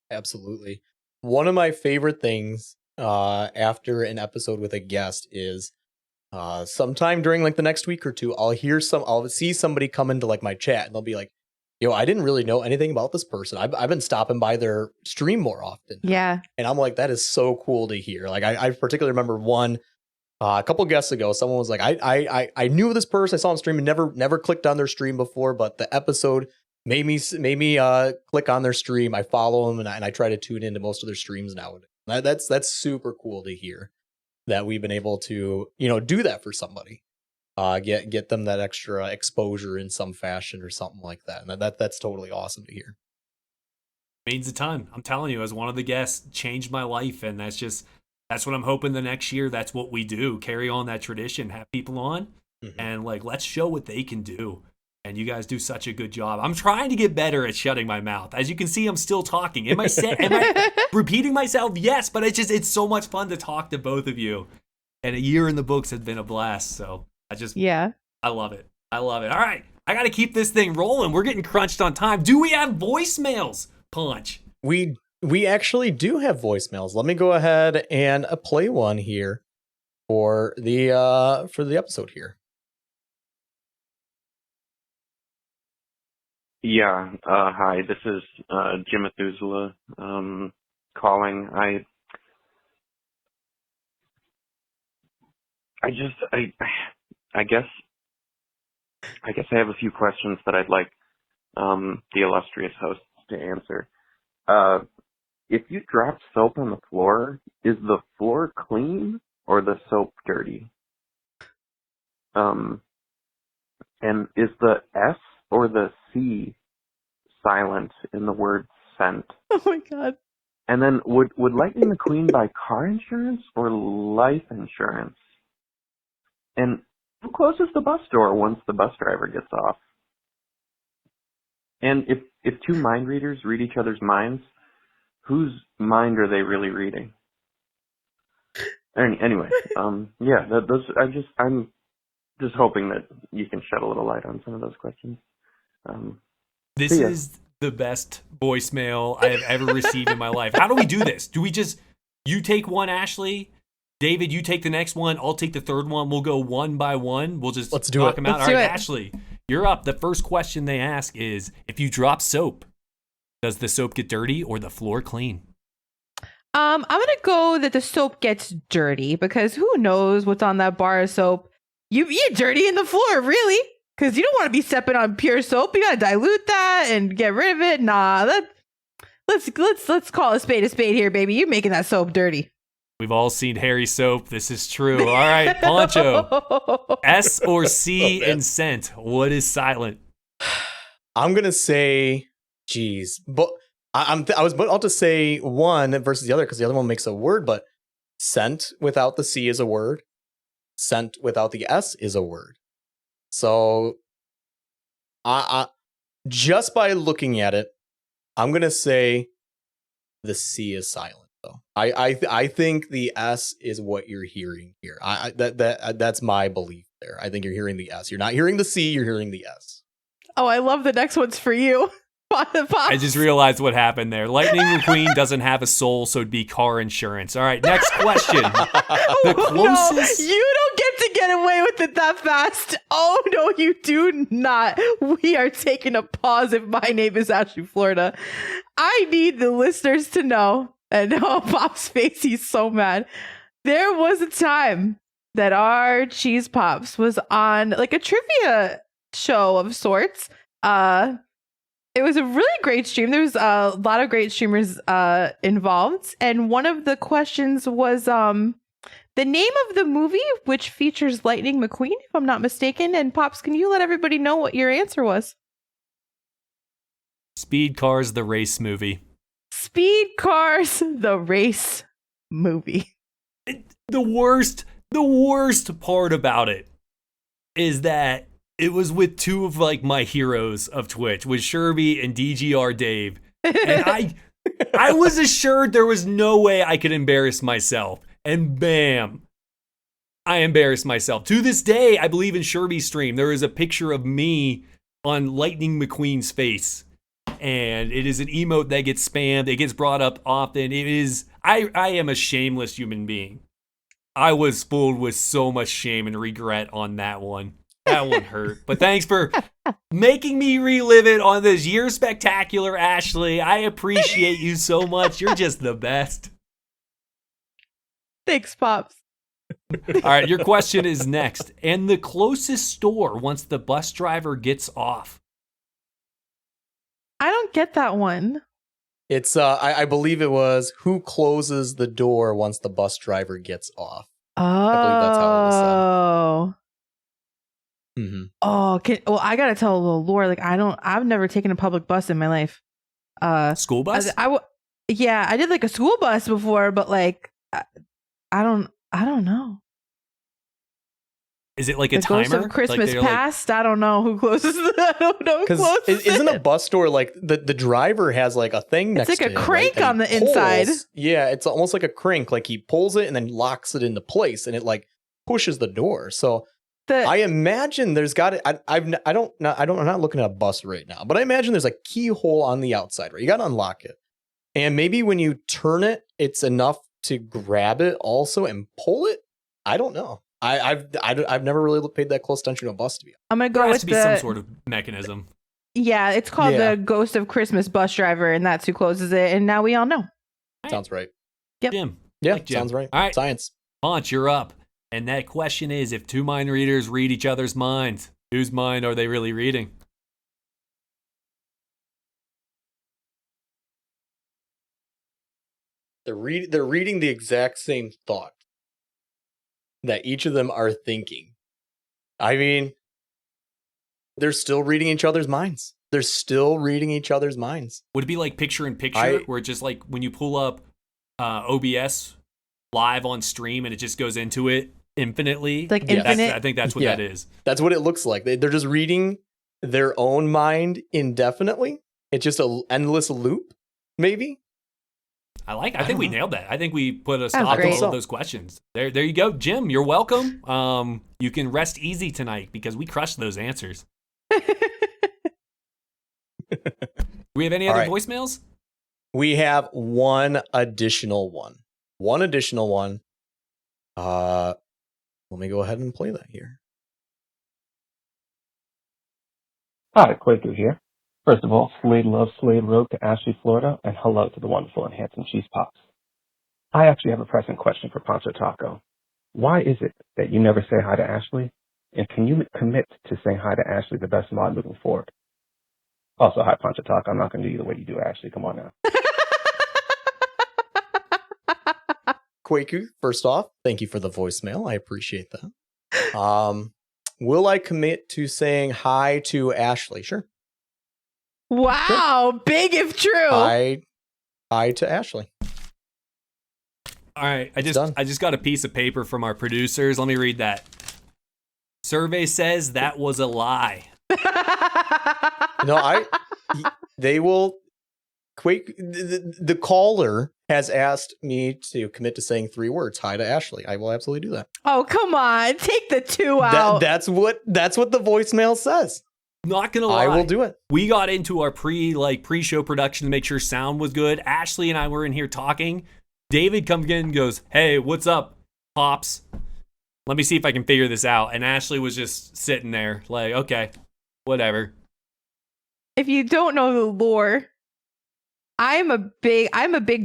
Absolutely. One of my favorite things after an episode with a guest is sometime during like the next week or two, I'll see somebody come into like my chat, and they'll be like, yo, I didn't really know anything about this person. I've been stopping by their stream more often.
Yeah.
And I'm like, that is so cool to hear. Like, I particularly remember one a couple guests ago, someone was like, I knew this person, I saw him stream, and never clicked on their stream before, but the episode made me click on their stream. I follow them, and I try to tune into most of their streams nowadays. That's super cool to hear that we've been able to do that for somebody. Get them that extra exposure in some fashion or something like that. And that's totally awesome to hear.
Means a ton. I'm telling you, as one of the guests, changed my life. And that's what I'm hoping the next year. That's what we do. Carry on that tradition, have people on, and like, let's show what they can do. And you guys do such a good job. I'm trying to get better at shutting my mouth. As you can see, I'm still talking. Am I repeating myself? Yes, but it's so much fun to talk to both of you. And a year in the books has been a blast. So I love it. All right, I got to keep this thing rolling. We're getting crunched on time. Do we have voicemails, Punch?
We actually do have voicemails. Let me go ahead and play one here for the episode here.
Yeah. Hi, this is Jim Methuselah calling. I guess I have a few questions that I'd like the illustrious hosts to answer. If you drop soap on the floor, is the floor clean or the soap dirty? And is the S or the C silent in the word scent?
Oh my God.
And then would Lightning McQueen buy car insurance or life insurance? And who closes the bus door once the bus driver gets off? And if two mind readers read each other's minds, whose mind are they really reading? Anyway, yeah, I'm just hoping that you can shed a little light on some of those questions.
This is the best voicemail I have ever received in my life. How do we do this? Do we just, you take one, Ashlee? David, you take the next one. I'll take the third one. We'll go one by one. We'll just talk them out. All right, Ashlee, you're up. The first question they ask is, if you drop soap, does the soap get dirty or the floor clean?
I'm gonna go that the soap gets dirty, because who knows what's on that bar of soap. You dirty in the floor, really? Because you don't want to be stepping on pure soap. You gotta dilute that and get rid of it. Nah, let's call a spade here, baby. You're making that soap dirty.
We've all seen Harry Soap. This is true. All right, Poncho. S or C in scent. What is silent?
I'm gonna say, geez, but I was about to say one versus the other because the other one makes a word, but scent without the C is a word. Scent without the S is a word. So, I just by looking at it, I'm gonna say the C is silent. Though I think the S is what you're hearing here. That's my belief there. I think you're hearing the S. You're not hearing the C. You're hearing the S.
Oh, I love the next one's for you.
I just realized what happened there. Lightning McQueen doesn't have a soul, so it'd be car insurance. All right, next question. The closest.
No, you don't get to get away with it that fast. Oh, no, you do not. We are taking a pause if my name is Ashlee Florida. I need the listeners to know, and oh, Pop's face, he's so mad. There was a time that our Cheese Pops was on like a trivia show of sorts. It was a really great stream. There was a lot of great streamers involved. And one of the questions was the name of the movie, which features Lightning McQueen, if I'm not mistaken. And Pops, can you let everybody know what your answer was?
Speed Cars, the race movie.
Speed Cars, the race movie.
The worst part about it is that it was with two of like my heroes of Twitch, with Sherby and DGR Dave. And I was assured there was no way I could embarrass myself. And bam, I embarrassed myself. To this day, I believe in Sherby's stream, there is a picture of me on Lightning McQueen's face. And it is an emote that gets spammed. It gets brought up often. It is, I am a shameless human being. I was filled with so much shame and regret on that one. That one hurt. But thanks for making me relive it on this year spectacular, Ashlee. I appreciate you so much. You're just the best.
Thanks, Pops.
All right, your question is next. And the closest store once the bus driver gets off.
I don't get that one.
It's I believe it was who closes the door once the bus driver gets off.
Oh.
I believe that's how it was said. Mm-hmm.
Oh, I gotta tell a little lore. Like, I've never taken a public bus in my life.
School bus?
Yeah, I did like a school bus before, but like, I don't know.
Is it like a
the
timer?
Ghost of Christmas
like,
Past. I don't know who closes. I don't know who closes.
Isn't a bus door like the driver has like a thing next to it?
It's like a crank
right,
on the inside.
Yeah, it's almost like a crank. Like he pulls it and then locks it into place, and it like pushes the door. So I imagine there's got it. I'm not looking at a bus right now, but I imagine there's a keyhole on the outside, right? You got to unlock it, and maybe when you turn it, it's enough to grab it also and pull it. I don't know. I've never really paid that close attention to a bus to be honest.
I'm gonna go
there has
with
to be some sort of mechanism.
Yeah, it's called the Ghost of Christmas Bus Driver, and that's who closes it. And now we all know.
Sounds right.
Yep.
Jim.
Yeah,
like Jim.
Sounds right.
All right.
Science.
Ponch, you're up. And that question is, if two mind readers read each other's minds, whose mind are they really reading?
They're reading the exact same thought that each of them are thinking. I mean, they're still reading each other's minds. They're still reading each other's minds.
Would it be like picture in picture, where it's just like when you pull up OBS live on stream and it just goes into it infinitely?
Like infinite?
I think that's what that is.
That's what it looks like. They're just reading their own mind indefinitely. It's just an endless loop, maybe.
I think we nailed that. I think we put a stop to all of those questions. There you go. Jim, you're welcome. You can rest easy tonight because we crushed those answers. Do we have any other voicemails?
We have one additional one. Let me go ahead and play that here.
Hi, Quaker here. First of all, Slade loves Slade Road to Ashlee, Florida, and hello to the wonderful and handsome Cheese Pops. I actually have a pressing question for Poncho Taco. Why is it that you never say hi to Ashlee? And can you commit to saying hi to Ashlee, the best mod moving forward? Also, hi, Poncho Taco. I'm not going to do you the way you do Ashlee. Come on now.
Kwaku, first off, thank you for the voicemail. I appreciate that. Will I commit to saying hi to Ashlee? Sure.
Wow, big if true.
Hi to Ashlee.
All right, I
done.
just got a piece of paper from our producers. Let me read that. Survey says that was a lie.
No, they will. Quake. The caller has asked me to commit to saying 3 words. Hi to Ashlee. I will absolutely do that.
Oh, come on. Take the 2 out.
That's what the voicemail says.
Not gonna lie,
I will do it.
We got into our pre-show production to make sure sound was good. Ashlee and I were in here talking. David comes in and goes, "Hey, what's up, Pops? Let me see if I can figure this out." And Ashlee was just sitting there like, okay, whatever.
If you don't know the lore, I'm a big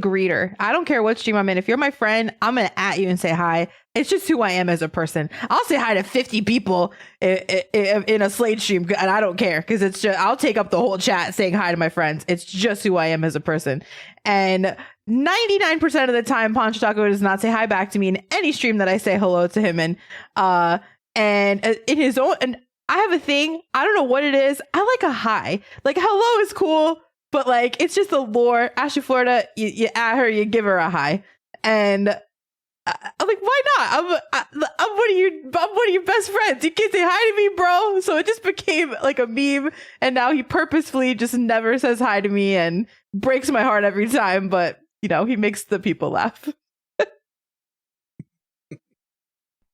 greeter. I don't care what stream I'm in. If you're my friend, I'm going to at you and say hi. It's just who I am as a person. I'll say hi to 50 people in a Slade stream, and I don't care because it's just, I'll take up the whole chat saying hi to my friends. It's just who I am as a person. And 99% of the time, Poncho Taco does not say hi back to me in any stream that I say hello to him in. And in his own, and I have a thing. I don't know what it is. I like a hi. Like, hello is cool. But like, it's just the lore. Ashlee, Florida, you at her, you give her a hi, and I'm like, why not? I'm one of your best friends. You can't say hi to me, bro. So it just became like a meme, and now he purposefully just never says hi to me and breaks my heart every time. But you know, he makes the people laugh.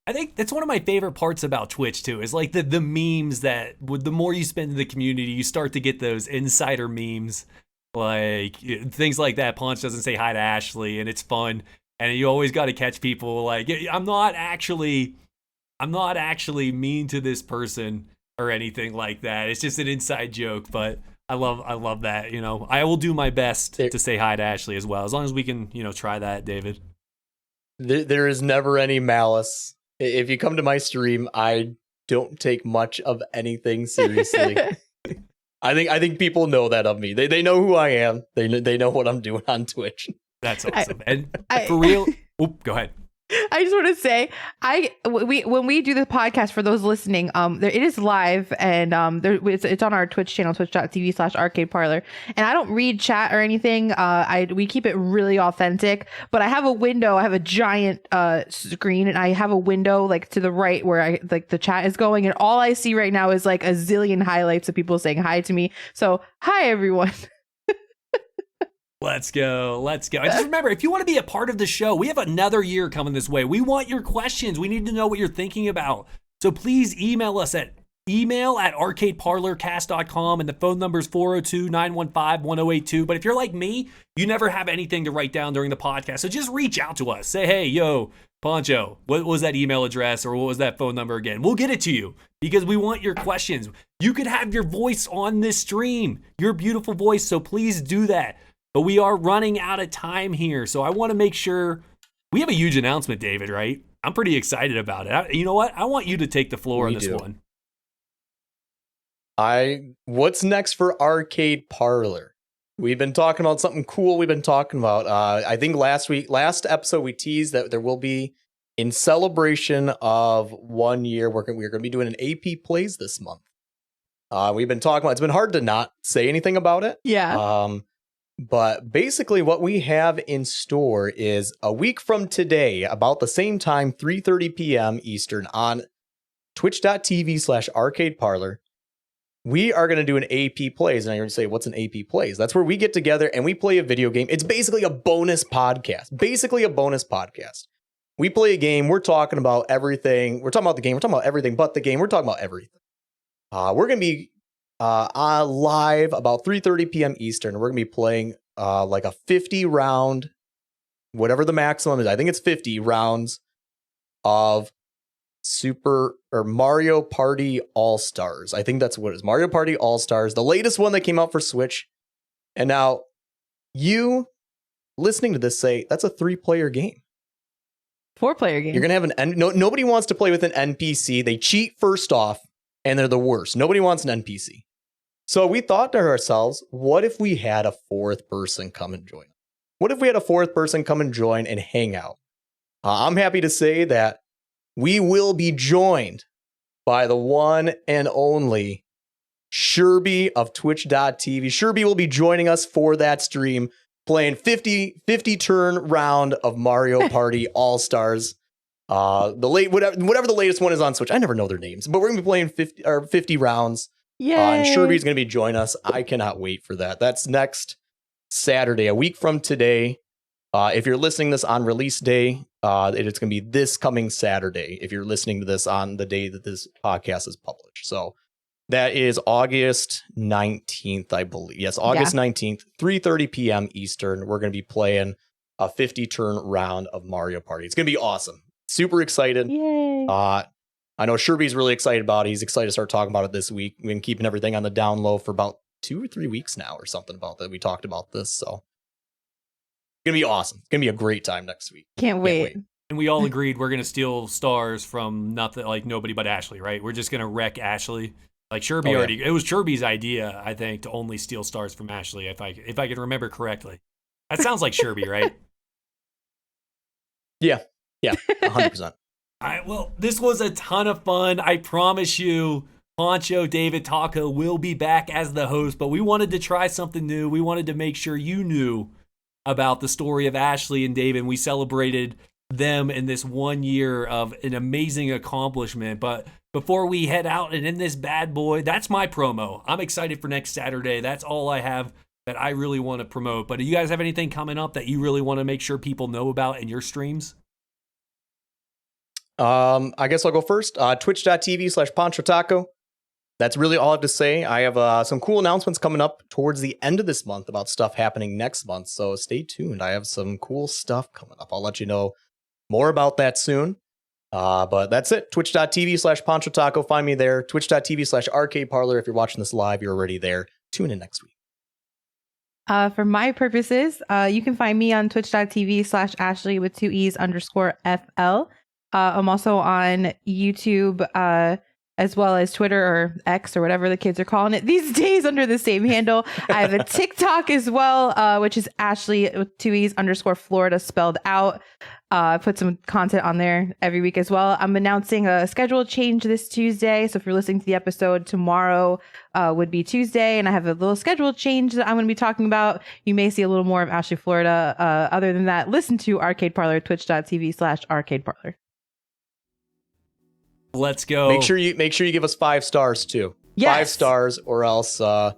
I think that's one of my favorite parts about Twitch too, is like the memes that the more you spend in the community, you start to get those insider memes, like things like that. Punch doesn't say hi to Ashlee, and it's fun. And you always got to catch people like, I'm not actually mean to this person or anything like that. It's just an inside joke, but I love that. You know, I will do my best to say hi to Ashlee as well, as long as we can, try that, David.
There is never any malice. If you come to my stream, I don't take much of anything seriously. I think people know that of me. They know who I am. They know what I'm doing on Twitch.
That's awesome. For real, go ahead.
I just want to say, when we do the podcast, for those listening, it is live, and it's on our Twitch channel, twitch.tv/arcade parlor. And I don't read chat or anything. We keep it really authentic. But I have a window. I have a giant screen, and I have a window like to the right where the chat is going, and all I see right now is like a zillion highlights of people saying hi to me. So hi everyone.
Let's go. And just remember, if you want to be a part of the show, we have another year coming this way. We want your questions. We need to know what you're thinking about. So please email us at email@arcadeparlorcast.com, and the phone number is 402-915-1082. But if you're like me, you never have anything to write down during the podcast. So just reach out to us. Say, hey, yo, Poncho, what was that email address or what was that phone number again? We'll get it to you because we want your questions. You could have your voice on this stream, your beautiful voice. So please do that. But we are running out of time here, so I want to make sure we have a huge announcement, David, right? I'm pretty excited about it. You know what? I want you to take the floor on this one.
What's next for Arcade Parlor? We've been talking about something cool. We've been talking about, I think last episode we teased that there will be, in celebration of 1 year, we're going to be doing an AP Plays this month. We've been talking about, it's been hard to not say anything about it.
Yeah.
But basically what we have in store is a week from today, about the same time, 3:30 p.m. Eastern, on twitch.tv/arcade parlor. We are going to do an AP Plays. And you're going to say, what's an AP Plays? That's where we get together and we play a video game. It's basically a bonus podcast. We play a game. We're talking about everything. We're talking about the game. We're talking about everything but the game. We're talking about everything. We're going to be live about 3:30 p.m. Eastern. We're going to be playing like a 50 round, whatever the maximum is. I think it's 50 rounds of Mario Party All-Stars. I think that's what it is. Mario Party All-Stars, the latest one that came out for Switch. And now you listening to this say that's a 3-player game.
4-player game.
You're going to have nobody wants to play with an NPC. They cheat first off and they're the worst. Nobody wants an NPC. So we thought to ourselves, what if we had a 4th person come and join? What if we had a 4th person come and join and hang out? I'm happy to say that we will be joined by the one and only Sherby of Twitch.tv. Sherby will be joining us for that stream, playing 50 turn round of Mario Party All-Stars. Whatever the latest one is on Switch. I never know their names, but we're going to be playing 50 rounds. And Sherby's going to be joining us. I cannot wait for that. That's next Saturday, a week from today. If you're listening to this on release day, it's going to be this coming Saturday if you're listening to this on the day that this podcast is published. So that is August 19th, I believe. Yes, August 19th, 3:30 p.m. Eastern. We're going to be playing a 50-turn round of Mario Party. It's going to be awesome. Super excited.
Yay.
I know Sherby's really excited about it. He's excited to start talking about it this week. We've been keeping everything on the down low for about 2 or 3 weeks now or something about that. We talked about this, so it's going to be awesome. It's going to be a great time next week.
Can't wait.
And we all agreed we're going to steal stars from nobody but Ashlee, right? We're just going to wreck Ashlee. Like Sherby it was Sherby's idea, I think, to only steal stars from Ashlee, if I can remember correctly. That sounds like Sherby, right?
Yeah, 100%.
All right, well, this was a ton of fun. I promise you, Poncho David Taco will be back as the host, but we wanted to try something new. We wanted to make sure you knew about the story of Ashlee and David. We celebrated them in this 1 year of an amazing accomplishment. But before we head out and in this bad boy, that's my promo. I'm excited for next Saturday. That's all I have that I really want to promote. But do you guys have anything coming up that you really want to make sure people know about in your streams?
I guess I'll go first. Twitch.tv/PonchoTaco. That's really all I have to say. I have some cool announcements coming up towards the end of this month about stuff happening next month. So stay tuned. I have some cool stuff coming up. I'll let you know more about that soon. But that's it. Twitch.tv/PonchoTaco. Find me there. Twitch.tv/Arcade Parlor. If you're watching this live, you're already there. Tune in next week.
For my purposes, you can find me on twitch.tv/Ashlee with 2 E's _FL. I'm also on YouTube, as well as Twitter or X or whatever the kids are calling it these days under the same handle. I have a TikTok as well, which is Ashlee with 2 E's _Florida spelled out. I put some content on there every week as well. I'm announcing a schedule change this Tuesday. So if you're listening to the episode, tomorrow would be Tuesday. And I have a little schedule change that I'm going to be talking about. You may see a little more of Ashlee Florida. Other than that, listen to Arcade Parlor, twitch.tv/Arcade Parlor.
Let's go.
Make sure you give us 5 stars too.
Yes.
5 stars, or else we're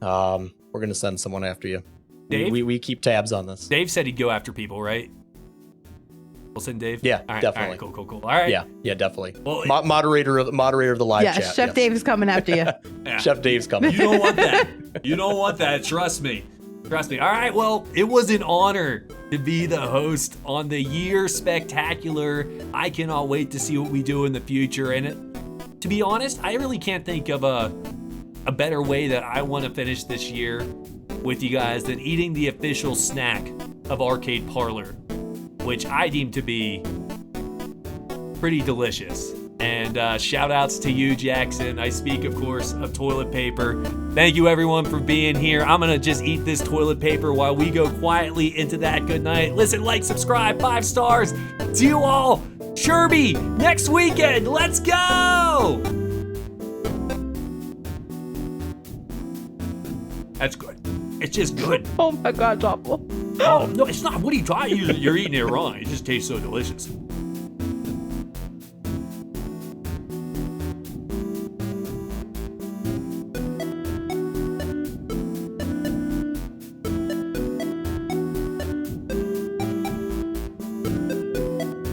gonna send someone after you.
Dave?
We keep tabs on this.
Dave said he'd go after people, right? We'll send Dave.
Yeah,
all right,
definitely.
All right, cool. All right.
Yeah, definitely.
Well,
moderator of the live chat.
Chef
yes.
Dave is coming after you.
Yeah.
Chef Dave's coming.
You don't want that. You don't want that. Trust me. All right. Well, it was an honor to be the host on the Year Spectacular. I cannot wait to see what we do in the future. And to be honest, I really can't think of a better way that I want to finish this year with you guys than eating the official snack of Arcade Parlor, which I deem to be pretty delicious. And shout outs to you, Jackson. I speak, of course, of toilet paper. Thank you, everyone, for being here. I'm going to just eat this toilet paper while we go quietly into that good night. Listen, like, subscribe, 5 stars. To you all, Sherby, next weekend. Let's go! That's good. It's just good.
Oh my God, it's awful.
Oh, no, it's not. What are you trying? You're eating it wrong. It just tastes so delicious.